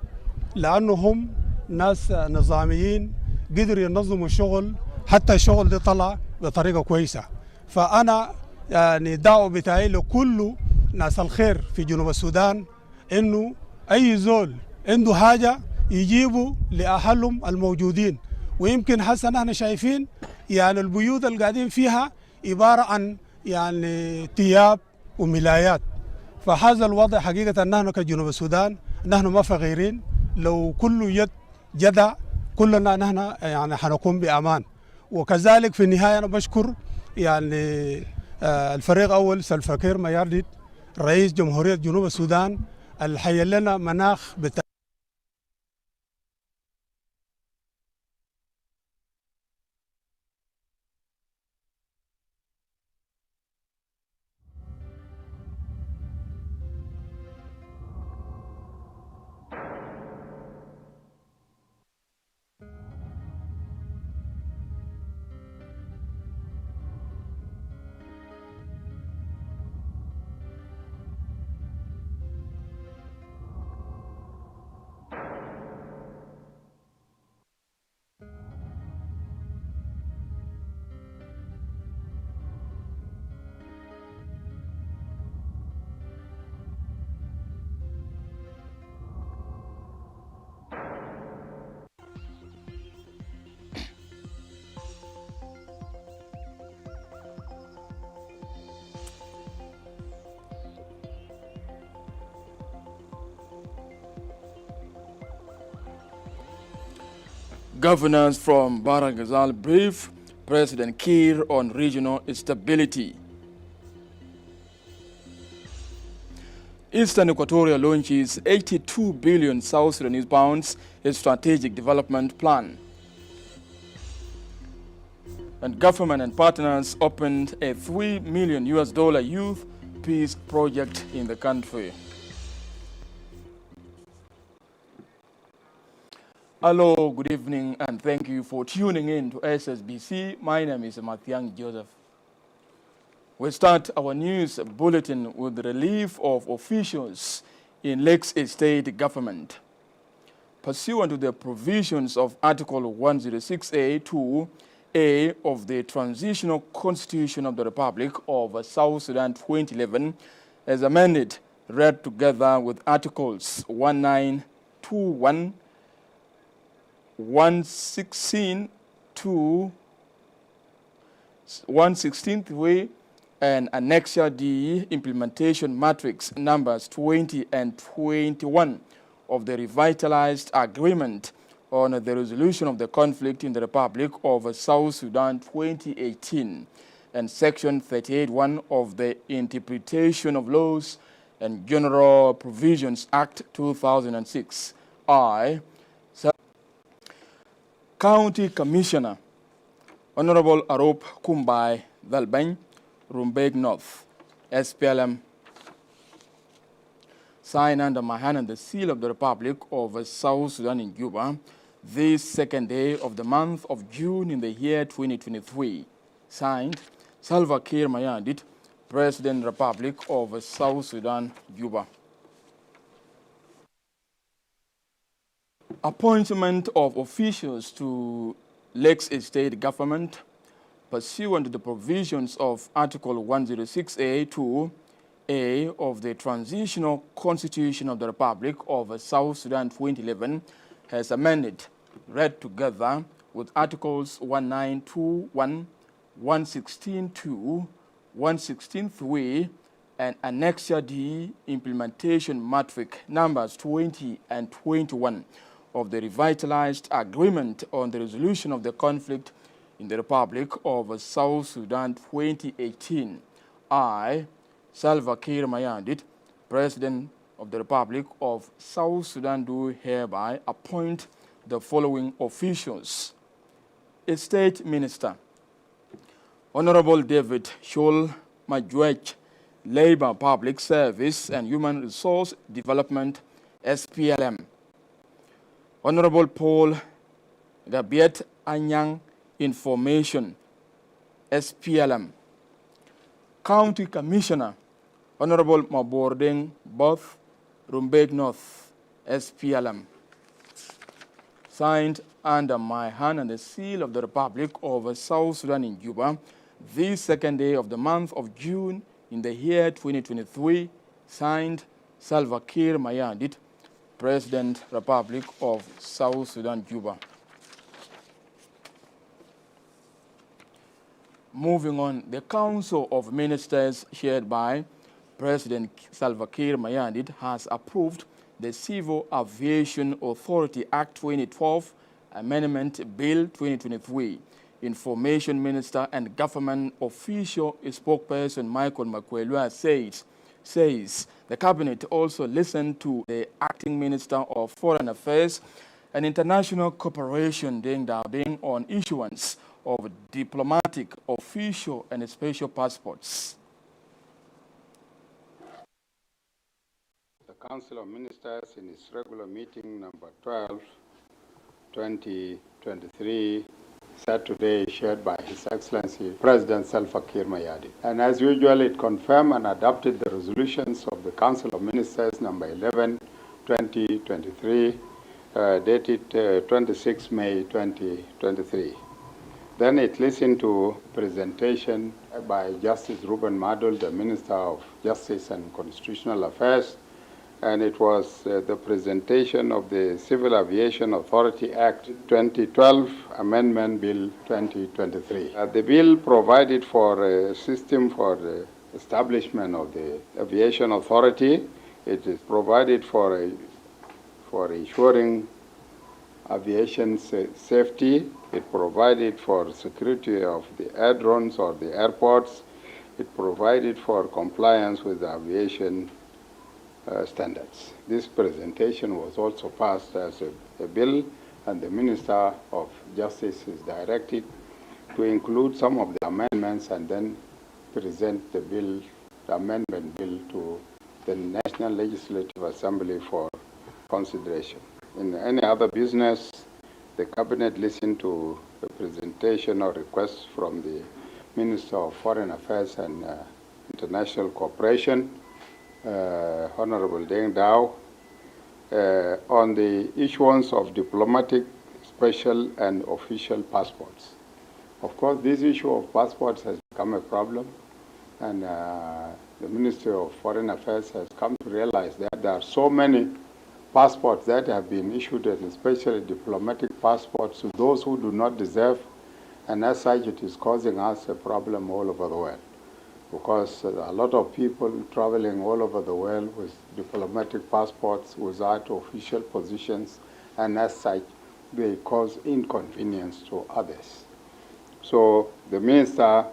لأنهم ناس نظاميين قدروا ينظموا الشغل، حتى الشغل ده طلع بطريقة كويسة. فأنا يعني دعوة بتاعي لكل ناس الخير في جنوب السودان إنه أي زول عنده حاجة يجيبوا لأهلهم الموجودين. ويمكن حسنا نحن شايفين يعني البيوت اللي قاعدين فيها عبارة عن يعني ثياب وملايات. فهذا الوضع حقيقة نحن كجنوب السودان نحن ما فقيرين، لو كل يد جدع كلنا نحن يعني حنكون بأمان. وكذلك في النهاية أنا بشكر يعني الفريق أول سلفا كير ميارديت رئيس جمهورية جنوب السودان الحي لنا مناخ بتاع Governors from Baragazal brief President Kiir on regional stability. Eastern Equatoria launches 82 billion South Sudanese pounds in strategic development plan. And government and partners opened a $3 million youth peace project in the country. Hello, good evening, and thank you for tuning in to SSBC. My name is Mathiang Joseph. We start our news bulletin with the relief of officials in Lakes Estate government. Pursuant to the provisions of Article 106A(2)(a) of the Transitional Constitution of the Republic of South Sudan 2011, as amended, read together with Articles 1921, 116 to 116th and Annexure D implementation matrix numbers 20 and 21 of the revitalized agreement on the resolution of the conflict in the Republic of South Sudan 2018 and Section 38(1) of the Interpretation of Laws and General Provisions Act 2006. County Commissioner Honorable Arop Kumbai Dalbany, Rumbek North, SPLM, signed under my hand and the seal of the Republic of South Sudan in Juba, this second day of the month of June in the year 2023. Signed, Salva Kiir Mayardit, President Republic of South Sudan, Juba. Appointment of officials to Lakes Estate government pursuant to the provisions of Article 106A(2)(a) of the Transitional Constitution of the Republic of South Sudan 2011 has amended, read together with Articles 1921, 116(2), 116(3), and Annexure D implementation matrix numbers 20 and 21 of the revitalized agreement on the resolution of the conflict in the Republic of South Sudan 2018. I, Salva Kiir Mayardit, President of the Republic of South Sudan, do hereby appoint the following officials. State Minister, Honorable David Shul Majwech, Labor, Public Service and Human Resource Development, SPLM. Honorable Paul Gabiet Anyang, Information, SPLM. County Commissioner, Honorable Mabordeng Both, Rumbek North, SPLM. Signed under my hand and the seal of the Republic of South Sudan in Juba, this second day of the month of June in the year 2023, signed Salva Kiir Mayardit, President, Republic of South Sudan, Juba. Moving on, the Council of Ministers chaired by President Salva Kiir Mayardit has approved the Civil Aviation Authority Act 2012 Amendment Bill 2023. Information Minister and Government Official Spokesperson Michael Makwelua says the Cabinet also listened to the Acting Minister of Foreign Affairs and International Cooperation Deng Dabing on issuance of diplomatic, official and special passports. The Council of Ministers in its regular meeting number 12, 2023, sat today chaired by His Excellency President Salva Kiir Mayardit. And as usual, it confirmed and adopted the resolutions of the Council of Ministers number 11, 2023, dated 26 May 2023. Then it listened to presentation by Justice Ruben Madul, the Minister of Justice and Constitutional Affairs, and it was the presentation of the Civil Aviation Authority Act 2012 Amendment Bill 2023. The bill provided for a system for the establishment of the Aviation Authority. It is provided for ensuring aviation safety. It provided for security of the airdromes or the airports. It provided for compliance with the aviation standards. This presentation was also passed as a bill, and the Minister of Justice is directed to include some of the amendments and then present the bill, the amendment bill, to the National Legislative Assembly for consideration. In any other business, the Cabinet listened to a presentation or request from the Minister of Foreign Affairs and International Cooperation, Honorable Deng Dao, on the issuance of diplomatic, special and official passports. Of course, this issue of passports has become a problem, and the Ministry of Foreign Affairs has come to realize that there are so many passports that have been issued, and especially diplomatic passports, to those who do not deserve, and as such it is causing us a problem all over the world, because a lot of people traveling all over the world with diplomatic passports without official positions, and as such they cause inconvenience to others. So the Minister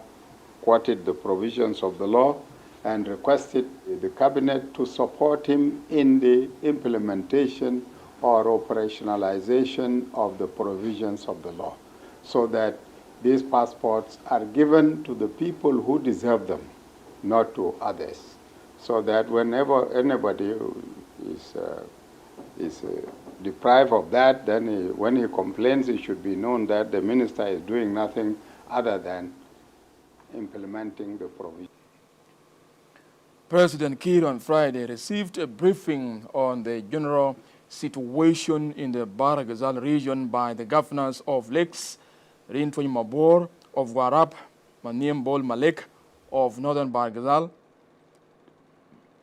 quoted the provisions of the law and requested the Cabinet to support him in the implementation or operationalization of the provisions of the law, so that these passports are given to the people who deserve them, not to others, so that whenever anybody is deprived of that, then when he complains, it should be known that the Minister is doing nothing other than implementing the provision. President Kiir on Friday received a briefing on the general situation in the Bahr Ghazal region by the governors of Lakes, Rintoy Mabor, of Warab, Maniam Bol Malek, of Northern Bahr Ghazal,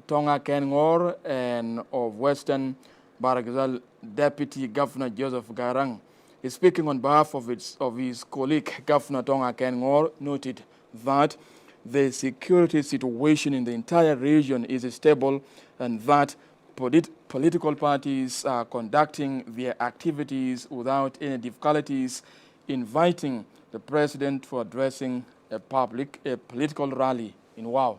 Tonga Kengor, and of Western Bahr Ghazal Deputy Governor Joseph Garang. Speaking on behalf of his colleague, Governor Tonga Kengor noted that the security situation in the entire region is stable and that political parties are conducting their activities without any difficulties, inviting the president for addressing a political rally in Wau.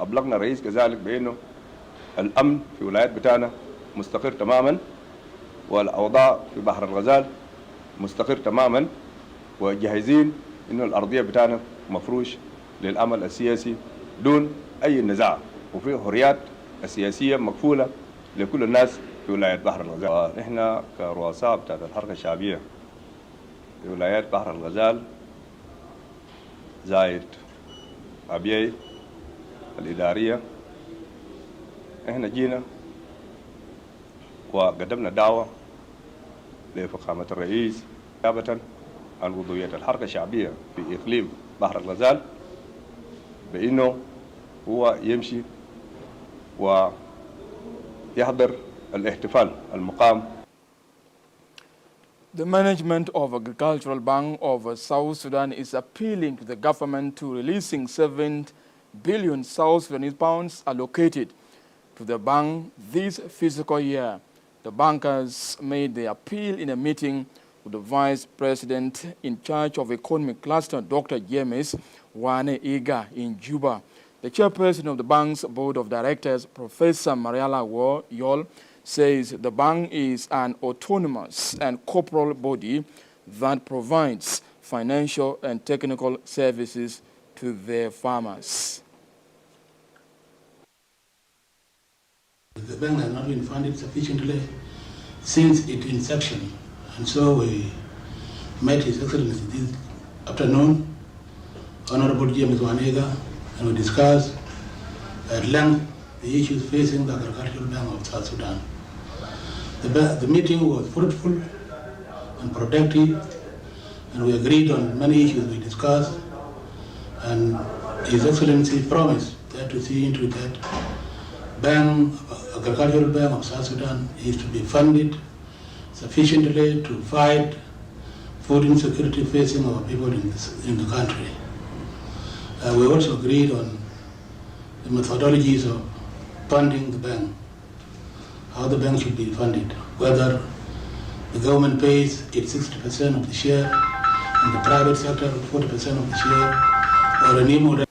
أبلغنا الرئيس كذلك بأنه الأمن في ولايات بتاعنا مستقر تماما والأوضاع في بحر الغزال مستقر تماما وجاهزين إنه الأرضية بتاعنا مفروش للعمل السياسي دون أي نزاع وفي حريات السياسية مكفولة لكل الناس في ولاية بحر الغزال. نحن كرؤساء بتاعت الحركة الشعبية في ولايات بحر الغزال زايد أبيي الإدارية احنا جينا وقدمنا دعوة لفخامة الرئيس نيابة عن وضعية الحركة الشعبية في إقليم بحر الغزال بأنه هو يمشي ويحضر الاحتفال المقام. The management of Agricultural Bank of South Sudan is appealing to the government to releasing 7 billion South Sudanese pounds allocated to the bank this fiscal year. The bankers made the appeal in a meeting with the Vice President in charge of Economic Cluster, Dr. James Wane Iga in Juba. The chairperson of the bank's board of directors, Professor Mariala Yol, says the bank is an autonomous and corporal body that provides financial and technical services to their farmers. The bank has not been funded sufficiently since its inception, and so we met His Excellency this afternoon, Honorable James Wanega, and we discussed at length the issues facing the Agricultural Bank of South Sudan. The meeting was fruitful and productive, and we agreed on many issues we discussed, and His Excellency promised that to see into that Agricultural Bank of South Sudan is to be funded sufficiently to fight food insecurity facing our people in the country. We also agreed on the methodologies of funding the bank, how the bank should be funded, whether the government pays its 60% of the share and the private sector 40% of the share, or a new model.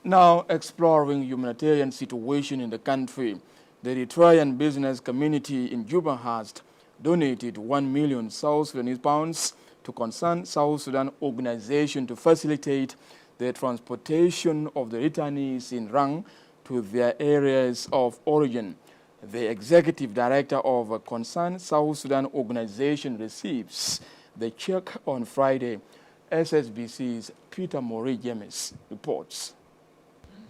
Now exploring humanitarian situation in the country, the Eritrean business community in Juba has donated 1 million South Sudanese pounds to concerned South Sudan organization to facilitate the transportation of the returnees in Rang to their areas of origin. The executive director of a concerned South Sudan organization receives the check on Friday. SSBC's Peter Mori James reports.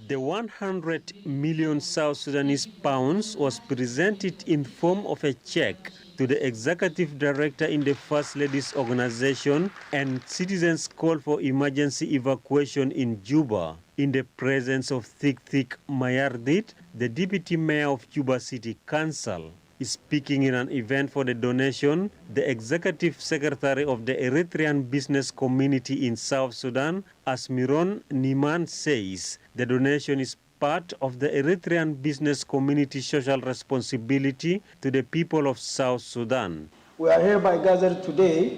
The 100 million South Sudanese pounds was presented in form of a check to the executive director in the First Lady's organization and citizens' call for emergency evacuation in Juba in the presence of Thik Mayardit, the deputy mayor of Juba City Council. Speaking in an event for the donation, the executive secretary of the Eritrean business community in South Sudan, Asmiron Niman, says the donation is part of the Eritrean business community social responsibility to the people of South Sudan. We are hereby gathered today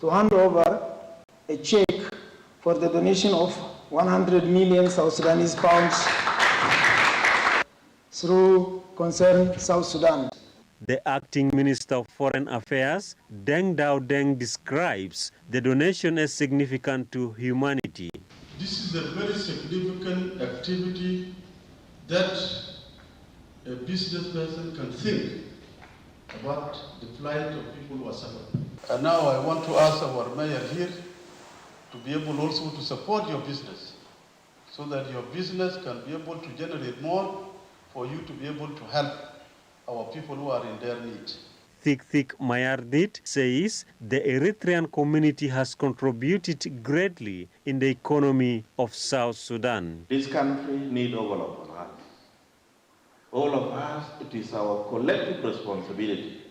to hand over a check for the donation of 100 million South Sudanese pounds through Concern South Sudan. The acting Minister of Foreign Affairs, Deng Dao Deng, describes the donation as significant to humanity. This is a very significant activity that a business person can think about the plight of people who are suffering. And now I want to ask our mayor here to be able also to support your business so that your business can be able to generate more for you to be able to help our people who are in their need. Thik Mayardit says the Eritrean community has contributed greatly in the economy of South Sudan. This country needs all of us. All of us, it is our collective responsibility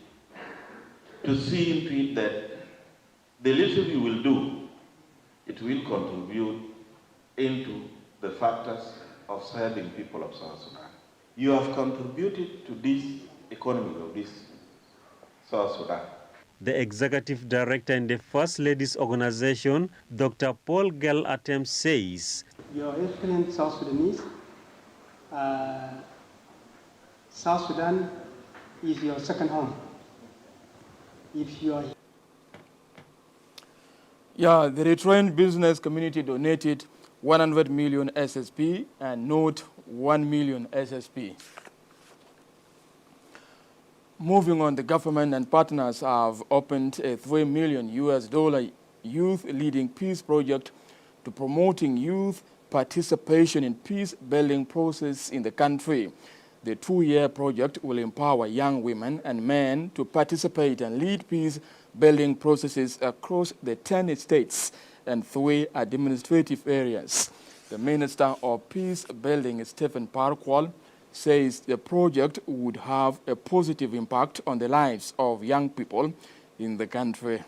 to see to it that The little you will do, it will contribute into the factors of serving people of South Sudan. You have contributed to this economy of this South Sudan. The executive director in the First Ladies Organization, Dr. Paul Gel Atem, says, Your excellent South Sudanese, South Sudan is your second home. If you are the retrained business community donated 100 million SSP and not 1 million SSP. Moving on, the government and partners have opened a $3 million youth leading peace project to promoting youth participation in peace-building process in the country. The 2-year project will empower young women and men to participate and lead peace-building processes across the 10 states and 3 administrative areas. The Minister of Peace Building, Stephen Parkwall, says the project would have a positive impact on the lives of young people in the country.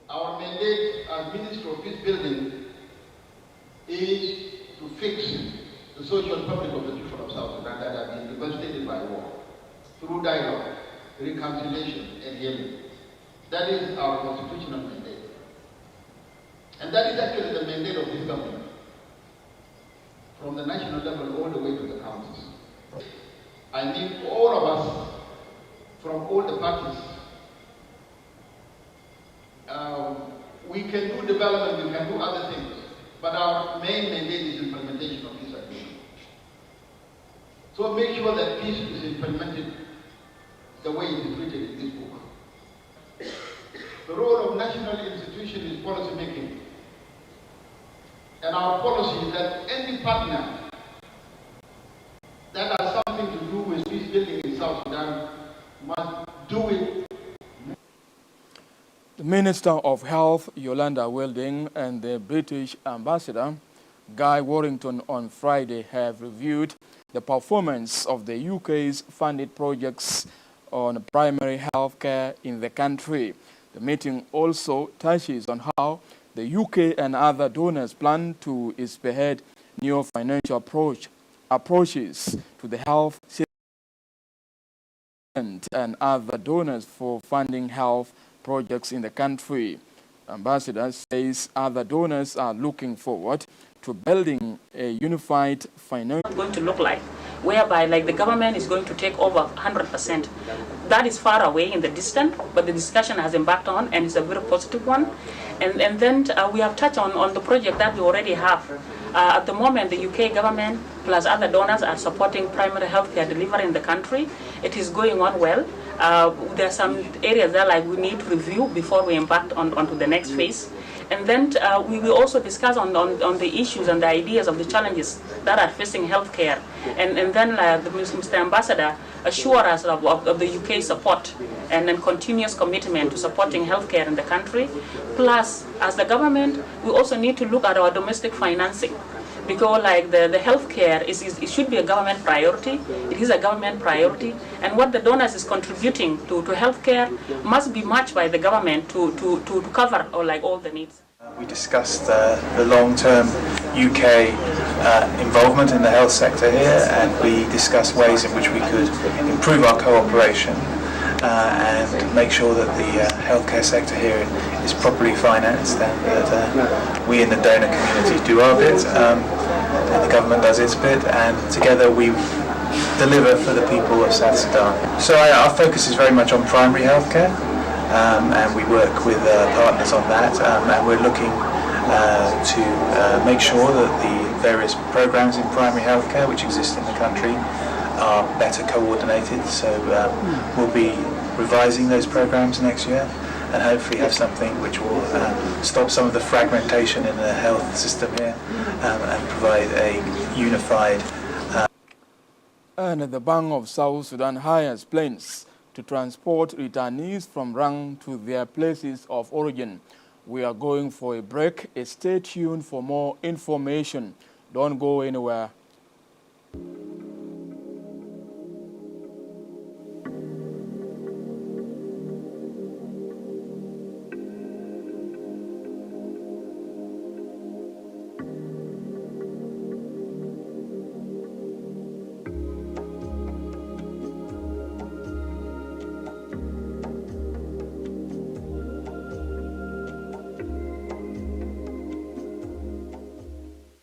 Our mandate as Minister of Peace Building is to fix the social and public of the people of South Sudan that have been devastated by war through dialogue, reconciliation, and healing. That is our constitutional mandate. And that is actually the mandate of this government, from the national level all the way to the counties. I need all of us, from all the parties. We can do development, we can do other things, but our main mandate is implementation of this agreement. So make sure that peace is implemented the way it is written in this book. The role of national institution is policy making. And our policy is that any partner that has something to do with peace building in South Sudan must do it. The Minister of Health, Yolanda Welding, and the British Ambassador, Guy Warrington, on Friday have reviewed the performance of the UK's funded projects on primary health care in the country. The meeting also touches on how the UK and other donors plan to spearhead new financial approaches to the health system and other donors for funding health projects in the country. Ambassador says other donors are looking forward to building a unified financial. Going to look like, whereby like the government is going to take over 100%. That is far away in the distance, but the discussion has embarked on, and it's a very positive one. And then we have touched on the project that we already have. At the moment, the UK government plus other donors are supporting primary healthcare delivery in the country. It is going on well. There are some areas that like we need to review before we embark onto the next phase. And then we will also discuss on the issues and the ideas of the challenges that are facing healthcare. And then Mr. Ambassador assure us of the UK support and then continuous commitment to supporting healthcare in the country. Plus, as the government, we also need to look at our domestic financing. Because like the healthcare it should be a government priority. It is a government priority, and what the donors is contributing to healthcare must be matched by the government to cover all the needs. We discussed the long-term UK involvement in the health sector here, and we discussed ways in which we could improve our cooperation and make sure that the healthcare sector here is properly financed, and that we in the donor community do our bit, and the government does its bit, and together we deliver for the people of South Sudan. So our focus is very much on primary healthcare, and we work with partners on that, and we're looking to make sure that the various programs in primary healthcare which exist in the country are better coordinated. So we'll be revising those programs next year, and hopefully have something which will stop some of the fragmentation in the health system here, and provide a unified. And the Bank of South Sudan hires planes to transport returnees from Rang to their places of origin. We are going for a break. Stay tuned for more information. Don't go anywhere.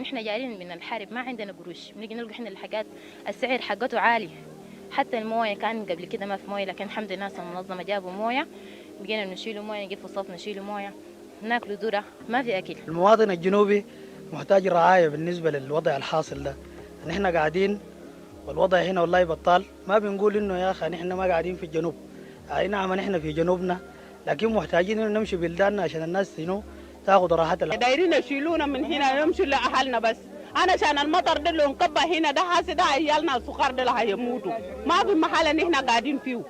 احنا جايين من الحرب ما عندنا قروش، بنيجي نلقى احنا الحاجات السعر حقته عالي. حتى المويه كان قبل كده ما في مويه، لكن الحمد لله ناس المنظمه جابوا مويه، بقينا نشيلوا مويه، نجيب فصوص نشيلوا مويه، ناكلوا ذره، ما في اكل. المواطن الجنوبي محتاج رعايه بالنسبه للوضع الحاصل ده. نحن قاعدين والوضع هنا والله بطال، ما بنقول انه يا اخي نحن ما قاعدين في الجنوب، اي نعم نحن في جنوبنا، لكن محتاجين انه نمشي بلداننا عشان الناس تاخذ راحتها. دايرين يشيلونا من هنا نمشي لاهلنا بس. انا عشان المطر ده اللي انقبه هنا ده حاسس ده عيالنا الصغار ده اللي هيموتوا، ما في محل ان احنا قاعدين فيه.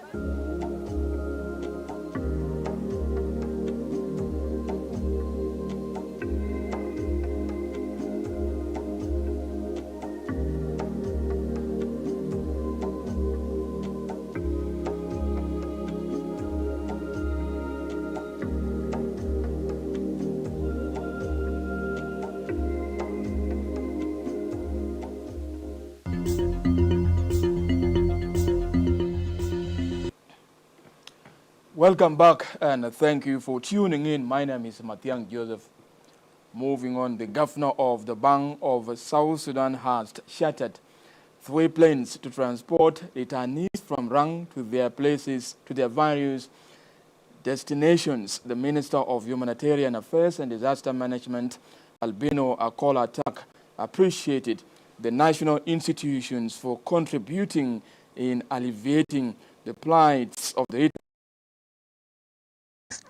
Welcome back and thank you for tuning in. My name is Matiang Joseph. Moving on, the governor of the Bank of South Sudan has chartered 3 planes to transport detainees from Rang to their places, to their various destinations. The Minister of Humanitarian Affairs and Disaster Management, Albino Akola Tak, appreciated the national institutions for contributing in alleviating the plights of the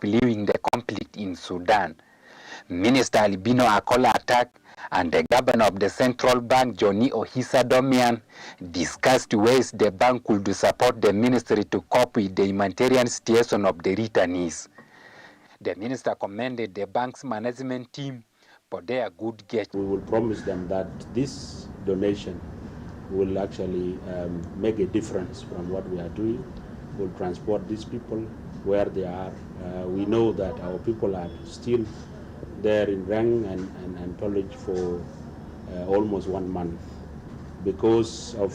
leaving the conflict in Sudan. Minister Albino Akola Tak and the governor of the central bank, Johnny Ohisa Domian, discussed ways the bank could support the ministry to cope with the humanitarian situation of the returnees. The minister commended the bank's management team for their good gesture. We will promise them that this donation will actually make a difference from what we are doing. We'll transport these people where they are. We know that our people are still there in Rang and Tolage for almost 1 month because of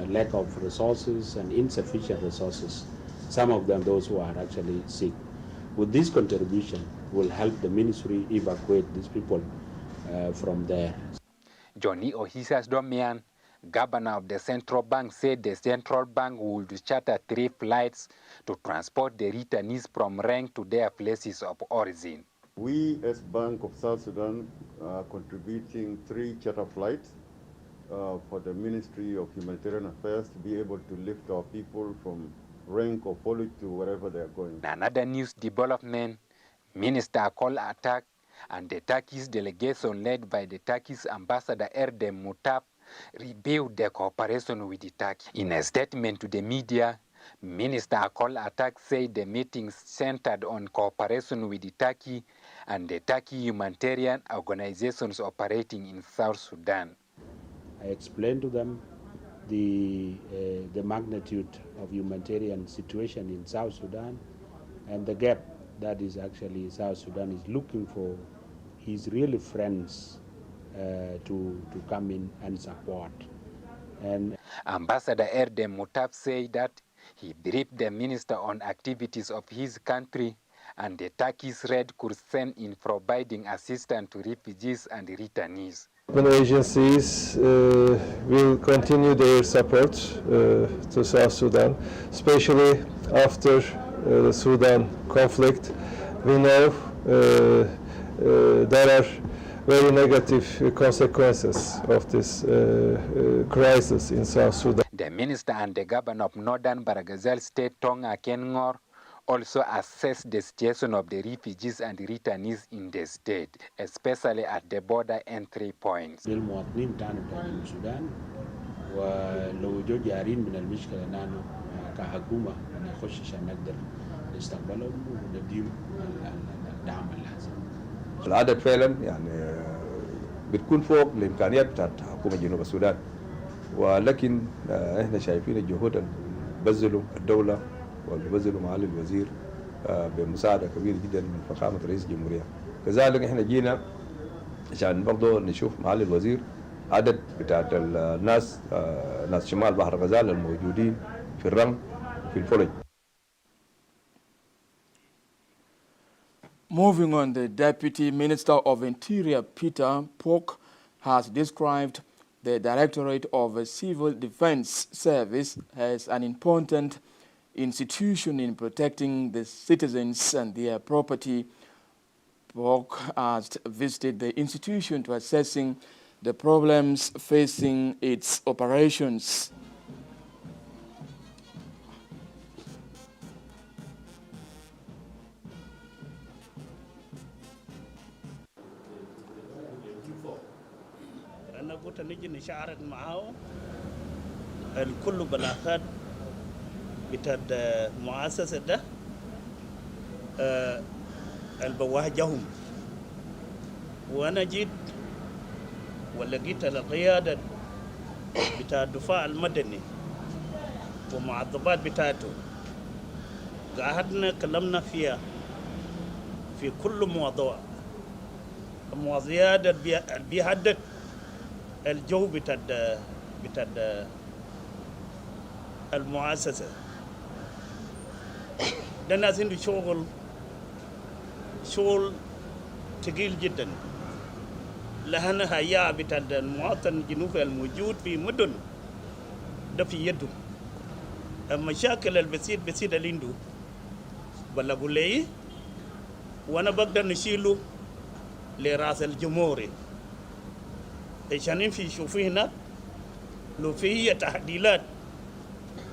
lack of resources and insufficient resources. Some of them, those who are actually sick. With this contribution, will help the ministry evacuate these people from there. Johnny Ohisas Domian, governor of the central bank, said the central bank would charter 3 flights to transport the returnees from Rang to their places of origin. We as Bank of South Sudan are contributing 3 charter flights for the Ministry of Humanitarian Affairs to be able to lift our people from Rang or Foley to wherever they are going. Another news development, Minister Akola Tak and the Turkish delegation led by the Turkish ambassador Erdem Mutab rebuild their cooperation with the Turkey. In a statement to the media, Minister Akola Tak said the meeting centered on cooperation with the Turkey and the Turkey humanitarian organizations operating in South Sudan. I explained to them the magnitude of humanitarian situation in South Sudan and the gap that is actually South Sudan is looking for his really friends to come in and support. And Ambassador Erdem Mutab said that he briefed the minister on activities of his country and the Turkish Red Crescent in providing assistance to refugees and returnees. Agencies will continue their support to South Sudan, especially after the Sudan conflict. We know there are very negative consequences of this crisis in South Sudan. The minister and the governor of Northern Baragazal State, Tonga Kengor, also assessed the situation of the refugees and returnees in the state, especially at the border entry points. للمواطنين بتاعنا بتاعت السودان ولو جو جارين من المشكلة نانو كحكومة نخش عشان نقدر نستقبلهم ونديهم الدعم اللازم. العدد فعلا يعني بتكون فوق الامكانيات بتاعت حكومه جنوب السودان، ولكن احنا شايفين الجهود اللي بذلوا الدوله واللي بذلوا معالي الوزير بمساعده كبيره جدا من فخامه رئيس الجمهوريه. كذلك احنا جينا عشان برضه نشوف معالي الوزير عدد بتاعت الناس ناس شمال بحر غزال الموجودين في الرمل وفي الفلج. Moving on, the Deputy Minister of Interior, Peter Pok, has described the Directorate of Civil Defense Service as an important institution in protecting the citizens and their property. POC has visited the institution to assessing the problems facing its operations. أنا قلت نجي نشارك معه الكل بلاغات بتاع المؤسسة ده البواجههم وأنا جيت ولقيت القيادة بتاع الدفاع المدني ومعضبات بتاعته قعدنا كلمنا فيها في كل موضوع المواضيع بيحدد الجو بتاع المؤسسة ده ناس عنده شغل ثقيل جدا لأن هيا بتاع المواطن الجنوبي الموجود في مدن ده في يده المشاكل البسيط اللي عنده بلغوا لي وانا بقدر نشيله لراس الجمهوري عشان في شوفوا هنا لو في تحديات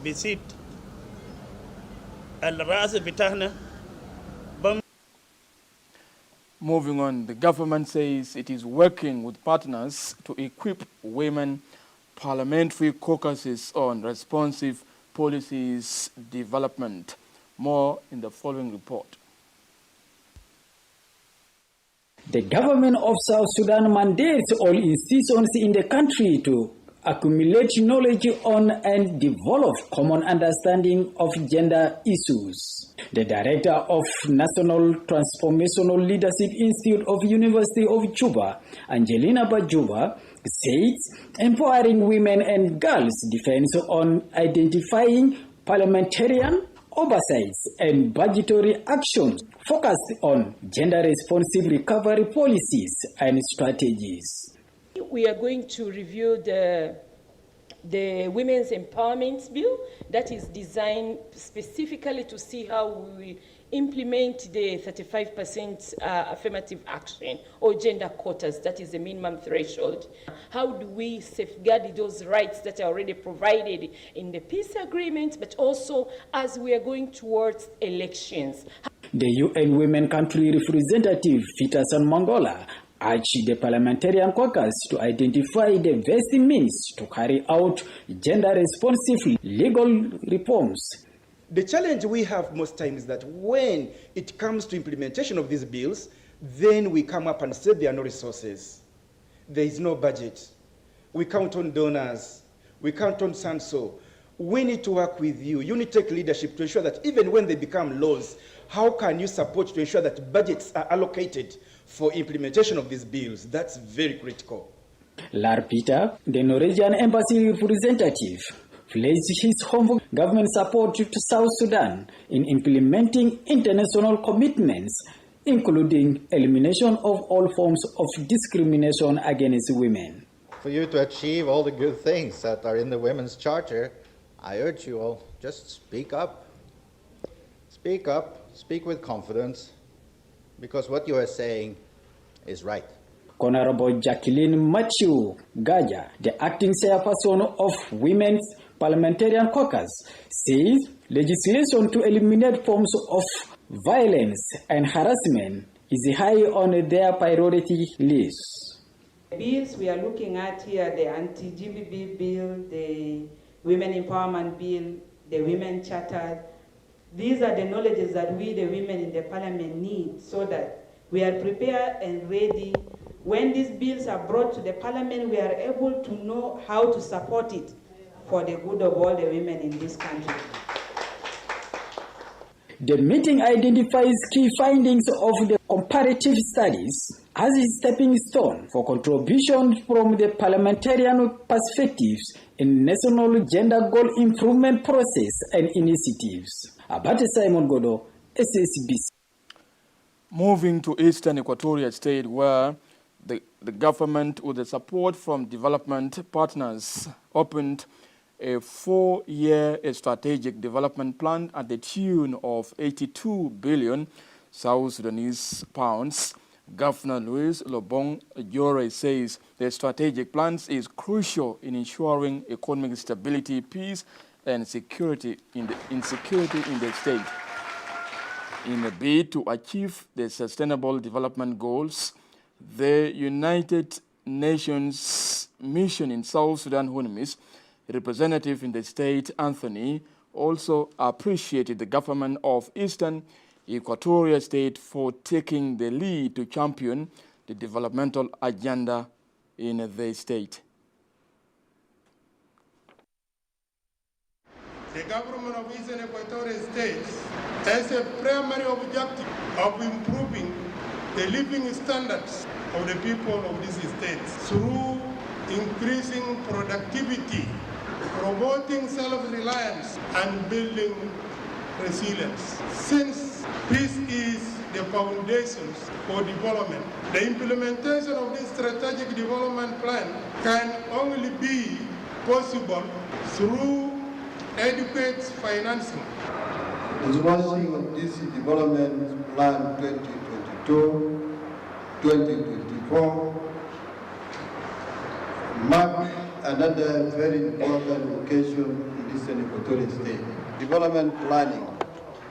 بسيط الراس بتاعنا. Moving on, the government says it is working with partners to equip women parliamentary caucuses on responsive policies development. More in the following report. The government of South Sudan mandates all institutions in the country to accumulate knowledge on and develop common understanding of gender issues. The director of National Transformational Leadership Institute of University of Juba, Angelina Bajuba, says empowering women and girls depends on identifying parliamentarian oversights and budgetary actions focused on gender-responsive recovery policies and strategies. We are going to review the Women's Empowerment Bill that is designed specifically to see how we implement the 35% affirmative action or gender quotas, that is the minimum threshold. How do we safeguard those rights that are already provided in the peace agreement, but also as we are going towards elections? The UN Women Country Representative, Peterson Mongola, urged the parliamentarian caucus to identify the best means to carry out gender-responsive legal reforms. The challenge we have most times is that when it comes to implementation of these bills, then we come up and say there are no resources. There is no budget. We count on donors. We count on SANSO. We need to work with you. You need to take leadership to ensure that even when they become laws, how can you support to ensure that budgets are allocated for implementation of these bills? That's very critical. Lar Peter, the Norwegian embassy representative, pledged his home government support to South Sudan in implementing international commitments, including elimination of all forms of discrimination against women. For you to achieve all the good things that are in the Women's Charter, I urge you all, just speak up. Speak up, speak with confidence, because what you are saying is right. Honorable Jacqueline Matthew Gaja, the acting chairperson of Women's Parliamentarian Caucus, says legislation to eliminate forms of violence and harassment is high on their priority list. The bills we are looking at here, the anti-GBV bill, the Women Empowerment Bill, the Women Charter, these are the knowledges that we, the women in the parliament, need so that we are prepared and ready. When these bills are brought to the parliament, we are able to know how to support it for the good of all the women in this country. The meeting identifies key findings of the comparative studies as a stepping stone for contributions from the parliamentarian perspectives in national gender goal improvement process and initiatives. Abate Simon Godo, SSBC. Moving to Eastern Equatoria State, where the government, with the support from development partners, opened a 4-year strategic development plan at the tune of 82 billion South Sudanese pounds. Governor Louis Lobong Jore says the strategic plans is crucial in ensuring economic stability, peace, and security in the state. In a bid to achieve the Sustainable Development Goals, the United Nations Mission in South Sudan, UNMISS, representative in the state, Anthony, also appreciated the government of Eastern Equatoria State for taking the lead to champion the developmental agenda in the state. The government of Eastern Equatorial States has a primary objective of improving the living standards of the people of these states through increasing productivity, promoting self-reliance, and building resilience. Since peace is the foundations for development, the implementation of this strategic development plan can only be possible through adequate financing. The launching of this development plan 2022-2024 marked another very important occasion in Eastern Equatorial State. Development planning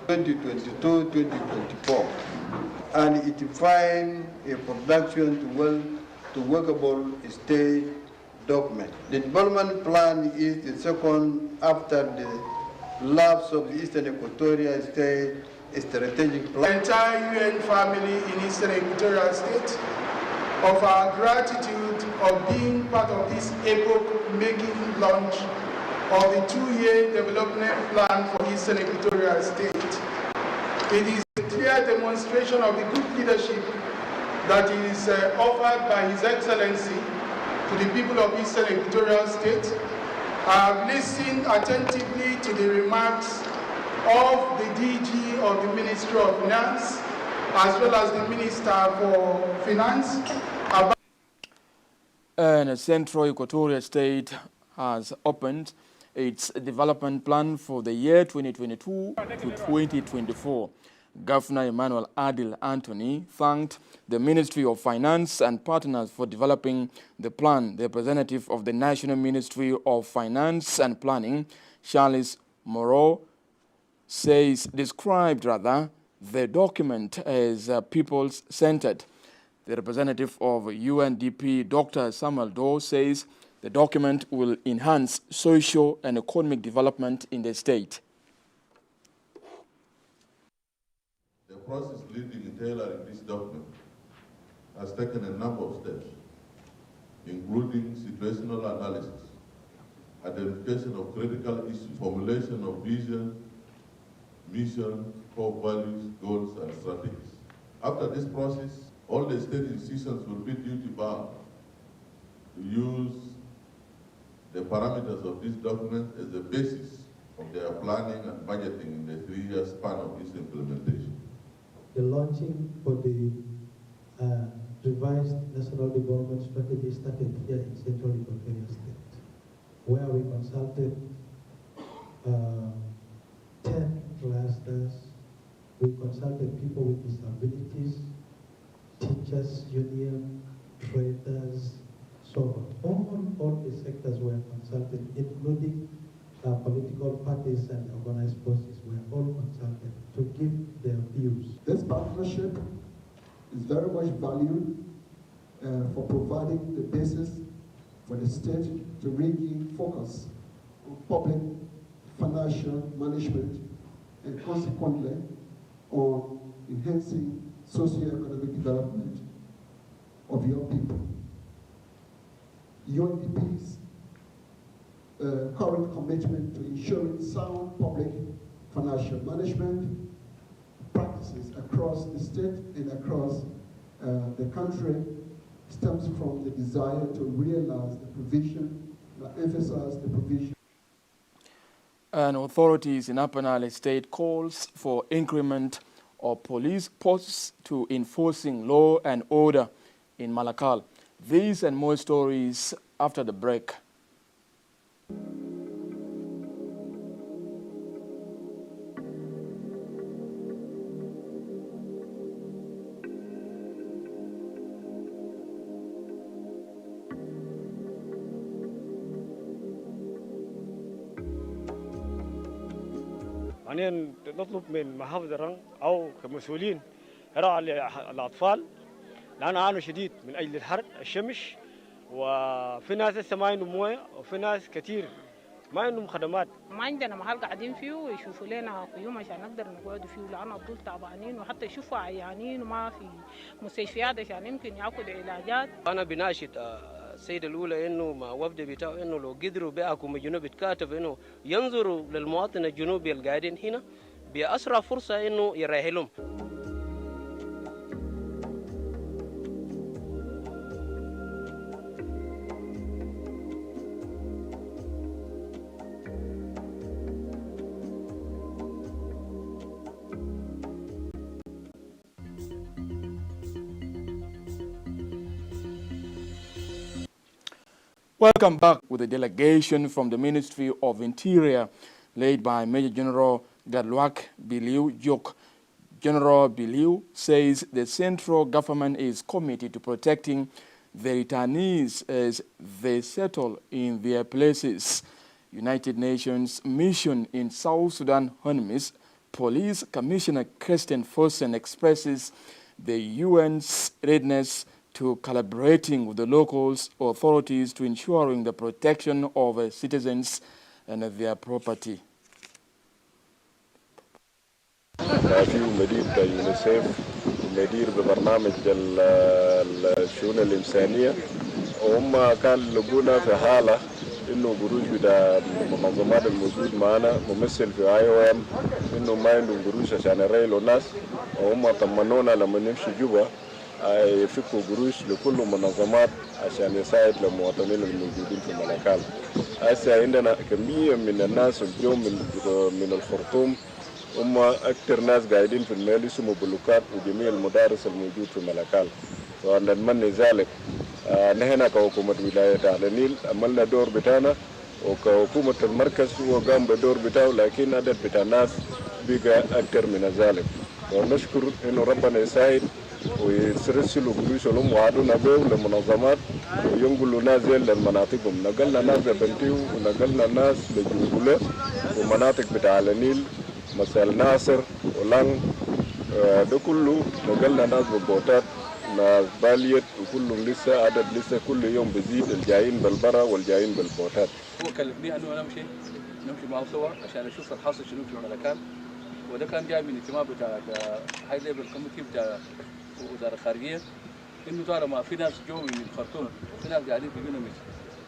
2022-2024, and it defined a production to workable state document. The development plan is the second after the lapse of the Eastern Equatorial State strategic plan. The entire UN family in Eastern Equatorial State of our gratitude of being part of this epoch-making launch of the 2-year development plan for Eastern Equatorial State. It is a clear demonstration of the good leadership that is offered by His Excellency to the people of Eastern Equatorial State. I have listened attentively to the remarks of the DG of the Ministry of Finance, as well as the Minister for Finance. And Central Equatorial State has opened its development plan for the year 2022 to 2024. Governor Emmanuel Adil Anthony thanked the Ministry of Finance and partners for developing the plan. The representative of the National Ministry of Finance and Planning, Charles Moreau, described the document as people-centered. The representative of UNDP, Dr. Samuel Doe, says the document will enhance social and economic development in the state. The process leading in tailoring this document has taken a number of steps, including situational analysis, identification of critical issues, formulation of vision, mission, core values, goals, and strategies. After this process, all the state institutions will be duty-bound to use the parameters of this document as the basis of their planning and budgeting in the 3-year span of its implementation. The launching for the revised National Development Strategy started here in Central Equatorial State, where we consulted 10 clusters. We consulted people with disabilities, teachers, union, traders, so on. All the sectors were consulted, including political parties and organized forces were all consulted to give their views. This partnership is very much valued for providing the basis for the state to really focus on public financial management and consequently on enhancing socio-economic development of your people. UNDP's current commitment to ensuring sound public financial management practices across the state and across the country stems from the desire to realize the provision, emphasize the provision. And authorities in Upper Nile State calls for increment of police posts to enforcing law and order in Malakal. These and more stories after the break. حاليا نطلب من محافظ الرنج او كمسؤولين يراعوا الاطفال لانه عانوا شديد من اجل الحر الشمس، وفي ناس لسه ما عندهم مويه وفي ناس كثير ما عندهم خدمات. ما عندنا محل قاعدين فيه ويشوفوا لنا قيوم عشان نقدر نقعد فيه، لانه الطول تعبانين وحتى يشوفوا عيانين وما في مستشفيات عشان يمكن ياخذوا علاجات. انا بناشد السيدة الأولى إنه مع وفد بتاعه إنه لو قدروا بأكم الجنوب يتكاتف إنه ينظروا للمواطن الجنوبي القاعدين هنا بأسرع فرصة إنه يرحلهم. Welcome back with a delegation from the Ministry of Interior led by Major General Gadluak Biliu Jok. General Biliu says the central government is committed to protecting the returnees as they settle in their places. United Nations mission in South Sudan, UNMISS, Police Commissioner Kirsten Fossen expresses the UN's readiness to collaborating with the local authorities to ensuring the protection of citizens and their property. في مدير يونيسيف ومدير ببرنامج الشؤون الإنسانية، وهم كان لقونا في حالة إنه قروش بتاع المنظمات الموجود معنا ممثل في IOM إنه ما عندهم قروش عشان يريلوا الناس، وهم طمنونا لما نمشي جوا يفكوا قروش لكل منظمات عشان يساعد المواطنين الموجودين في ملكال. هسه عندنا كمية من الناس اليوم من الخرطوم، هم أكثر ناس قاعدين في الميل اسمه بلوكات وجميع المدارس الموجود في ملكال. ونتمنى ذلك نحن كحكومة ولاية على النيل عملنا دور بتاعنا، وكحكومة المركز هو قام بدور بتاعه، لكن عدد بتاع الناس بقى أكثر من ذلك. ونشكر إنه ربنا يساعد ويرسلوا قروش لهم وعدونا به للمنظمات وينقلوا ناس للمناطقهم. نقلنا ناس لبنتيو ونقلنا ناس لجنجولة ومناطق بتاع النيل مثل ناصر ولان، ده كله نقلنا ناس ببوتات ناس باليت، وكلهم لسه عدد لسه كل يوم بزيد الجايين بالبرا والجايين بالبوتات. هو كلفني انه نمشي معه سوا عشان اشوف الحاصل شنو في الملكال، وده كان جاي من اهتمام بتاع هاي ليبل كوميتي بتاع وزاره الخارجيه، انه طالما في ناس جو من الخرطوم وفي ناس قاعدين في يونس،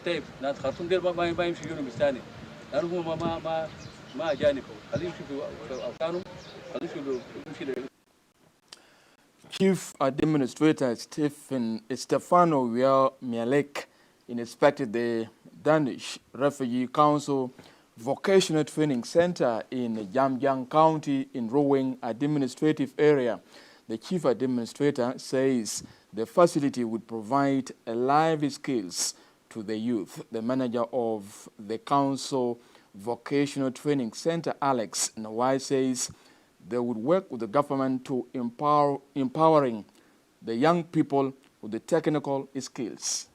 طيب ناس الخرطوم ديل ما يمشي يونس ثاني، لانه هم ما اجانب، خليهم يمشوا في اوطانهم، خليهم يمشوا. Chief Administrator Stefano Mielek inspected the Danish Refugee Council Vocational Training Center in Jamjang County in Rowing Administrative Area. The Chief Administrator says the facility would provide live skills to the youth. The manager of the Council Vocational Training Center, Alex Nawai, says they would work with the government to empowering the young people with the technical skills.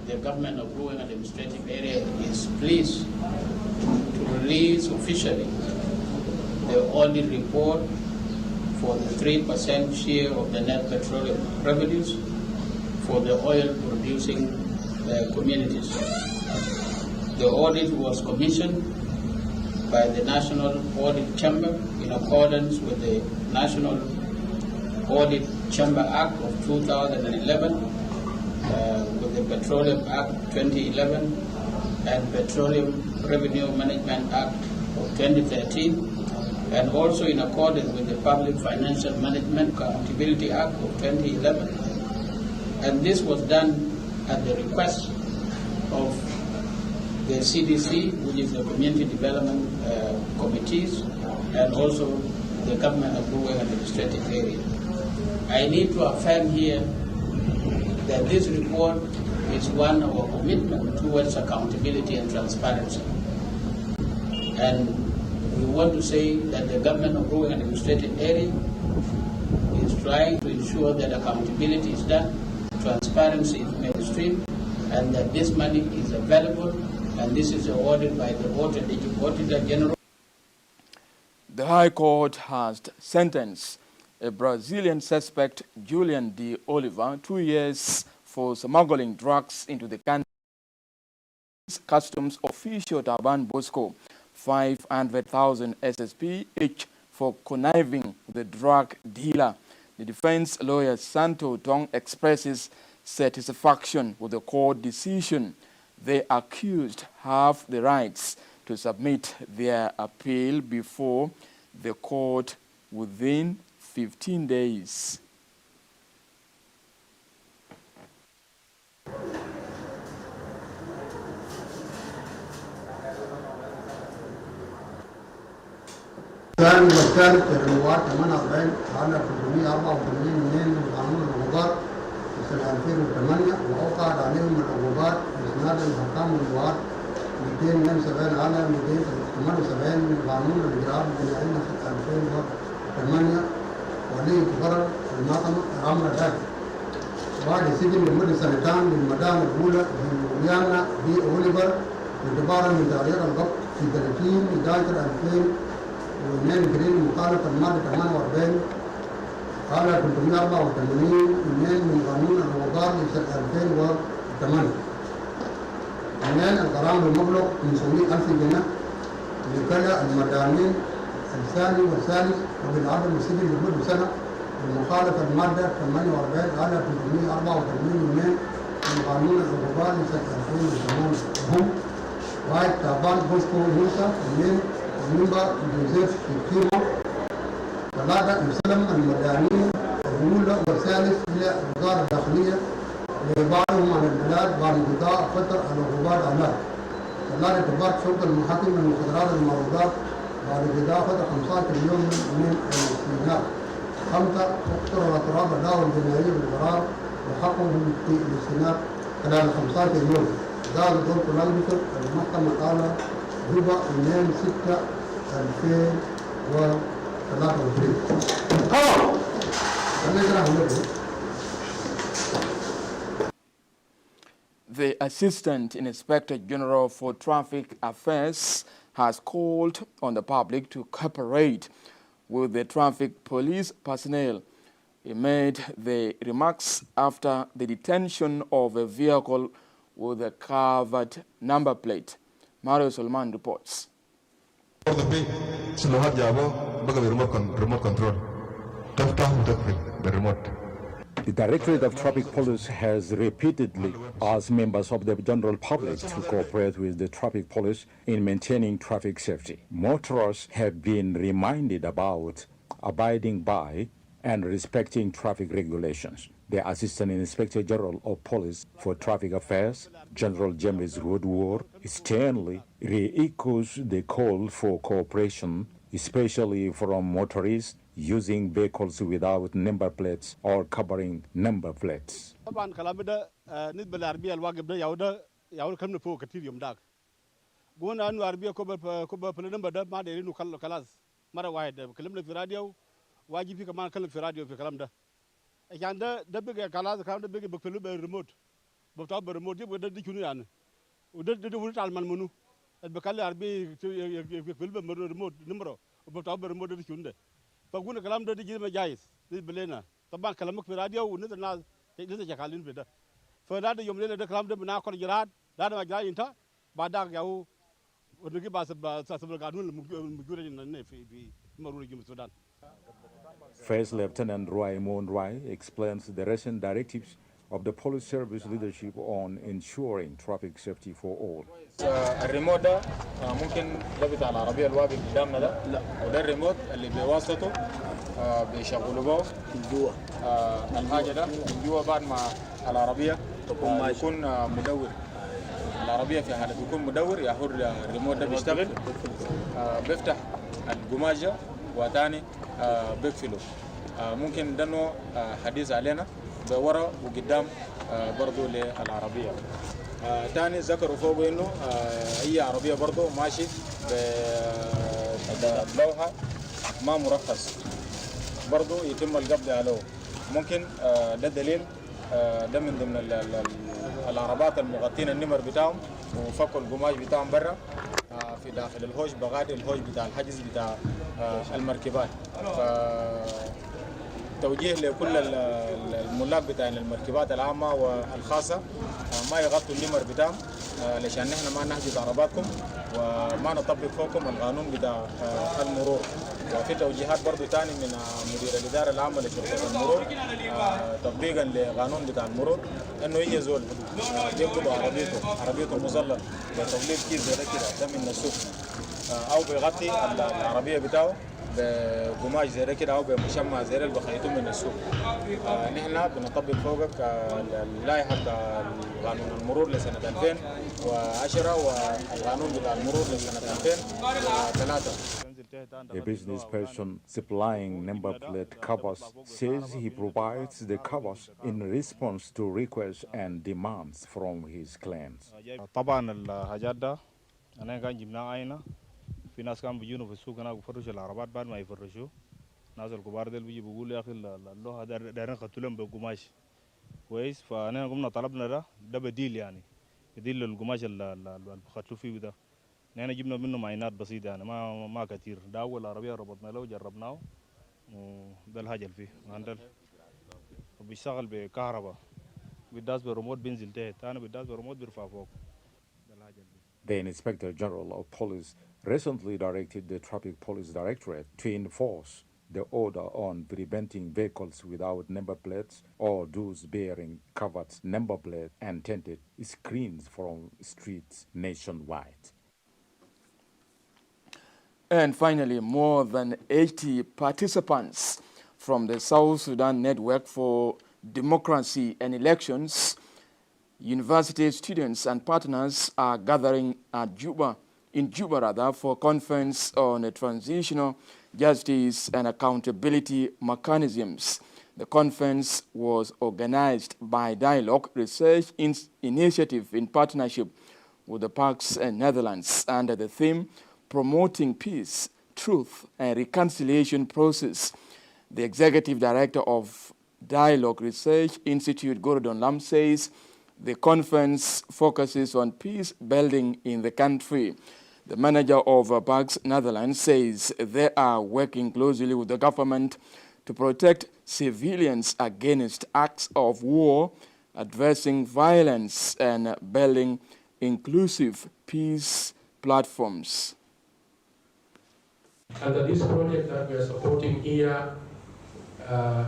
The government of Rowing Administrative Area is pleased to release officially the audit report for the 3% share of the net petroleum revenues for the oil-producing communities. The audit was commissioned by the National Audit Chamber in accordance with the National Audit Chamber Act of 2011, with the Petroleum Act 2011 and Petroleum Revenue Management Act of 2013, and also in accordance with the Public Financial Management Accountability Act of 2011. And this was done at the request of the CDC, which is the Community Development Committees, and also the government of Rowing Administrative Area. I need to affirm here that this report is one of our commitment towards accountability and transparency. And we want to say that the government of Ruang Administrative Area is trying to ensure that accountability is done, transparency is mainstream, and that this money is available, and this is awarded by the Auditor General. The High Court has sentenced a Brazilian suspect, Julian de Oliveira, 2 years for smuggling drugs into the country. Customs official Taban Bosco 500,000 SSP each for conniving with the drug dealer. The defense lawyer Santo Tong expresses satisfaction with the court decision. The accused have the rights to submit their appeal before the court within 15 days. الثاني والثالث الروايات 48 على 384 من قانون العقوبات سنة 2008 وأوقع عليهم العقوبات بإسناد الحكام الروايات 272 على 278 من قانون الإجراءات الجنائية سنة 2008 ولي تقرر المحكمة عمل ذلك بعد سجن لمدة سنتين للمدام الأولى جوليانا دي أوليفر اعتبارا من تاريخ الضبط في 30/11/2000 واثنين جرين مخالفة المادة 48 على 384 اثنين من قانون العقوبات لسنة 2008. اثنين الغرامة بمبلغ 500,000 جنيه لكلا المدانين الثاني والثالث وبالعدم السجن لمدة سنة المخالفة المادة 48 على 384 اثنين من قانون العقوبات لسنة 2008 هم واحد تابان بوسكو موسى اثنين ومنبر جوزيف كيمو ثلاثة يسلم المدانين الأولى والثالث إلى وزارة الداخلية لإبعادهم عن البلاد بعد انقضاء فترة العقوبات عليها. ثلاثة تبات شرطة المحاكم المخدرات المعروضات بعد انقضاء فترة 15 يوم من الاستئناف. خمسة تقتل الاعتراف الدعوة الجنائية بالقرار وحقهم في الاستئناف خلال 15 يوم. ذلك دور المصر المحكمة قال ربع 2/6/2023. The Assistant Inspector General for Traffic Affairs has called on the public to cooperate with the traffic police personnel. He made the remarks after the detention of a vehicle with a covered number plate. Mario Solman reports. The Directorate of Traffic Police has repeatedly asked members of the general public to cooperate with the traffic police in maintaining traffic safety. Motorists have been reminded about abiding by and respecting traffic regulations. The Assistant Inspector General of Police for Traffic Affairs, General James Woodward, sternly re-echoes the call for cooperation, especially from motorists using vehicles without number plates or covering number plates. طبعا كلام ده نسبة للعربية الواجب ده ياود كلمة فوق كتير يوم داك. قلنا إنه العربية كوبا بلنمبر ده ما دايرينه خلاص مرة واحدة كلمنا في راديو واجب في كمان كلم في راديو في كلام ده. عشان ده بيجي خلاص كلام ده بيجي بكلمه بالريموت بفتح بالريموت يبغى ده شنو يعني وده ونتعال من منو البكال العربي يكلم بالريموت نمره وبفتح بالريموت ده شنو ده فقولنا كلام ده جيد ما جايز بلينا طبعا كلامك في راديو ونزل الناس لسه شغالين في ده فهذا يوم ليله ده كلام ده بناكل جراد ده ما جاي انت بعدك ياهو ونجي بس القانون الموجود في مرور جنوب السودان. First Lieutenant Raymond Rai explains the recent directives of the police service leadership on ensuring traffic safety for all. الريموت ده ممكن ده بتاع العربية الواقف قدامنا ده لا وده الريموت اللي بواسطته بيشغلوا به جوا الحاجة ده من جوا بعد ما العربية يكون مدور العربية في حالة يكون مدور ياخد الريموت ده بيشتغل بيفتح القماشة وثاني بيقفله ممكن ده حديث علينا بورا وقدام برضو للعربية. تاني ذكروا فوق إنه أي عربية برضو ماشي باللوحة ما مرخص برضو يتم القبض عليه. ممكن ده دليل ده من ضمن العربات المغطين النمر بتاعهم وفكوا القماش بتاعهم برا في داخل الهوش بغادر الهوش بتاع الحجز بتاع المركبات. توجيه لكل الملاك بتاع المركبات العامة والخاصة ما يغطوا النمر بتاعهم علشان نحن ما نحجز عرباتكم وما نطبق فوقكم القانون بتاع المرور. وفي توجيهات برضو تاني من مدير الإدارة العامة لشرطة المرور تطبيقا لقانون بتاع المرور انه يجي زول يقبضوا عربيته مظلل بتوليد كيس زي كده ده من السوق او بيغطي العربية بتاعه بقماش زي كده او بمشمع زي اللي بخيطوه من السوق. نحن بنطبق فوقك اللائحه بتاع قانون المرور لسنه 2010 والقانون بتاع المرور لسنه 2003. A business person supplying number plate covers says he provides the covers in response to requests and demands from his clients. طبعا الحاجات ده انا كان جبناها عينه في ناس كانوا بيجونوا في السوق هناك بيفرشوا العربات بعد ما يفرشوا ناس الكبار ديل بيجي بيقولوا يا اخي اللوحه دايرين يخطوا لهم بالقماش كويس. فانا قمنا طلبنا ده بديل يعني بديل للقماش اللي بيخطوا فيه ده. نحن جبنا منه معينات بسيطه يعني ما كثير. ده اول عربيه ربطنا له وجربناه وده الحاجه اللي فيه عندنا وبيشتغل بكهرباء بيداس بالريموت بينزل تحت انا بيداس بالريموت بيرفع فوق. ده الحاجه اللي فيه. The Inspector General of Police recently directed the Traffic Police Directorate to enforce the order on preventing vehicles without number plates or those bearing covered number plate and tinted screens from streets nationwide. And finally, more than 80 participants from the South Sudan Network for Democracy and Elections, university students and partners are gathering at in Juba for conference on transitional justice and accountability mechanisms. The conference was organized by Dialogue Research Initiative in partnership with the Parks and Netherlands under the theme Promoting Peace, Truth and Reconciliation Process. The executive director of Dialogue Research Institute, Gordon Lam, says the conference focuses on peace building in the country. The manager of Parks Netherlands says they are working closely with the government to protect civilians against acts of war, addressing violence and building inclusive peace platforms. Under this project that we are supporting here,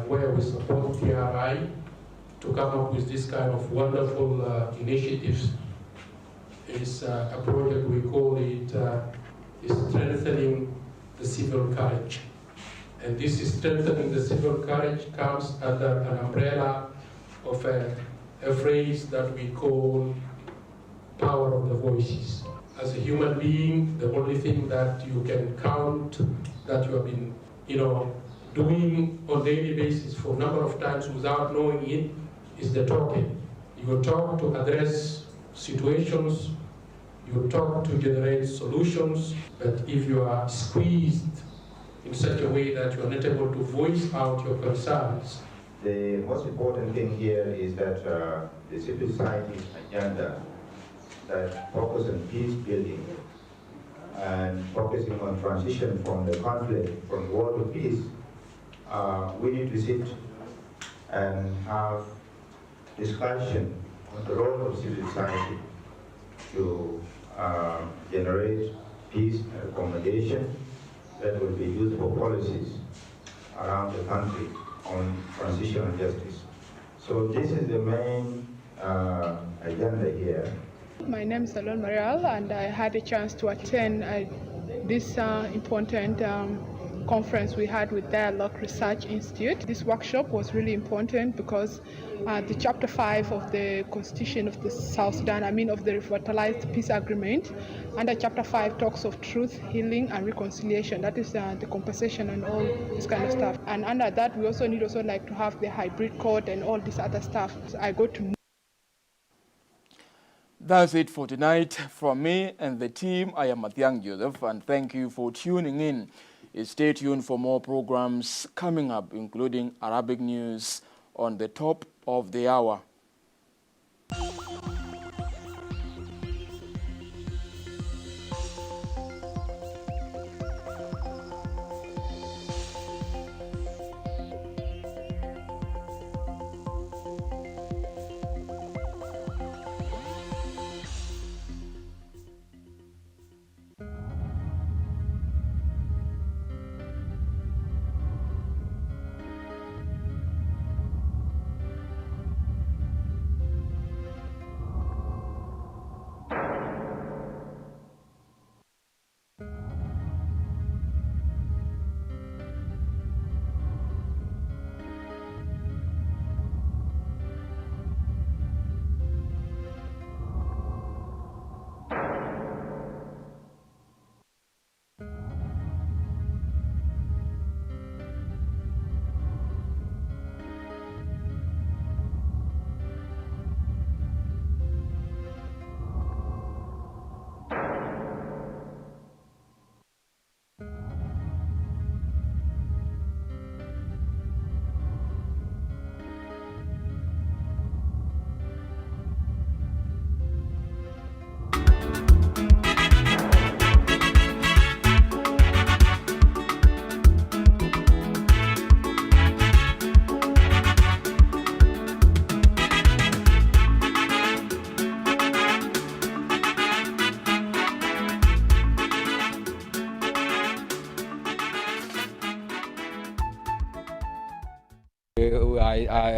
where we support TRI to come up with this kind of wonderful initiatives, is a project we call it Strengthening the Civil Courage. And this is Strengthening the Civil Courage comes under an umbrella of a phrase that we call power of the voices. As a human being, the only thing that you can count that you have been, doing on a daily basis for a number of times without knowing it is the talking. You talk to address situations, you talk to generate solutions, but if you are squeezed in such a way that you are not able to voice out your concerns. The most important thing here is that the civil society agenda that focus on peace building and focusing on transition from the conflict, from war to peace, we need to sit and have discussion on the role of civil society to generate peace and accommodation that will be used for policies around the country on transitional justice. So this is the main agenda here. My name is Alon Marial, and I had a chance to attend this important conference we had with Dialogue Research Institute. This workshop was really important because the Chapter 5 of the Constitution of the South Sudan, of the Revitalized Peace Agreement, under Chapter 5 talks of truth, healing, and reconciliation. That is the compensation and all this kind of stuff. And under that, we also need to have the hybrid code and all this other stuff. So I got to That's it for tonight from me and the team. I am Mathiang Joseph, and thank you for tuning in. Stay tuned for more programs coming up, including Arabic news on the top of the hour.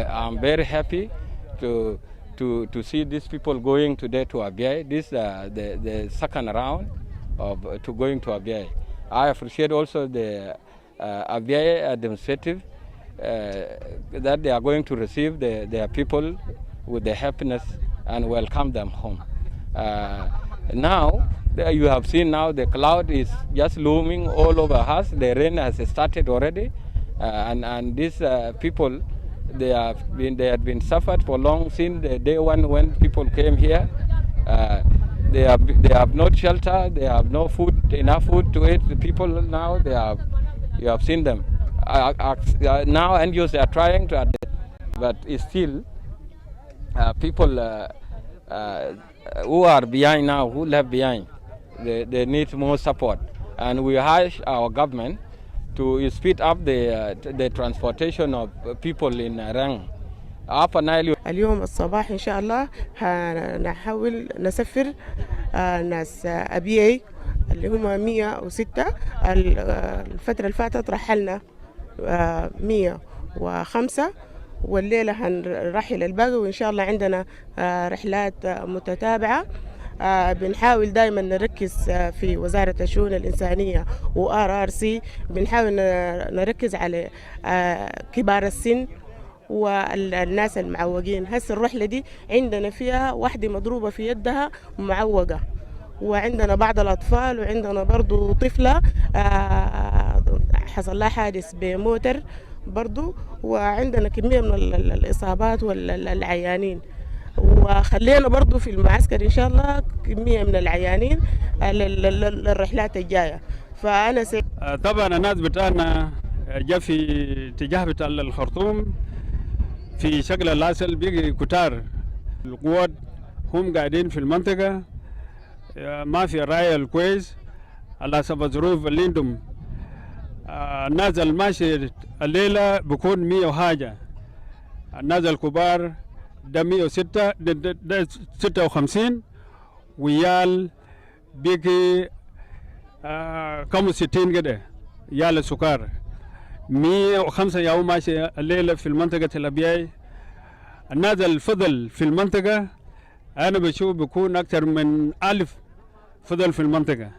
I'm very happy to see these people going today to Abyei. This is the second round of going to Abyei. I appreciate also the Abyei administrative that they are going to receive their people with the happiness and welcome them home. Now, you have seen now the cloud is just looming all over us. The rain has started already, and these people, they had been suffered for long since the day one when people came here. They have no shelter, they have no food, enough food to eat. The people now, you have seen them. Now NGOs are trying to adapt, but still people who are behind now, who left behind, they need more support. And we urge our government to speed up the transportation of people in Rang. اليوم الصباح إن شاء الله هنحاول نسفر ناس أبيي اللي هم 106. الفترة اللي فاتت رحلنا 105 والليلة هنرحل الباقي، وإن شاء الله عندنا رحلات متتابعة. بنحاول دائما نركز في وزارة الشؤون الإنسانية و RRC، بنحاول نركز على كبار السن والناس المعوقين. هسه الرحلة دي عندنا فيها واحدة مضروبة في يدها معوقة، وعندنا بعض الأطفال، وعندنا برضو طفلة حصل لها حادث بموتر برضو، وعندنا كمية من الإصابات والعيانين. وخلينا برضو في المعسكر إن شاء الله كمية من العيانين للرحلات الجاية. فأنا طبعا الناس بتاعنا جاء في اتجاه بتاع الخرطوم في شكل اللاسل بيجي كتار. القوات هم قاعدين في المنطقة، ما في راية الكويس على حسب الظروف اللي عندهم. الناس الماشي الليلة بكون 100 وحاجة، الناس الكبار ده 106 ده 56، ويال بيجي كم 60 كده يال السكر. 105 يوم ماشي الليلة في المنطقة الأبياي. الناس الفضل في المنطقة أنا بشوف بيكون أكثر من 1000 فضل في المنطقة.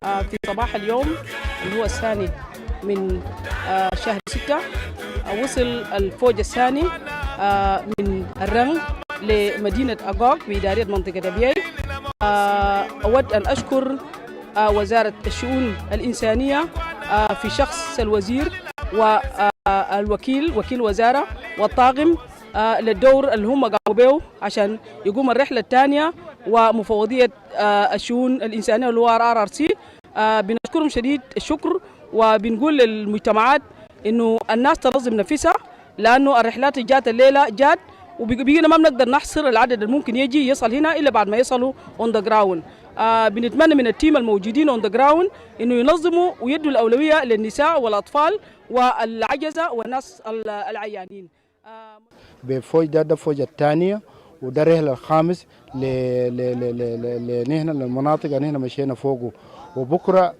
في صباح اليوم اللي هو الثاني من شهر 6 وصل الفوج الثاني من الرنج لمدينة أغوغ بإدارية منطقة أبياي. أود أن أشكر وزارة الشؤون الإنسانية في شخص الوزير والوكيل وكيل وزارة والطاقم للدور اللي هم قاموا به عشان يقوم الرحلة الثانية ومفوضية الشؤون الإنسانية اللي هو RRC. بنشكرهم شديد الشكر وبنقول للمجتمعات إنه الناس تنظم نفسها لأنه الرحلات اللي جات الليلة جات وبقينا ما بنقدر نحصر العدد اللي ممكن يجي يصل هنا إلا بعد ما يصلوا on the ground. بنتمنى من التيم الموجودين on the ground إنه ينظموا ويدوا الأولوية للنساء والأطفال والعجزة والناس العيانين. بفوج ده فوج الثانية وده الرحلة الخامس نحن للمناطق اللي نحن مشينا فوقه. وبكرة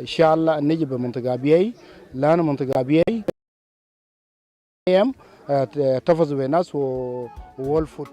إن شاء الله نجي بمنطقة أبياي لأن منطقة أبياي تفض بناس وولفود.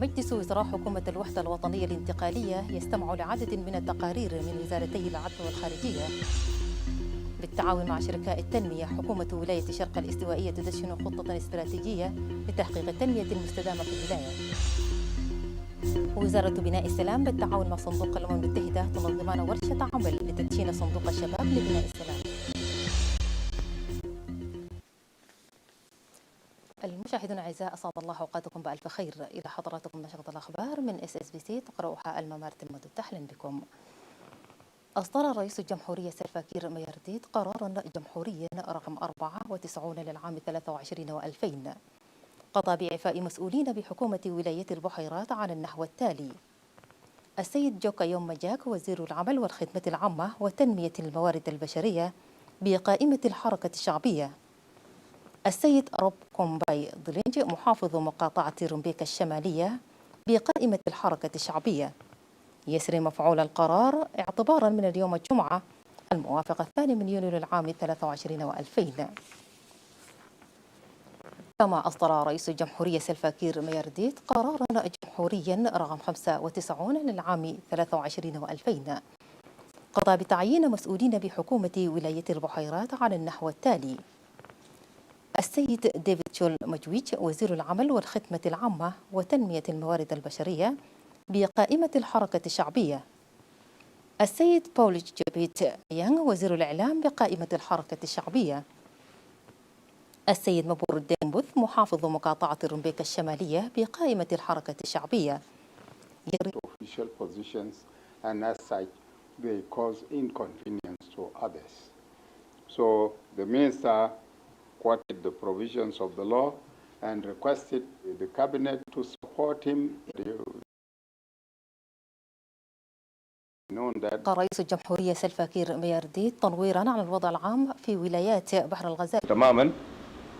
مجلس وزراء حكومة الوحدة الوطنية الانتقالية يستمع لعدد من التقارير من وزارتي العدل والخارجية بالتعاون مع شركاء التنمية. حكومة ولاية شرق الاستوائية تدشن خطة استراتيجية لتحقيق التنمية المستدامة في الولاية. وزارة بناء السلام بالتعاون مع صندوق الأمم المتحدة تنظمان ورشة عمل لتدشين صندوق الشباب لبناء السلام. مشاهدينا الاعزاء، اسعد الله اوقاتكم بالف خير. الى حضراتكم نشرة الاخبار من SSBC تقراها الممارة المدد. اهلا بكم. اصدر رئيس الجمهورية سلفا كير ميرديت قرارا جمهوريا رقم 94 للعام 23 و2000 قضى بإعفاء مسؤولين بحكومة ولاية البحيرات على النحو التالي: السيد جوكا يوم مجاك وزير العمل والخدمة العامة وتنمية الموارد البشرية بقائمة الحركة الشعبية. السيد روب كومباي ضلينج محافظ مقاطعة رمبيك الشمالية بقائمة الحركة الشعبية. يسري مفعول القرار اعتبارا من اليوم الجمعة الموافق 2 يونيو للعام 23 و2000. كما أصدر رئيس الجمهورية سلفا كير ميرديت قرارا جمهوريا رقم 95 للعام 23 و2000 قضى بتعيين مسؤولين بحكومة ولاية البحيرات على النحو التالي: السيد ديفيد شول مجويج وزير العمل والخدمة العامة وتنمية الموارد البشرية بقائمة الحركة الشعبية. السيد بول جابيت يانغ وزير الإعلام بقائمة الحركة الشعبية. السيد مبور الدين بوث محافظ مقاطعة رمبيك الشمالية بقائمة الحركة الشعبية. Official positions, and as such they cause inconvenience to others. So the minister quoted the provisions of the law and requested the cabinet to support him. رئيس الجمهورية سلفا كير ميرديت تنويرا على الوضع العام في ولايات بحر الغزال تماما،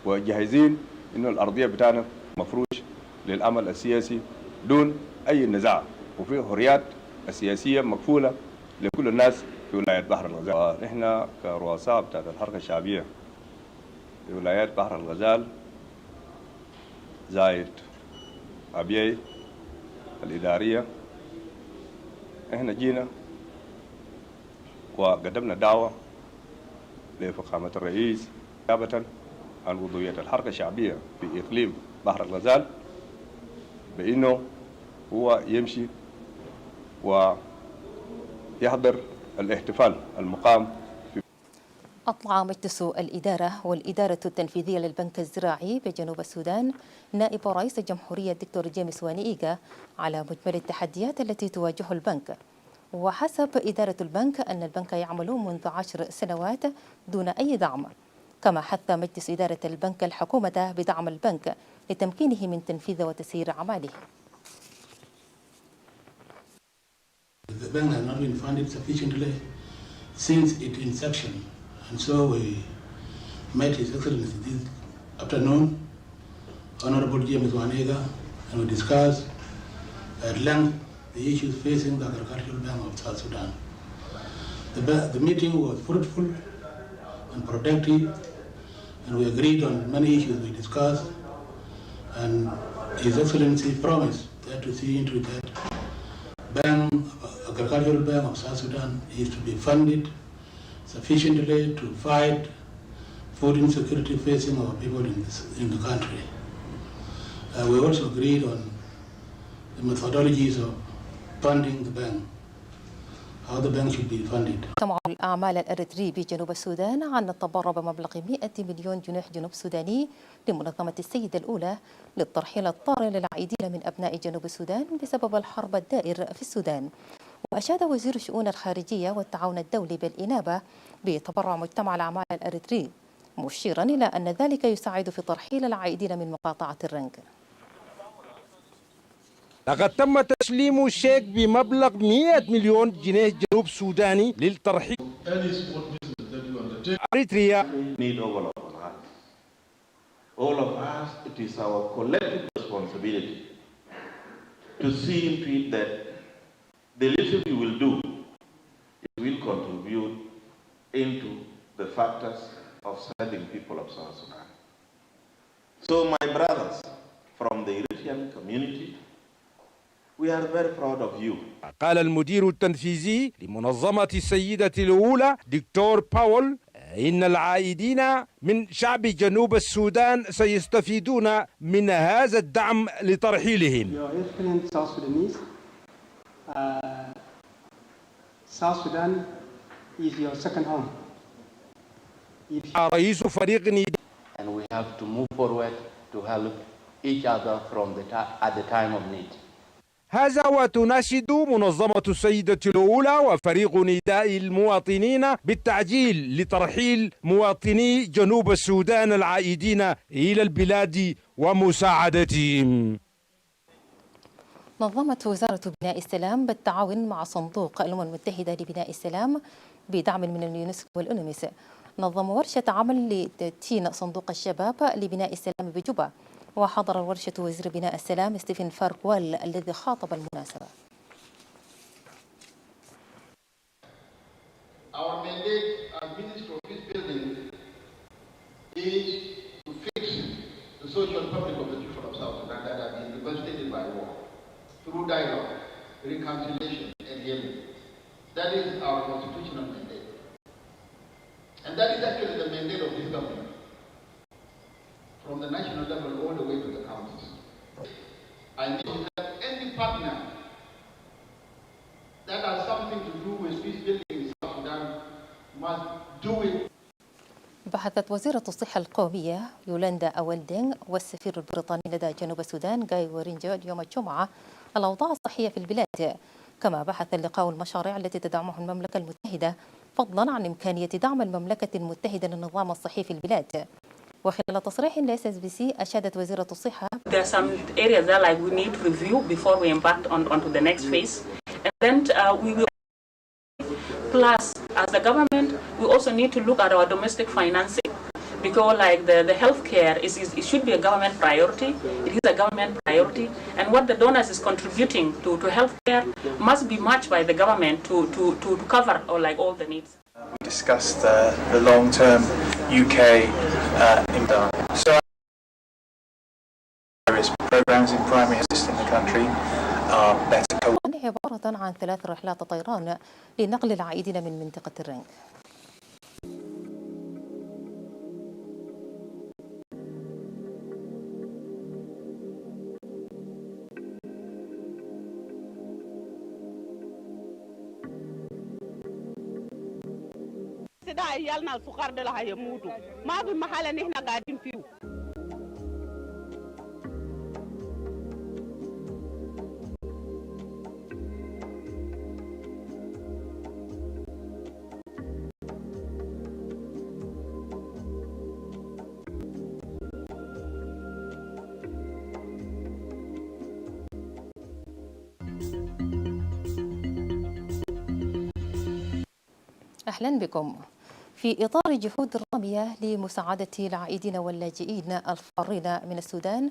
وجاهزين انه الارضيه بتاعنا مفروش للعمل السياسي دون اي نزاع، وفي حريات السياسيه مكفوله لكل الناس في ولايه بحر الغزال. نحن كرؤساء بتاعت الحركه الشعبيه في ولايات بحر الغزال زايد ابيي الاداريه، احنا جينا وقدمنا دعوة لفخامة الرئيس نيابة عن وضعية الحركة الشعبية في إقليم بحر الغزال بأنه هو يمشي ويحضر الاحتفال المقام في. أطلع مجلس الإدارة والإدارة التنفيذية للبنك الزراعي بجنوب السودان نائب رئيس الجمهورية الدكتور جيمس وانييغا على مجمل التحديات التي تواجه البنك. وحسب إدارة البنك أن البنك يعمل منذ 10 سنوات دون أي دعم. كما حث مجلس إدارة البنك الحكومة بدعم البنك لتمكينه من تنفيذ وتسيير أعماله. The bank has not been funded sufficiently since its inception, and so we met His Excellency this afternoon, Honorable James Wanega, and we discussed at length the issues facing the Agricultural Bank of South Sudan. The meeting was fruitful and productive, and we agreed on many issues we discussed, and His Excellency promised that to see into that Agricultural Bank of South Sudan is to be funded sufficiently to fight food insecurity facing our people in the country. We also agreed on the methodologies of funding the bank, how the bank should be funded. مجتمع الأعمال الأريتري بجنوب السودان عن التبرع بمبلغ 100 مليون جنيه جنوب سوداني لمنظمة السيدة الأولى للترحيل الطارئ للعائدين من أبناء جنوب السودان بسبب الحرب الدائر في السودان. وأشاد وزير الشؤون الخارجية والتعاون الدولي بالإنابة بتبرع مجتمع الأعمال الأريتري، مشيرا إلى أن ذلك يساعد في ترحيل العائدين من مقاطعة الرنك. لقد تم تسليم الشيك بمبلغ 100 مليون جنيه جنوب سوداني للترحيل أريتريا. All of us, it is our collective responsibility to see into it that the little we will do, it will contribute into the factors of serving people of South Sudan. So my brothers from the Eritrean community, we are very proud of you. قال المدير التنفيذي لمنظمة السيدة الأولى دكتور باول إن العائدين من شعب جنوب السودان سيستفيدون من هذا الدعم لترحيلهم. Your excellent South Sudanese, South Sudan is your second home. رئيس فريق And we have to move forward to help each other at the time of need. هذا وتناشد منظمة السيدة الأولى وفريق نداء المواطنين بالتعجيل لترحيل مواطني جنوب السودان العائدين إلى البلاد ومساعدتهم. نظمت وزارة بناء السلام بالتعاون مع صندوق الأمم المتحدة لبناء السلام بدعم من اليونسكو والأونمس نظموا ورشة عمل لتدشين صندوق الشباب لبناء السلام بجوبا، وحضر الورشة وزير بناء السلام ستيفن فاركوال الذي خاطب المناسبة. Our mandate as Minister of Peace Building is to fix the social fabric of the people of South Sudan that have been devastated by war through dialogue, reconciliation, and healing. That is our constitutional mandate. And that is actually the mandate of this government, from the national level all the way to the counties. I know that any partner that has something to do with peace building in South Sudan must do it. بحثت وزيرة الصحة القومية يولاندا أولدين والسفير البريطاني لدى جنوب السودان جاي ورينجو يوم الجمعة الأوضاع الصحية في البلاد، كما بحث اللقاء المشاريع التي تدعمها المملكة المتحدة فضلا عن إمكانية دعم المملكة المتحدة للنظام الصحي في البلاد. وخلال تصريح ل SSBC أشادت وزيرة الصحة There are some areas that like we need to review before we embark onto the next phase, and then we will. Plus, as the government, we also need to look at our domestic financing, because like the healthcare it should be a government priority. It is a government priority, and what the donors is contributing to healthcare must be matched by the government to cover all the needs. We discussed the long-term UK so various programs in primary assist in the country are better. عبارة عن 3 رحلات طيران لنقل العائدين من منطقة الرنج. ده عيالنا الفقراء دول هيموتوا، ما في محل ان احنا قاعدين فيه. أهلا بكم. في إطار الجهود الرامية لمساعدة العائدين واللاجئين الفارين من السودان،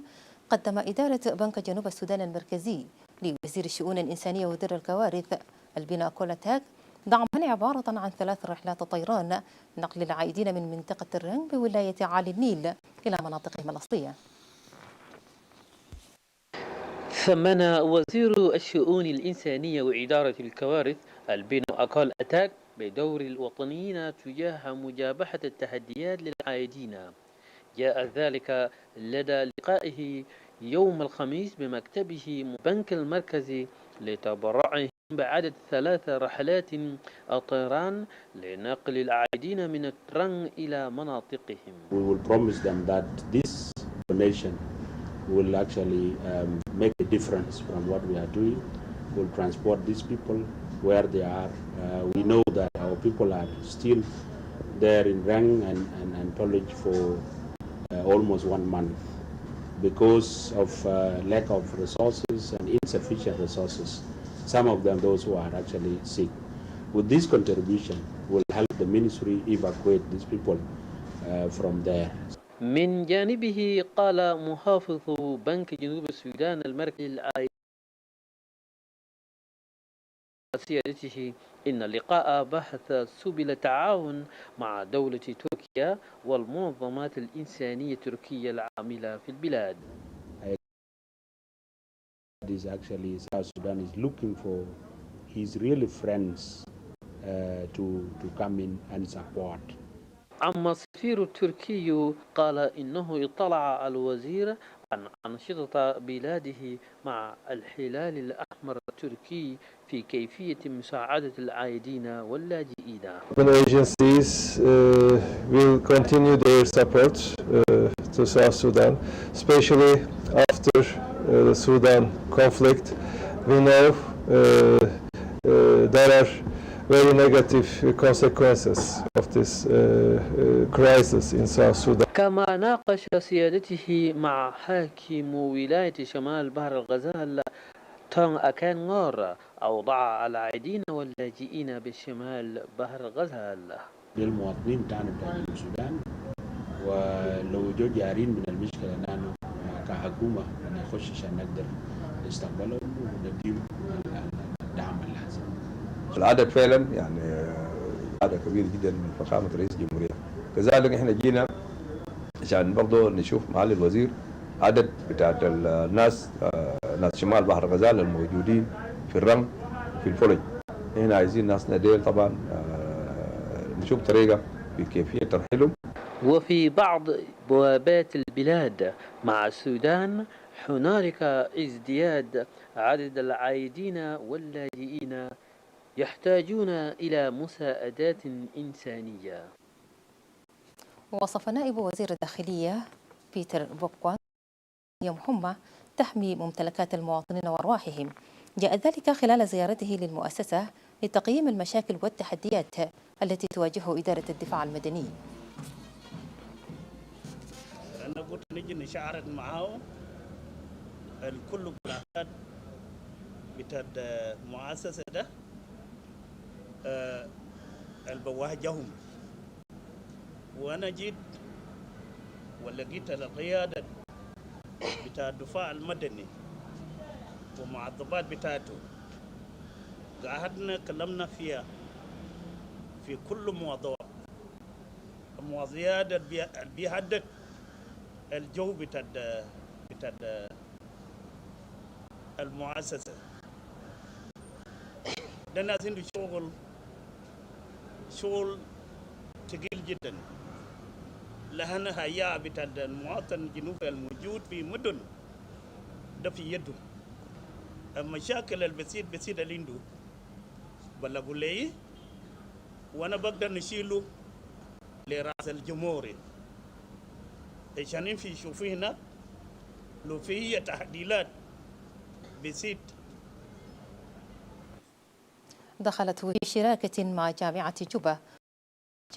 قدم إدارة بنك جنوب السودان المركزي لوزير الشؤون الإنسانية وزير الكوارث البنا كولاتاك دعما عبارة عن 3 رحلات طيران نقل العائدين من منطقة الرنج بولاية عالي النيل إلى مناطقهم الأصلية. ثمن وزير الشؤون الإنسانية وإدارة الكوارث البنا كولاتاك بدور الوطنيين تجاه مجابهة التحديات للعائدين. جاء ذلك لدى لقائه يوم الخميس بمكتبه بنك المركزي لتبرعهم بعدد 3 رحلات طيران لنقل العائدين من الترنج إلى مناطقهم. We will promise them that this donation will actually make a difference from what we are doing. We'll transport these people where they are. We know that our people are still there in Rang and Tolage for almost 1 month because of lack of resources and insufficient resources. Some of them, those who are actually sick. With this contribution, will help the ministry evacuate these people from there. من جانبه قال محافظ بنك جنوب السودان المركزي سيادته إن اللقاء بحث سبل التعاون مع دولة تركيا والمنظمات الإنسانية التركية العاملة في البلاد. Actually, South Sudan is looking for his really friends to come in and support. أما السفير التركي قال إنه اطلع الوزير عن أنشطة بلاده مع الهلال الأحمر التركي في كيفية مساعدة العائدين واللاجئين. The agencies will continue their support to South Sudan, especially after the Sudan conflict. We know there are very negative consequences of this crisis in South Sudan. كما ناقش سيادته مع حاكم ولاية شمال بحر الغزال تون أكان غور أوضاع العائدين واللاجئين بشمال بحر الغزال. للمواطنين بتاعنا بتاع جنوب السودان، ولو جو جارين من المشكلة نحن كحكومة نخش عشان نقدر نستقبلهم ونديهم الدعم اللازم. العدد فعلا يعني عدد كبير جدا من فخامة رئيس الجمهورية. كذلك احنا جينا عشان برضه نشوف معالي الوزير عدد بتاعت الناس ناس شمال بحر الغزال الموجودين في الرمل في الفلج. هنا عايزين ناسنا ديل طبعا نشوف طريقة في كيفية ترحيلهم. وفي بعض بوابات البلاد مع السودان هنالك ازدياد عدد العائدين واللاجئين يحتاجون إلى مساعدات إنسانية. وصف نائب وزير الداخلية بيتر بوبكوان مهمة تحمي ممتلكات المواطنين وأرواحهم. جاء ذلك خلال زيارته للمؤسسة لتقييم المشاكل والتحديات التي تواجه إدارة الدفاع المدني. أنا قلت نجي نشارك معه الكل بلاغات بتاع المؤسسة ده البواجههم، وأنا جيت ولقيت القيادة بتاع الدفاع المدني ومعضبات بتاعته قعدنا كلمنا فيها في كل موضوع، المواضيع اللي بيهدد الجو بتاع المؤسسة ده. ناس عنده شغل ثقيل جدا، لهنا هيا بتاع المواطن الجنوبي الموجود في مدن ده في يده. المشاكل البسيط اللي عنده بلغوا لي وانا بقدر نشيله لراس الجمهوري عشان في شوفي هنا لو في تحديات بسيط. دخلت في شراكة مع جامعة جوبا.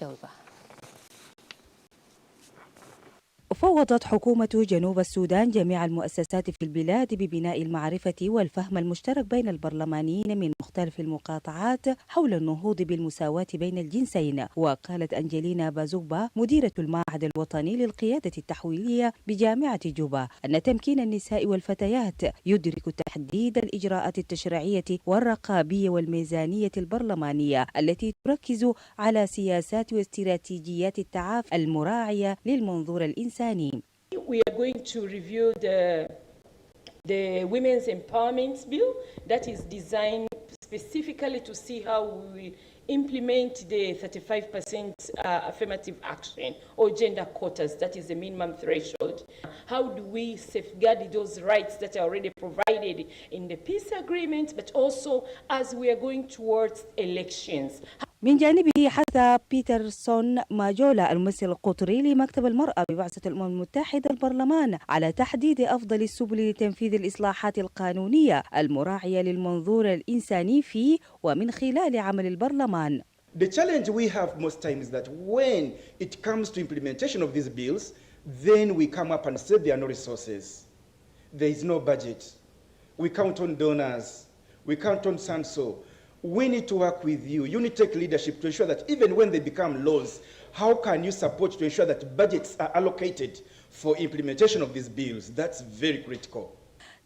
جوبا. فوضت حكومة جنوب السودان جميع المؤسسات في البلاد ببناء المعرفة والفهم المشترك بين البرلمانيين من مختلف المقاطعات حول النهوض بالمساواة بين الجنسين. وقالت أنجلينا بازوبا مديرة المعهد الوطني للقيادة التحويلية بجامعة جوبا أن تمكين النساء والفتيات يدرك تحديد الإجراءات التشريعية والرقابية والميزانية البرلمانية التي تركز على سياسات واستراتيجيات التعافي المراعية للمنظور الإنساني. We are going to review the Women's Empowerment Bill that is designed specifically to see how we implement the 35% affirmative action or gender quotas, that is the minimum threshold. How do we safeguard those rights that are already provided in the peace agreement, but also as we are going towards elections. من جانبه حث بيترسون ماجولا الممثل القطري لمكتب المرأة ببعثة الأمم المتحدة البرلمان على تحديد أفضل السبل لتنفيذ الإصلاحات القانونية المراعية للمنظور الإنساني في ومن خلال عمل البرلمان. The challenge we have most times is that when it comes to implementation of these bills, then we come up and say there are no resources. There is no budget. We count on donors. We count on SANSO. We need to work with you. You need to take leadership to ensure that even when they become laws, how can you support to ensure that budgets are allocated for implementation of these bills? That's very critical.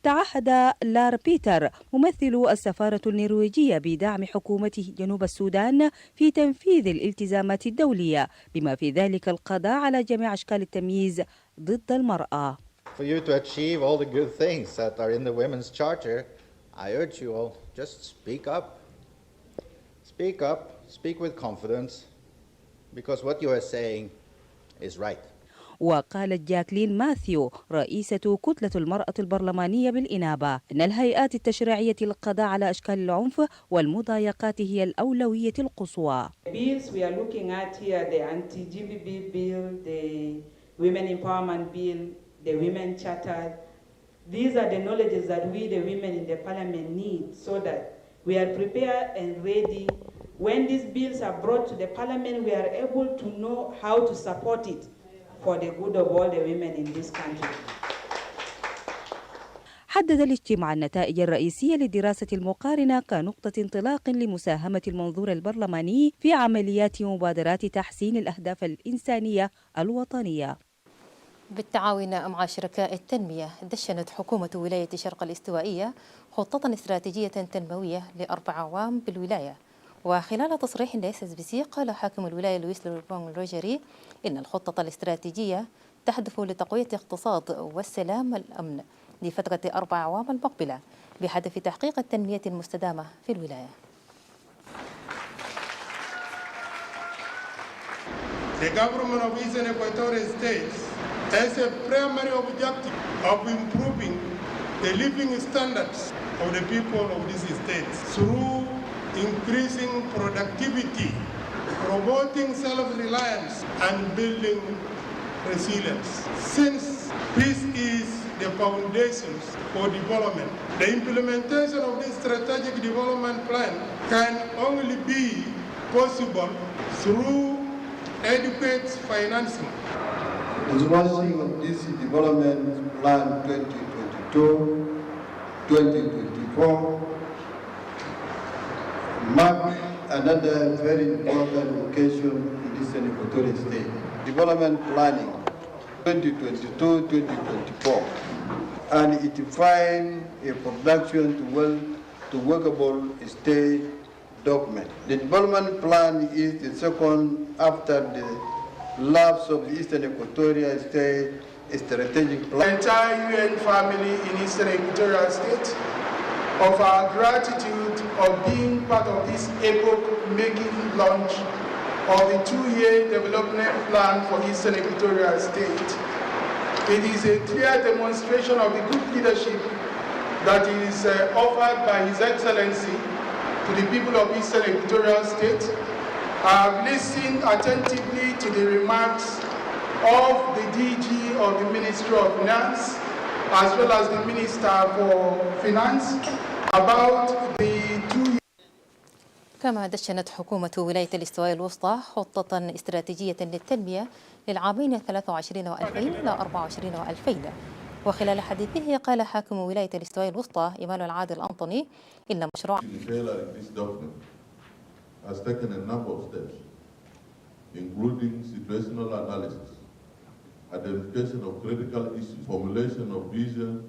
تعهد لار بيتر ممثل السفارة النرويجية بدعم حكومته جنوب السودان في تنفيذ الالتزامات الدولية بما في ذلك القضاء على جميع أشكال التمييز ضد المرأة. For you to achieve all the good things that are in the Women's Charter, I urge you all, just speak up. Speak up, speak with confidence, because what you are saying is right. وقالت جاكلين ماثيو رئيسة كتلة المرأة البرلمانية بالإنابة أن الهيئات التشريعية للقضاء على أشكال العنف والمضايقات هي الأولوية القصوى. Bills we are looking at here, the anti-GBV bill, the women empowerment bill, the women charter. These are the knowledges that we, the women in the parliament, need so that we are prepared and ready. When these bills are brought to the parliament, we are able to know how to support it for the good of all the women in this country. حدد الاجتماع النتائج الرئيسية للدراسة المقارنة كنقطة انطلاق لمساهمة المنظور البرلماني في عمليات مبادرات تحسين الأهداف الإنسانية الوطنية. بالتعاون مع شركاء التنمية دشنت حكومة ولاية شرق الاستوائية خطة استراتيجية تنموية ل4 أعوام بالولاية. وخلال تصريح ل SSBC قال حاكم الولاية لويس لوربون روجري إن الخطة الاستراتيجية تهدف لتقوية الاقتصاد والسلام والأمن لفترة 4 أعوام المقبلة بهدف تحقيق التنمية المستدامة في الولاية. The government of Eastern Equatorial States has a primary objective of improving the living standards of the people of these states through increasing productivity, promoting self-reliance, and building resilience. Since peace is the foundations for development, the implementation of this strategic development plan can only be possible through adequate financing. The launching of this development plan 2022-2024 marked another very important occasion in Eastern Equatorial State. Development planning 2022-2024, and it defined a production to workable state document. The development plan is the second after the lapse of the Eastern Equatorial State strategic plan. The entire UN family in Eastern Equatorial State of our gratitude of being part of this epoch-making launch of the 2-year development plan for Eastern Equatorial State. It is a clear demonstration of the good leadership that is offered by His Excellency to the people of Eastern Equatorial State. I have listened attentively to the remarks of the DG of the Ministry of Finance as well as the Minister for Finance about the 2 كما دشنت حكومة ولاية الاستواء الوسطى خطة استراتيجية للتنمية للعامين 23 و2000 إلى 24 و2000. وخلال حديثه قال حاكم ولاية الاستواء الوسطى إيمانويل عادل أنطوني إن مشروع has taken a number of steps, including situational analysis, identification of critical issues, formulation of vision,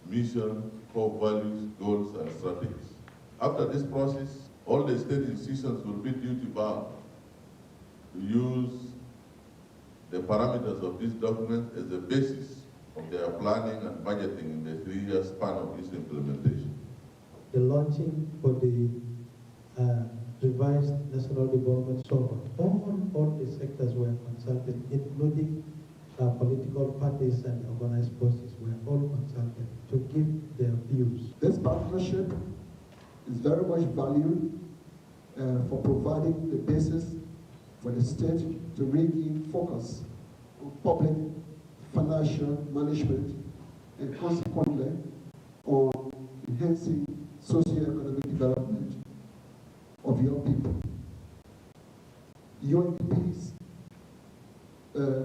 mission, core values, goals, and strategies. After this process, all the state institutions will be duty-bound to use the parameters of this document as the basis of their planning and budgeting in the 3-year span of its implementation. The launching for the revised national development program, all the sectors were consulted, including political parties and organized forces were all consulted to give their views. This partnership is very much valued for providing the basis for the state to really focus on public financial management and consequently on enhancing socio-economic development of young people. UNDP's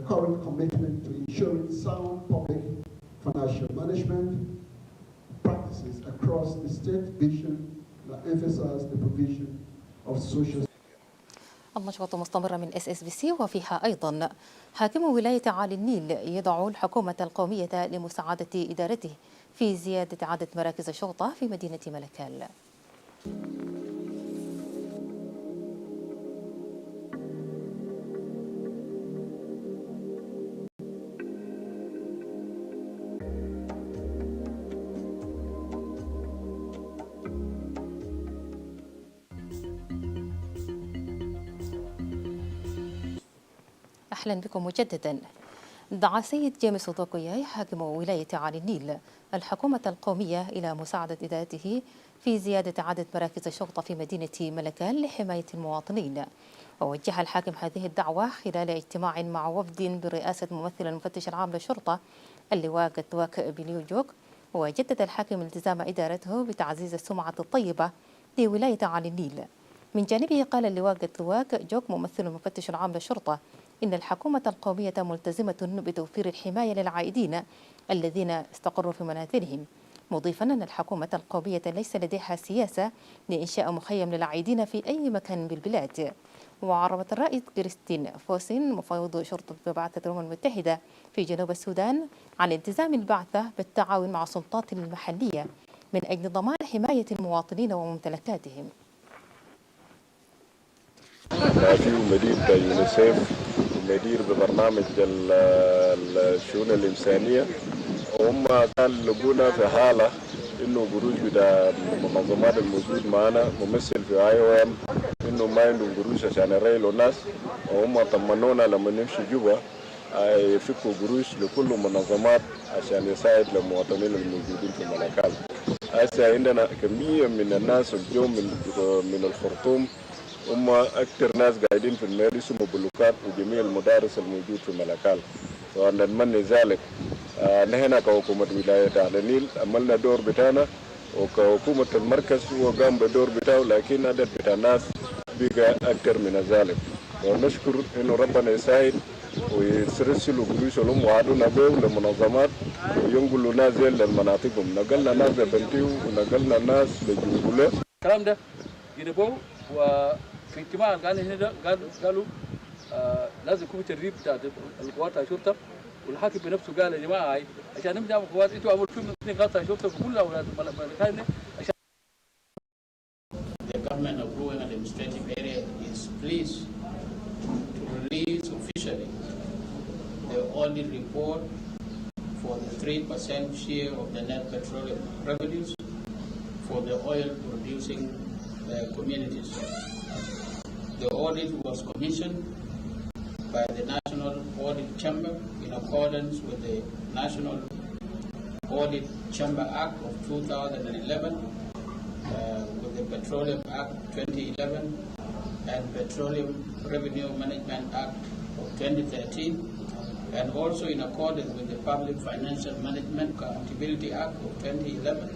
current commitment to ensuring sound public financial management practices across the state vision that emphasize the provision of social. النشرة مستمرة من SSBC وفيها أيضا حاكم ولاية عالي النيل يدعو الحكومة القومية لمساعدة إدارته في زيادة عدد مراكز الشرطة في مدينة ملكال. أهلا بكم مجددا. دعا السيد جيمس أوتوكوياي حاكم ولاية عالي النيل الحكومة القومية إلى مساعدة إدارته في زيادة عدد مراكز الشرطة في مدينة ملكال لحماية المواطنين. ووجه الحاكم هذه الدعوة خلال اجتماع مع وفد برئاسة ممثل المفتش العام للشرطة اللواء قدواك بنيو جوك. وجدد الحاكم التزام إدارته بتعزيز السمعة الطيبة لولاية عالي النيل. من جانبه قال اللواء قدواك جوك ممثل المفتش العام للشرطة إن الحكومة القومية ملتزمة بتوفير الحماية للعائدين الذين استقروا في منازلهم، مضيفا أن الحكومة القومية ليس لديها سياسة لإنشاء مخيم للعائدين في أي مكان بالبلاد. وعربت الرائد كريستين فوسين مفوض شرطة بعثة الأمم المتحدة في جنوب السودان عن التزام البعثة بالتعاون مع السلطات المحلية من أجل ضمان حماية المواطنين وممتلكاتهم. في مدير يونيسيف ومدير ببرنامج الشؤون الإنسانية، وهم كان لقونا في حالة إنه قروش بتاع المنظمات الموجود معنا ممثل في IOM إنه ما عندهم قروش عشان يريلوا الناس، وهم طمنونا لما نمشي جوا يفكوا قروش لكل منظمات عشان يساعد المواطنين الموجودين في ملكال. هسه عندنا كمية من الناس اليوم من الخرطوم، هم أكثر ناس قاعدين في المدارس وبلوكات وجميع المدارس الموجود في ملكال. ونتمنى ذلك. نحن كحكومة ولاية عالي النيل عملنا دور بتاعنا، وكحكومة المركز هو قام بدور بتاعه، لكن عدد بتاع الناس بقى أكثر من ذلك. ونشكر إنه ربنا يساعد ويرسلوا قروش لهم وعدونا به للمنظمات وينقلوا ناس لمناطقهم. نقلنا ناس لبنتيو ونقلنا ناس لجنوبولة. الكلام ده جنبوه، وفي اجتماع قال هنا قالوا لازم يكون تدريب بتاع القوات الشرطه، والحاكم بنفسه قال يا جماعه عشان نبدا قوات انتوا عملوا فيهم قوات الشرطه في كل اولاد الملكان. The government of Ruang administrative area is pleased to release officially the audit report for the 3% share of the net petroleum revenues for the oil producing communities. The audit was commissioned by the National Audit Chamber in accordance with the National Audit Chamber Act of 2011, with the Petroleum Act 2011 and Petroleum Revenue Management Act of 2013, and also in accordance with the Public Financial Management Accountability Act of 2011.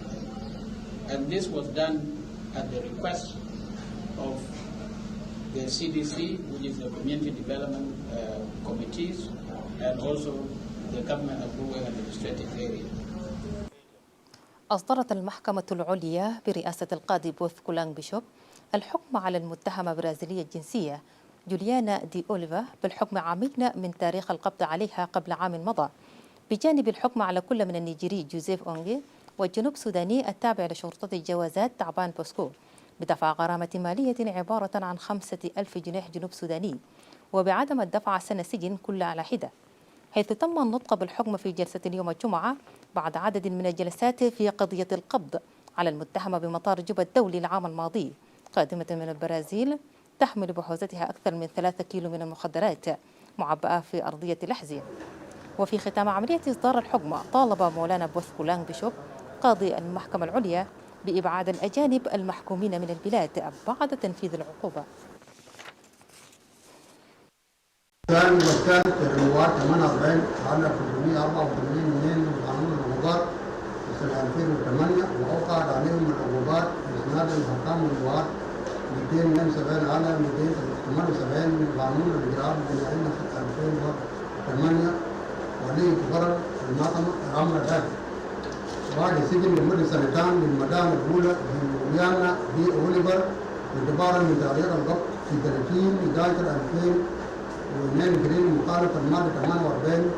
And this was done at the request of the CDC, which is the Community Development Committees, and also the Government of Ruang Administrative Area. أصدرت المحكمة العليا برئاسة القاضي بوث كولانغ بيشوب الحكم على المتهمة برازيلية الجنسية جوليانا دي أوليفا بالحكم عامين من تاريخ القبض عليها قبل عام مضى، بجانب الحكم على كل من النيجيري جوزيف أونغي والجنوب سوداني التابع لشرطة الجوازات تعبان بوسكو بدفع غرامة مالية عبارة عن 5,000 جنيه جنوب سوداني، وبعدم الدفع سنة سجن كل على حدة. حيث تم النطق بالحكم في جلسة اليوم الجمعة بعد عدد من الجلسات في قضية القبض على المتهمة بمطار جوبا الدولي العام الماضي، قادمة من البرازيل تحمل بحوزتها أكثر من 3 كيلو من المخدرات معبأة في أرضية الأحذية. وفي ختام عملية إصدار الحكم طالب مولانا بوث كولانغ بيشوب قاضي المحكمة العليا بإبعاد الأجانب المحكومين من البلاد بعد تنفيذ العقوبة. كان والثالث الرواد 48 على 384 من قانون العقوبات سنة 2008، وأوقع عليهم العقوبات بإسناد الحكام الرواد 272 على 278 من قانون الإجراءات الجنائية سنة 2008، ولي تقرر المحكمة العامة الآتي بعد سجن لمدة 2 سنين للمدام الأولى جوليانا دي أوليفر اعتبارا من تاريخ الضبط في 30/11/2000 ومن مخالفة المادة 48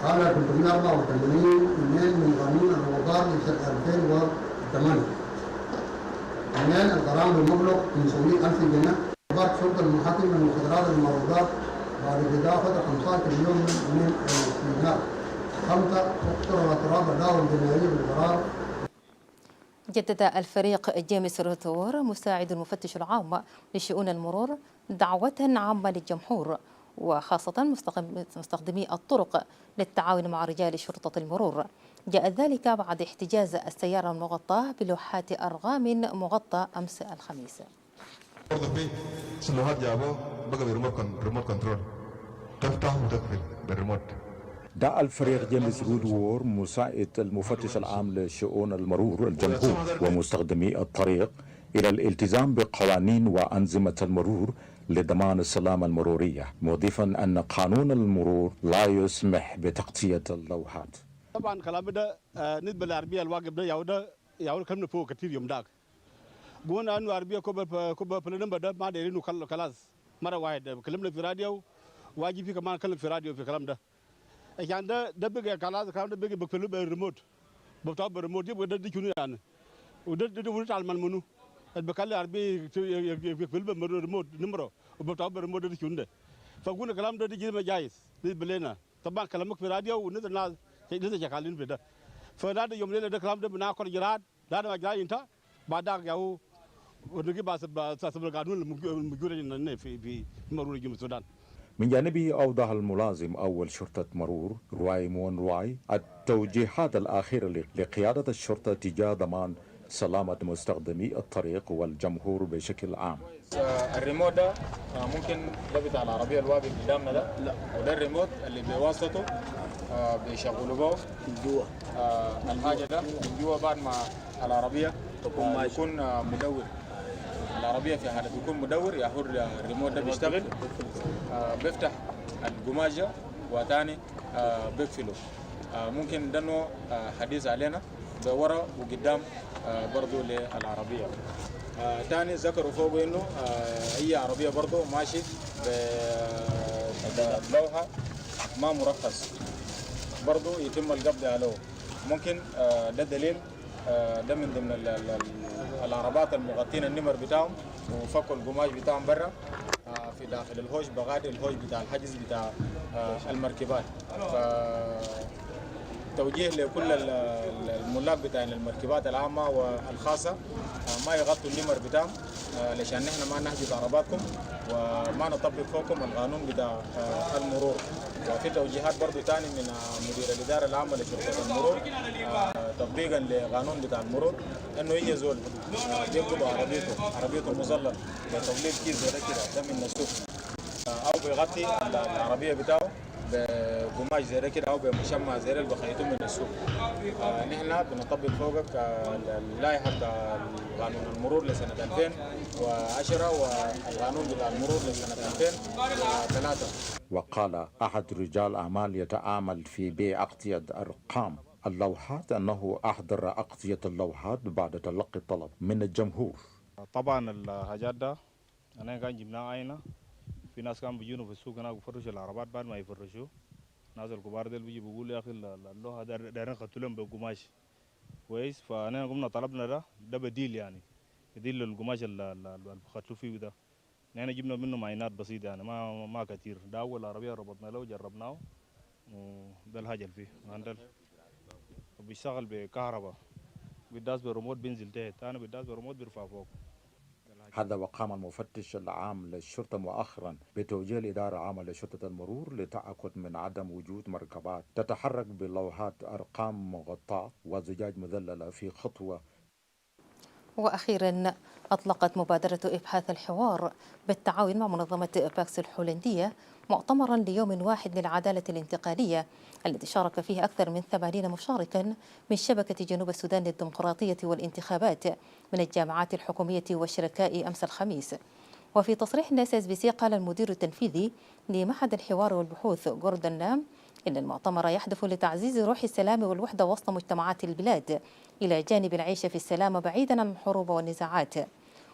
على 384 من قانون العقوبات لسنة 2008. من الغرامة بمبلغ 500,000 جنيه. بعد شرطة المحاكم المخدرات المعروضات بعد إضافة 15 يوم من الاستئناف. 5 تقترح اعتراف الدعوة الجنائية بالقرار. جدد الفريق جيمس روتور مساعد المفتش العام لشؤون المرور دعوة عامة للجمهور وخاصة مستخدمي الطرق للتعاون مع رجال شرطة المرور. جاء ذلك بعد احتجاز السيارة المغطاة بلوحات أرقام مغطى أمس الخميس. دعا الفريق جيمس وودوور مساعد المفتش العام لشؤون المرور الجمهور ومستخدمي الطريق إلى الالتزام بقوانين وأنظمة المرور لضمان السلامة المرورية، مضيفا أن قانون المرور لا يسمح بتغطية اللوحات. طبعا كلام ده نسبة للعربية الواقف ده يعود كلمة فوق كثير يوم داك. قلنا أنه العربية كوبا بلنبا ده ما دايرينه خلاص مرة واحد كلمنا في راديو واجي في كمان كلم في راديو في الكلام ده. عشان ده بقى خلاص الكلام ده بقى بقفله بالريموت بفتحه بالريموت يبقى ده شنو يعني وده ورث على المنو البكالي عربي يقفل بالريموت نمره وبفتحه بالريموت ده شنو ده فقلنا الكلام ده جيل ما جايز بلينا طبعا كلامك في راديو ونزل الناس شغالين في ده فهذا يوم ليله ده كلام ده بناخذ جراد ده ما جاي انت بعدك ياهو ونجي بس القانون الموجود في مرور جنوب السودان. من جانبه أوضح الملازم أول شرطة مرور رواي مون رواي التوجيهات الأخيرة لقيادة الشرطة تجاه ضمان سلامة مستخدمي الطريق والجمهور بشكل عام. الريموت ده ممكن ده بتاع العربية الواقف قدامنا ده لا وده الريموت اللي بواسطته بيشغلوا به جوا الحاجة ده من جوا بعد ما العربية يكون مدور. العربية في حالة يكون مدور ياخد الريموت ده بيشتغل بيفتح القماشة وثاني بيقفله. ممكن ده انه حديث علينا بورا وقدام برضو للعربية. ثاني ذكروا فوق انه اي عربية برضو ماشي بلوحة ما مرخص برضو يتم القبض عليه. ممكن ده دليل ده من ضمن العربات المغطين النمر بتاعهم وفكوا القماش بتاعهم برا في داخل الهوش بغادر الهوش بتاع الحجز بتاع المركبات. توجيه لكل الملاك بتاع المركبات العامة والخاصة ما يغطوا النمر بتاعهم لشان نحن ما نحجز عرباتكم وما نطبق فوقكم القانون بتاع المرور. وفي توجيهات برضو تاني من مدير الإدارة العامة لشرطة المرور تطبيقا لقانون بتاع المرور انه يجي زول يقبضوا عربيته مظلل بتطبيق كيس زي كده ده من السوق او بيغطي العربية بتاعه بقماش زي كده او بمشمع زي اللي بخيطوه من السوق. نحن بنطبق فوقك اللائحه بتاع قانون المرور لسنه 2010 والقانون بتاع المرور لسنه 2003. وقال احد رجال اعمال يتعامل في بيع اغطيه ارقام اللوحات انه احضر اغطيه اللوحات بعد تلقي الطلب من الجمهور. طبعا الحاجات ده انا كان جبناها عينه في ناس كانوا بيجونوا في السوق هناك بيفرشوا العربات بعد ما يفرشوا الناس الكبار دول بيجي بيقولوا يا اخي اللوحه دايرين يقتلوهم بالقماش كويس. فانا قمنا طلبنا ده بديل يعني بديل للقماش اللي بيقتلوا فيه ده. نحن جبنا منه معينات بسيطه يعني ما كثير. ده اول عربيه ربطنا له وجربناه وده الحاجه اللي فيه عندنا بيشتغل بكهرباء بيداس بالريموت بينزل تحت ثاني بيداس بالريموت بيرفع فوق. هذا وقام المفتش العام للشرطة مؤخرا بتوجيه الإدارة العامة لشرطة المرور لتأكد من عدم وجود مركبات تتحرك بلوحات أرقام مغطاة وزجاج مذللة في خطوة. وأخيرا أطلقت مبادرة إبحاث الحوار بالتعاون مع منظمة باكس الهولندية مؤتمرا ليوم واحد للعدالة الانتقالية الذي شارك فيه أكثر من 80 مشاركا من شبكة جنوب السودان للديمقراطية والانتخابات من الجامعات الحكومية والشركاء أمس الخميس. وفي تصريح لSSBC قال المدير التنفيذي لمعهد الحوار والبحوث جوردن لام إن المؤتمر يهدف لتعزيز روح السلام والوحدة وسط مجتمعات البلاد إلى جانب العيش في السلام بعيدا عن الحروب والنزاعات.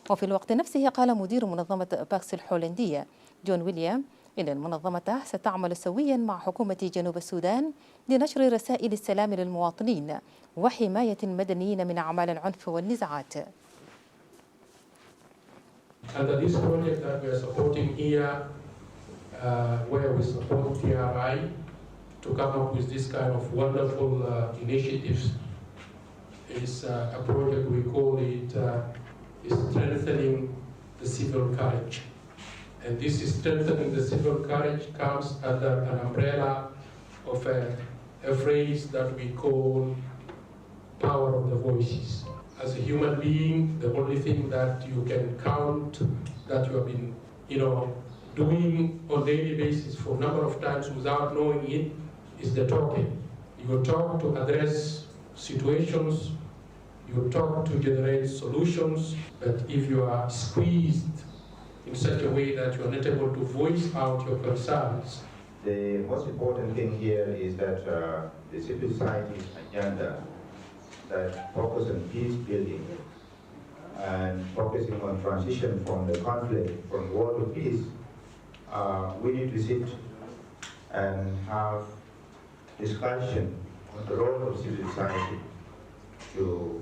وفي الوقت نفسه قال مدير منظمة باكس الهولندية جون ويليام إن المنظمة ستعمل سويا مع حكومة جنوب السودان لنشر رسائل السلام للمواطنين وحماية المدنيين من أعمال العنف والنزاعات. Under this project that we are supporting here, where we support TRI to come up with this kind of wonderful initiatives, is a project we call it is strengthening the civil courage. And this is strengthening the civil courage comes under an umbrella of a phrase that we call power of the voices. As a human being, the only thing that you can count that you have been, doing on a daily basis for a number of times without knowing it is the talking. You talk to address situations, you talk to generate solutions, but if you are squeezed in such a way that you are not able to voice out your concerns. The most important thing here is that the civil society's agenda that focus on peace building and focusing on transition from the conflict, from war to peace, we need to sit and have discussion on the role of civil society to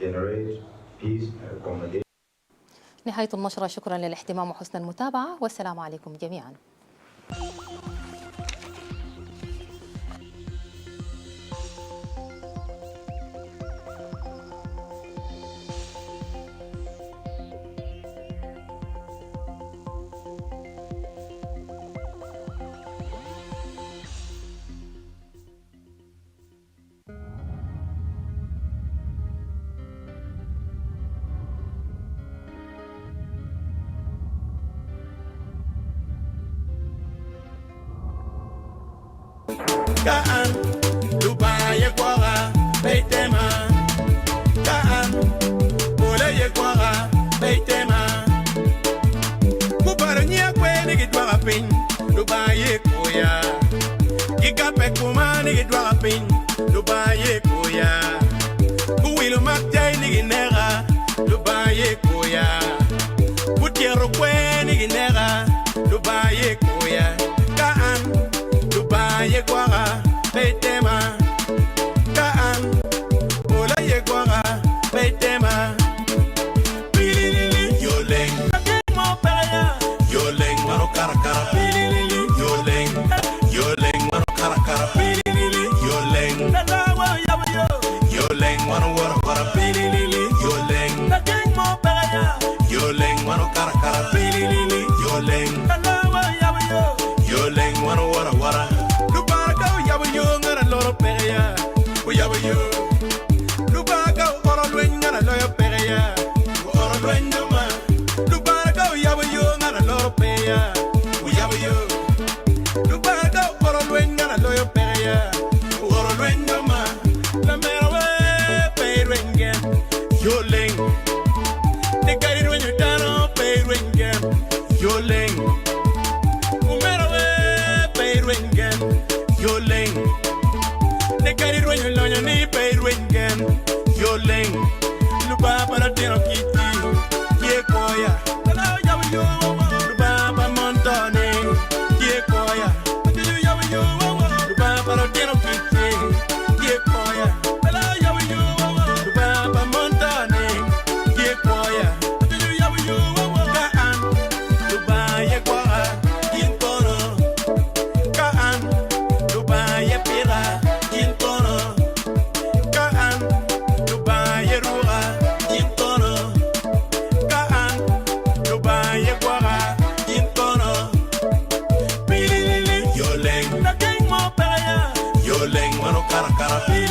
generate peace and accommodation. نهاية النشرة، شكرا للاهتمام وحسن المتابعة، والسلام عليكم جميعا. Kaan, Dubai Equara, Beitema. Kaan, Ole Equara, Beitema. Kuparanya Kweni Gidwara Pin, Dubai Equoya. Gigape Kumani Gidwara Pin, Dubai Equoya. Kuwilu Makjay Niginera, Dubai Equoya. Kutiero Kweni Ginera, Dubai Equoya. Kaan, Yekwara, Beitema, Kaan, Ola Yekwara, Beitema, Pilili, Yoleng, Yoleng, Maro Karakara, Pilili, Yoleng, Yoleng, Maro Karakara, Pilili, Yoleng, Yoleng, Maro Warakara, Pilili, Yoleng, Yoleng, Maro Karakara, Pilili, Yoleng, Yoleng, Maro Warawara. Yoleng, mano cara cara.